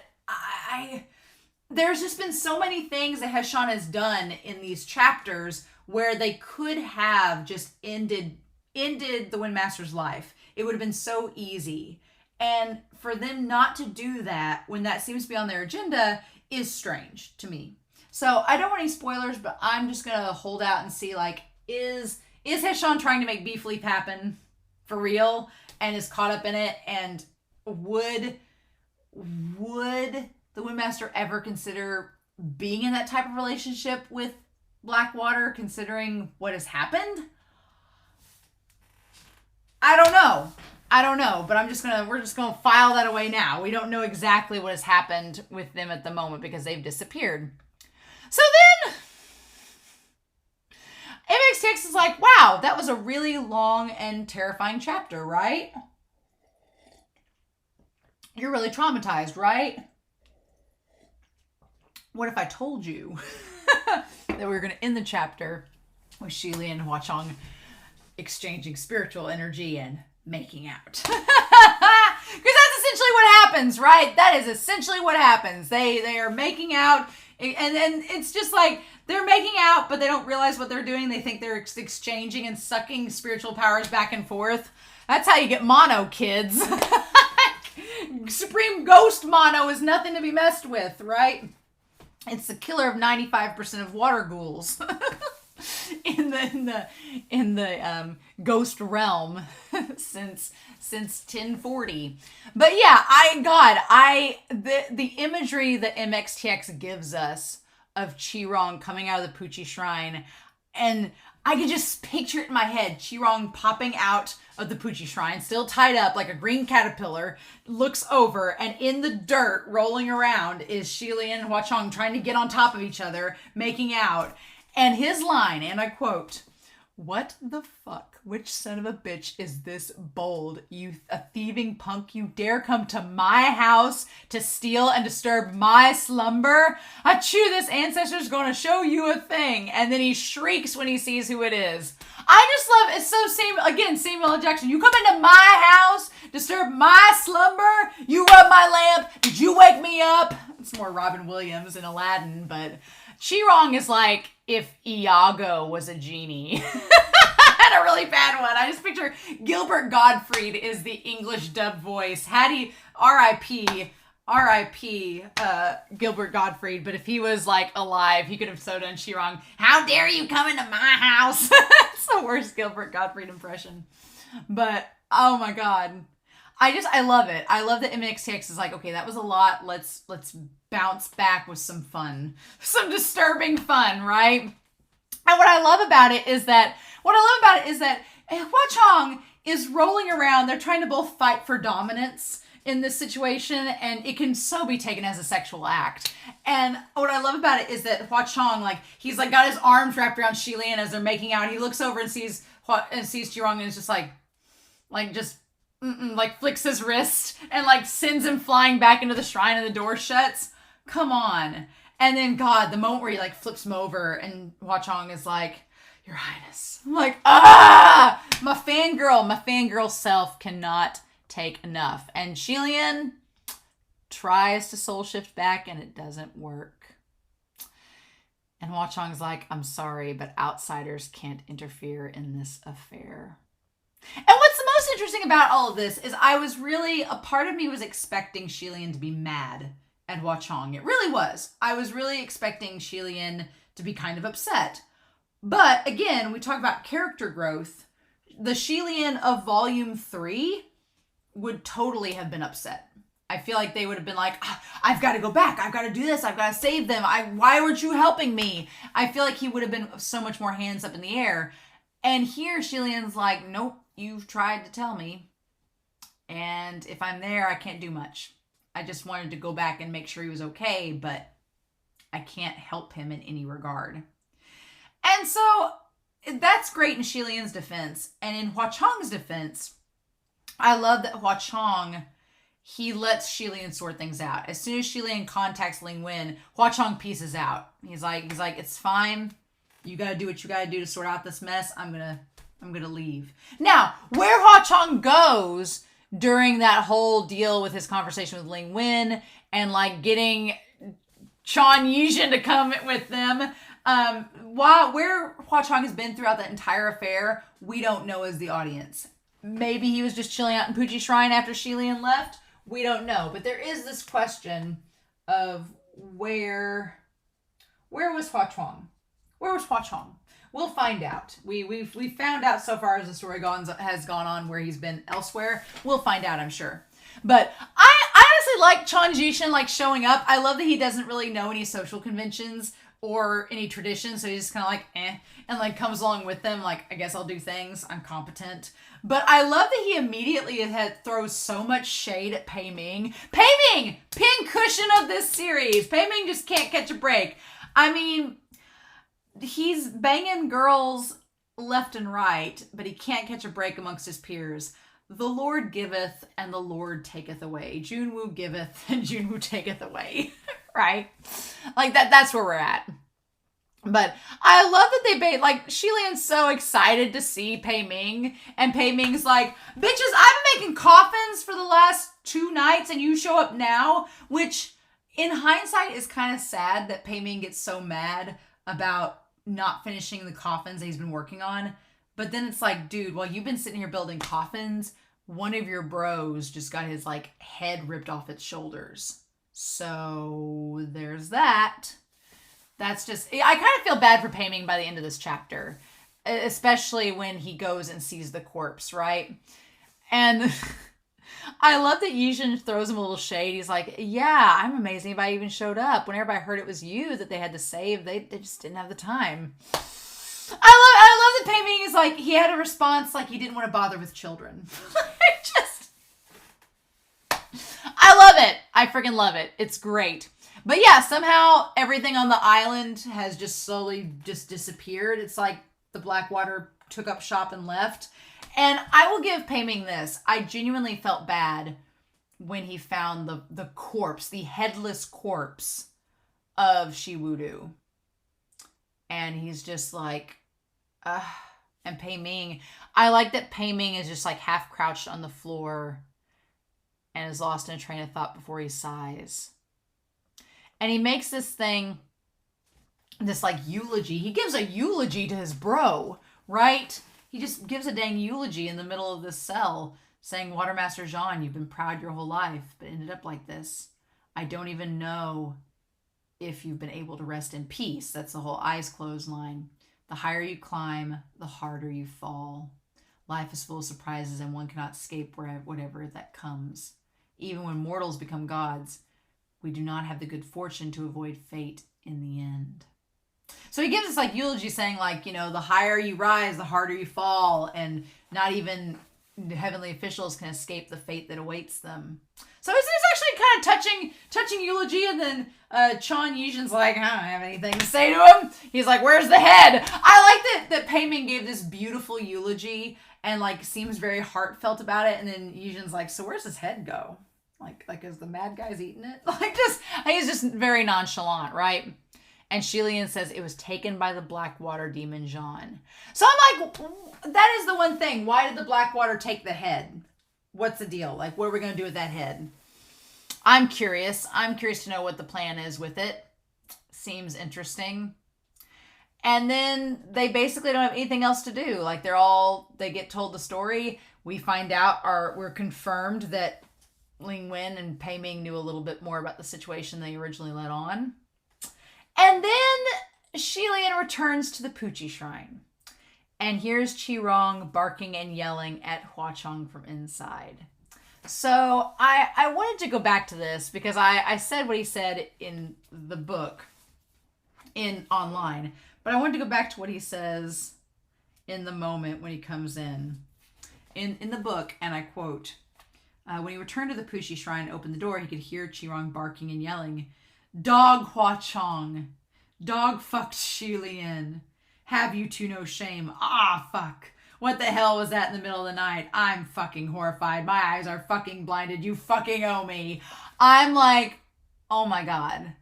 Speaker 1: there's just been so many things that Heshan has done in these chapters where they could have just ended the Windmaster's life. It would have been so easy. And for them not to do that when that seems to be on their agenda is strange to me. So I don't want any spoilers, but I'm just going to hold out and see, like, is Heshan trying to make Beefleaf happen for real and is caught up in it? And would the Windmaster ever consider being in that type of relationship with Blackwater, considering what has happened? I don't know, but we're just gonna file that away now. We don't know exactly what has happened with them at the moment because they've disappeared. So then MXTX is like, wow, that was a really long and terrifying chapter, right? You're really traumatized, right? What if I told you that we were going to end the chapter with Shili and Hua Cheng exchanging spiritual energy and making out? Because that's essentially what happens, right? That is essentially what happens. They are making out, and it's just like they're making out, but they don't realize what they're doing. They think they're exchanging and sucking spiritual powers back and forth. That's how you get mono, kids. Supreme Ghost mono is nothing to be messed with, right? It's the killer of 95% of water ghouls in the ghost realm since 1040. But yeah, the imagery that MXTX gives us of Qirong coming out of the Puchi Shrine, and I could just picture it in my head. Qirong popping out of the Puchi Shrine, still tied up like a green caterpillar, looks over, and in the dirt, rolling around, is Shili and Hua Cheng trying to get on top of each other, making out. And his line, and I quote, what the fuck? Which son of a bitch is this bold? You a thieving punk, you dare come to my house to steal and disturb my slumber? Achoo, this ancestor's gonna show you a thing. And then he shrieks when he sees who it is. I just love, it's so Samuel L. Jackson. You come into my house, disturb my slumber, you rub my lamp, did you wake me up? It's more Robin Williams in Aladdin, but Chi-Rong is like if Iago was a genie. I had a really bad one. I just picture Gilbert Gottfried is the English dub voice. Had he, R.I.P., Gilbert Gottfried, but if he was like alive, he could have so done Chi-Rong. How dare you come into my house? It's the worst Gilbert Gottfried impression. But, oh my God. I love it. I love that MXTX is like, okay, that was a lot. Let's bounce back with some fun. Some disturbing fun, right? And what I love about it is that Hua Cheng is rolling around. They're trying to both fight for dominance in this situation, and it can so be taken as a sexual act. And what I love about it is that Hua Cheng, like, he's like got his arms wrapped around Shilian as they're making out. He looks over and sees Chi-Rong and is just like flicks his wrist and like sends him flying back into the shrine and the door shuts. Come on. And then God, the moment where he like flips him over and Hua Cheng is like, Your Highness. I'm like, my fangirl self cannot take enough. And Shilian tries to soul shift back and it doesn't work. And Hua Cheng's like, I'm sorry, but outsiders can't interfere in this affair. And what's the most interesting about all of this is a part of me was expecting Shilian to be mad at Hua Cheng. It really was. I was really expecting Shilian to be kind of upset. But again, we talk about character growth. The Shilian of Volume 3 would totally have been upset. I feel like they would have been like, I've got to go back. I've got to do this. I've got to save them. Why weren't you helping me? I feel like he would have been so much more hands up in the air. And here Shilian's like, nope, you've tried to tell me. And if I'm there, I can't do much. I just wanted to go back and make sure he was okay, but I can't help him in any regard. And so that's great in Shilian's defense. And in Hua Cheng's defense, I love that Hua Cheng, he lets Shilian sort things out. As soon as Shilian contacts Ling Wen, Hua Cheng pieces out. He's like, it's fine. You got to do what you got to do to sort out this mess. I'm going to leave. Now, where Hua Cheng goes during that whole deal with his conversation with Ling Wen and like getting Chan Yijin to come with them, where Hua Cheng has been throughout that entire affair, we don't know as the audience. Maybe he was just chilling out in Puji Shrine after Shilian left. We don't know. But there is this question of where was Hua Cheng? Where was Hua Cheng? We'll find out. We've found out so far as the story has gone on where he's been elsewhere. We'll find out, I'm sure. But I honestly like Chan Jishin like showing up. I love that he doesn't really know any social conventions or any traditions, so he's just kind of like, and like comes along with them, like, I guess I'll do things, I'm competent. But I love that he immediately throws so much shade at Pei Ming. Pei Ming, pincushion of this series. Pei Ming just can't catch a break. I mean, he's banging girls left and right, but he can't catch a break amongst his peers. The Lord giveth and the Lord taketh away. Junwoo giveth and Junwoo taketh away. Right? Like that's where we're at. But I love that like Shilian's so excited to see Pei Ming, and Pei Ming's like, bitches, I've been making coffins for the last 2 nights and you show up now, which in hindsight is kind of sad that Pei Ming gets so mad about not finishing the coffins that he's been working on. But then it's like, dude, while you've been sitting here building coffins, one of your bros just got his like head ripped off its shoulders. So there's that. That's just, I kind of feel bad for Pei Ming by the end of this chapter, especially when he goes and sees the corpse, right? And I love that Yijin throws him a little shade. He's like, yeah, I'm amazed anybody even showed up. When everybody heard it was you that they had to save, they just didn't have the time. I love that Pei Ming is like, he had a response like he didn't want to bother with children. I love it. I freaking love it. It's great. But yeah, somehow everything on the island has just slowly just disappeared. It's like the Blackwater took up shop and left. And I will give Pei Ming this. I genuinely felt bad when he found the corpse, the headless corpse of Shi Wudu. And he's just like, and Pei Ming, I like that Pei Ming is just like half crouched on the floor and is lost in a train of thought before he sighs. And he makes this thing, this like eulogy. He gives a eulogy to his bro, right? He just gives a dang eulogy in the middle of this cell saying, Watermaster Xuan, you've been proud your whole life, but ended up like this. I don't even know if you've been able to rest in peace. That's the whole eyes closed line. The higher you climb, the harder you fall. Life is full of surprises and one cannot escape whatever that comes. Even when mortals become gods, we do not have the good fortune to avoid fate in the end. So he gives us like eulogy saying like, you know, the higher you rise, the harder you fall, and not even heavenly officials can escape the fate that awaits them. So it's actually kind of touching eulogy, and then Chan Yijin's like, I don't have anything to say to him. He's like, where's the head? I like that Pei Ming gave this beautiful eulogy and like seems very heartfelt about it, and then Yijin's like, so where's his head go? Like is the mad guy's eating it? He's just very nonchalant, right? And Shilian says it was taken by the Blackwater Demon Xuan. So I'm like, that is the one thing. Why did the Blackwater take the head? What's the deal? Like, what are we going to do with that head? I'm curious. I'm curious to know what the plan is with it. Seems interesting. And then they basically don't have anything else to do. Like, they get told the story. We find out, we're confirmed that Ling Wen and Pei Ming knew a little bit more about the situation they originally let on. And then Shilian returns to the Puchi Shrine. And here's Qirong barking and yelling at Hua Cheng from inside. So I wanted to go back to this because I said what he said in the book online. But I wanted to go back to what he says in the moment when he comes in. In the book, and I quote, when he returned to the Puchi Shrine and opened the door, he could hear Qirong barking and yelling, Dog Hua Cheng, dog fucked Shilian. Have you two no shame? Ah, fuck. What the hell was that in the middle of the night? I'm fucking horrified. My eyes are fucking blinded. You fucking owe me. I'm like, oh my God.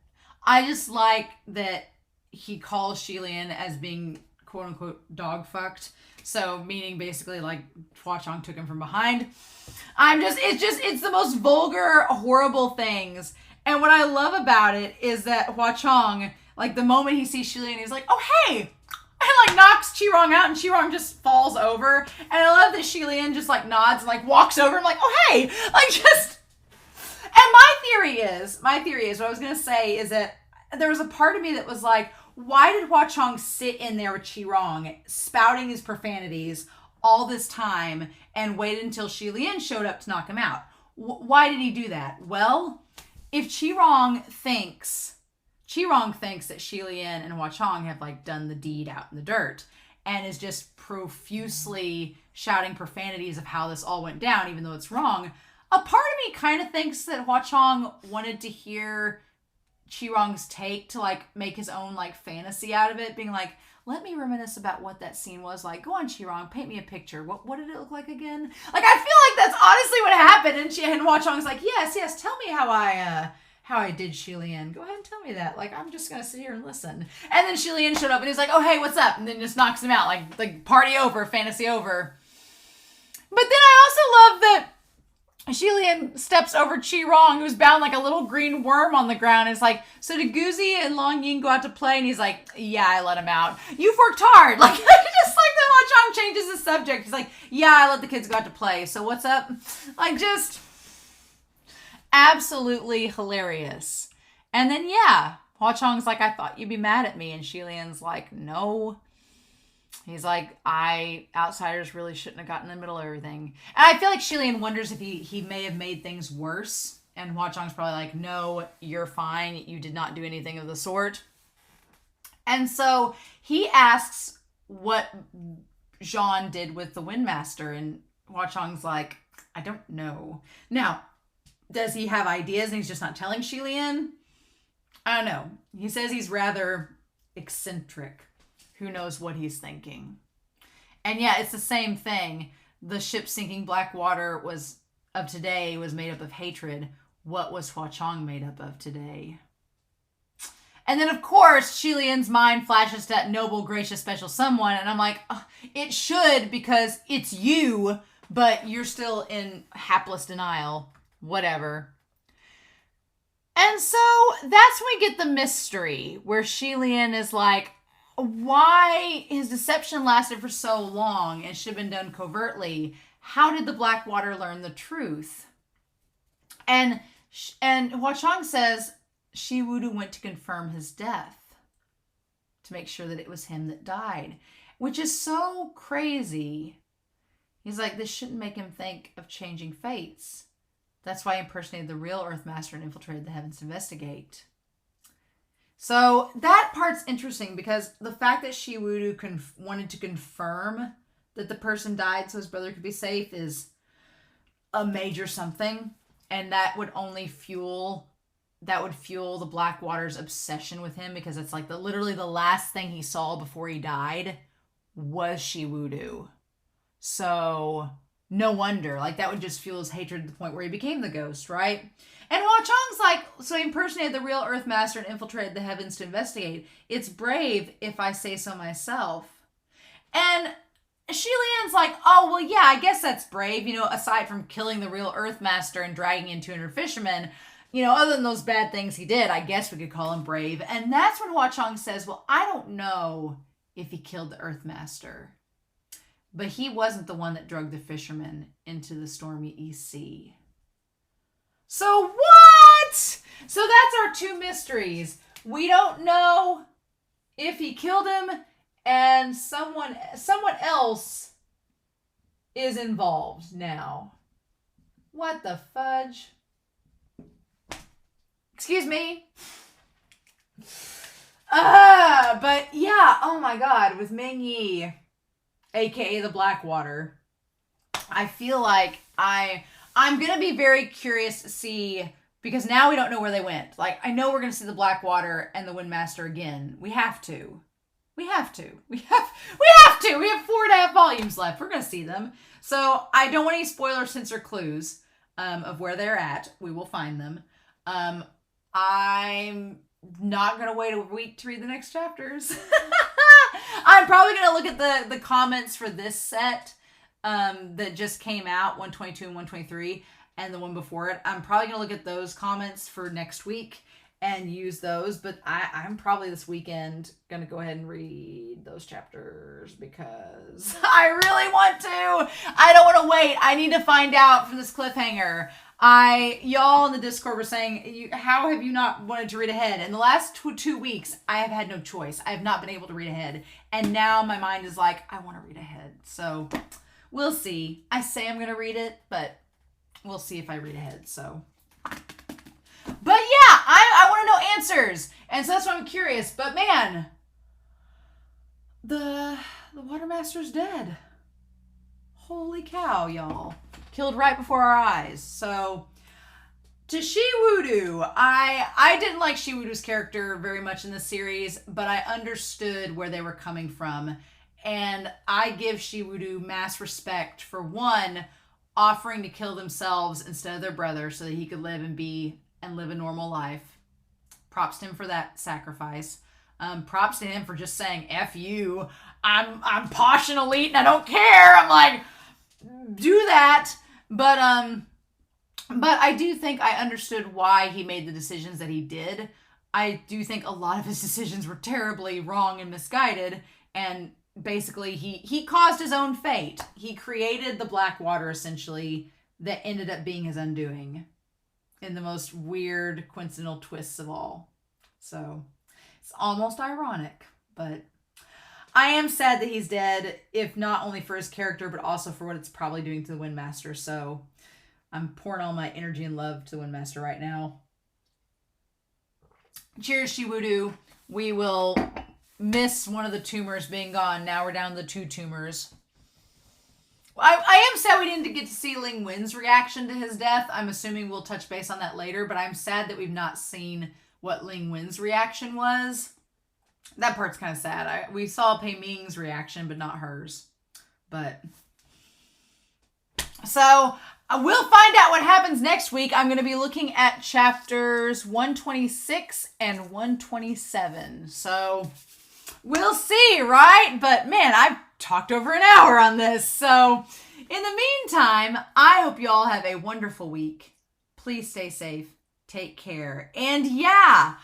Speaker 1: I just like that he calls Shilian as being quote unquote dog fucked. So meaning basically like Hua Cheng took him from behind. It's the most vulgar, horrible things. And what I love about it is that Hua Cheng, like the moment he sees Shilian, he's like, oh, hey, and like knocks Qirong out, and Qirong just falls over. And I love that Shilian just like nods and like walks over and like, oh, hey, like just, and my theory is what I was going to say is that there was a part of me that was like, why did Hua Cheng sit in there with Qirong spouting his profanities all this time and waited until Shilian showed up to knock him out? Why did he do that? Well, if Qirong thinks that Shilian and Hua Cheng have like done the deed out in the dirt and is just profusely shouting profanities of how this all went down, even though it's wrong, a part of me kind of thinks that Hua Cheng wanted to hear Qirong's take to like make his own like fantasy out of it, being like, let me reminisce about what that scene was like. Go on, Qirong, paint me a picture. What did it look like again? Like, I feel like that's honestly what happened. And Hua Cheng's like, yes, tell me how I did Shilian. Go ahead and tell me that. Like, I'm just gonna sit here and listen. And then Shilian showed up and he's like, oh hey, what's up? And then just knocks him out. Like party over, fantasy over. But then I also love that Shilian steps over Qirong, who's bound like a little green worm on the ground. It's like, so did Guzi and Long Ying go out to play? And he's like, yeah, I let him out. You've worked hard. Like, just like that Hua Cheng changes the subject. He's like, yeah, I let the kids go out to play. So what's up? Like, just absolutely hilarious. And then, yeah, Hua Cheng's like, I thought you'd be mad at me. And Shilian's like, no. He's like, outsiders really shouldn't have gotten in the middle of everything. And I feel like Shilian wonders if he may have made things worse. And Hua Cheng's probably like, no, you're fine. You did not do anything of the sort. And so he asks what Xuan did with the Windmaster. And Hua Cheng's like, I don't know. Now, does he have ideas and he's just not telling Shilian? I don't know. He says he's rather eccentric. Who knows what he's thinking? And yeah, it's the same thing. The ship sinking Blackwater of today was made up of hatred. What was Hua Cheng made up of today? And then, of course, Shilian's mind flashes to that noble, gracious, special someone. And I'm like, oh, it should, because it's you, but you're still in hapless denial. Whatever. And so that's when we get the mystery, where Shilian is like, why his deception lasted for so long and should have been done covertly. How did the Blackwater learn the truth? And Hua Cheng says Shi Wudu went to confirm his death, to make sure that it was him that died, which is so crazy. He's like, this shouldn't make him think of changing fates. That's why he impersonated the real Earthmaster and infiltrated the heavens to investigate. So that part's interesting, because the fact that Shi Wudu wanted to confirm that the person died so his brother could be safe is a major something. And that would fuel the Blackwater's obsession with him, because it's like literally the last thing he saw before he died was Shi Wudu. So no wonder, like, that would just fuel his hatred to the point where he became the ghost, right? And Hua Cheng's like, so he impersonated the real Earthmaster and infiltrated the heavens to investigate. It's brave if I say so myself. And Shilian's like, oh, well, yeah, I guess that's brave. Aside from killing the real Earthmaster and dragging in 200 fishermen, other than those bad things he did, I guess we could call him brave. And that's when Hua Cheng says, well, I don't know if he killed the Earthmaster, but he wasn't the one that drugged the fishermen into the stormy East Sea. So what? So that's our two mysteries. We don't know if he killed him, and someone else is involved now. What the fudge? Excuse me. But yeah, oh my god, with Ming Yi, aka the Blackwater, I feel like I'm going to be very curious to see, because now we don't know where they went. Like, I know we're going to see the Blackwater and the Windmaster again. We have to. We have to. We have to. We have 4.5 volumes left. We're going to see them. So I don't want any spoilers, hints, or clues of where they're at. We will find them. I'm not going to wait a week to read the next chapters. I'm probably going to look at the comments for this set that just came out, 122 and 123, and the one before it. I'm probably going to look at those comments for next week and use those, but I'm probably this weekend going to go ahead and read those chapters because I really want to. I don't want to wait. I need to find out from this cliffhanger. Y'all in the Discord were saying, how have you not wanted to read ahead? In the last 2 weeks, I have had no choice. I have not been able to read ahead. And now my mind is like, I want to read ahead. So we'll see. I say I'm going to read it, but we'll see if I read ahead. So, but yeah, I want to know answers. And so that's why I'm curious. But man, the Watermaster's dead. Holy cow, y'all. Killed right before our eyes. So, to Shi Wudu, I didn't like Shi Wudu's character very much in this series, but I understood where they were coming from. And I give Shi Wudu mass respect for, one, offering to kill themselves instead of their brother so that he could live a normal life. Props to him for that sacrifice. Props to him for just saying, F you, I'm posh and elite and I don't care. I'm like, do that. But I do think I understood why he made the decisions that he did. I do think a lot of his decisions were terribly wrong and misguided, and basically he caused his own fate. He created the Blackwater, essentially, that ended up being his undoing in the most weird coincidental twists of all. So it's almost ironic, but I am sad that he's dead, if not only for his character, but also for what it's probably doing to the Windmaster. So I'm pouring all my energy and love to the Windmaster right now. Cheers, Shi Wudu. We will miss one of the tumors being gone. Now we're down to the 2 tumors. I am sad we didn't get to see Ling Wen's reaction to his death. I'm assuming we'll touch base on that later, but I'm sad that we've not seen what Ling Wen's reaction was. That part's kind of sad. We saw Pei Ming's reaction, but not hers. But so we'll find out what happens next week. I'm going to be looking at chapters 126 and 127. So we'll see, right? But man, I've talked over an hour on this. So in the meantime, I hope you all have a wonderful week. Please stay safe. Take care. And yeah,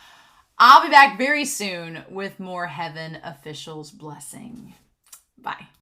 Speaker 1: I'll be back very soon with more Heaven Officials Blessing. Bye.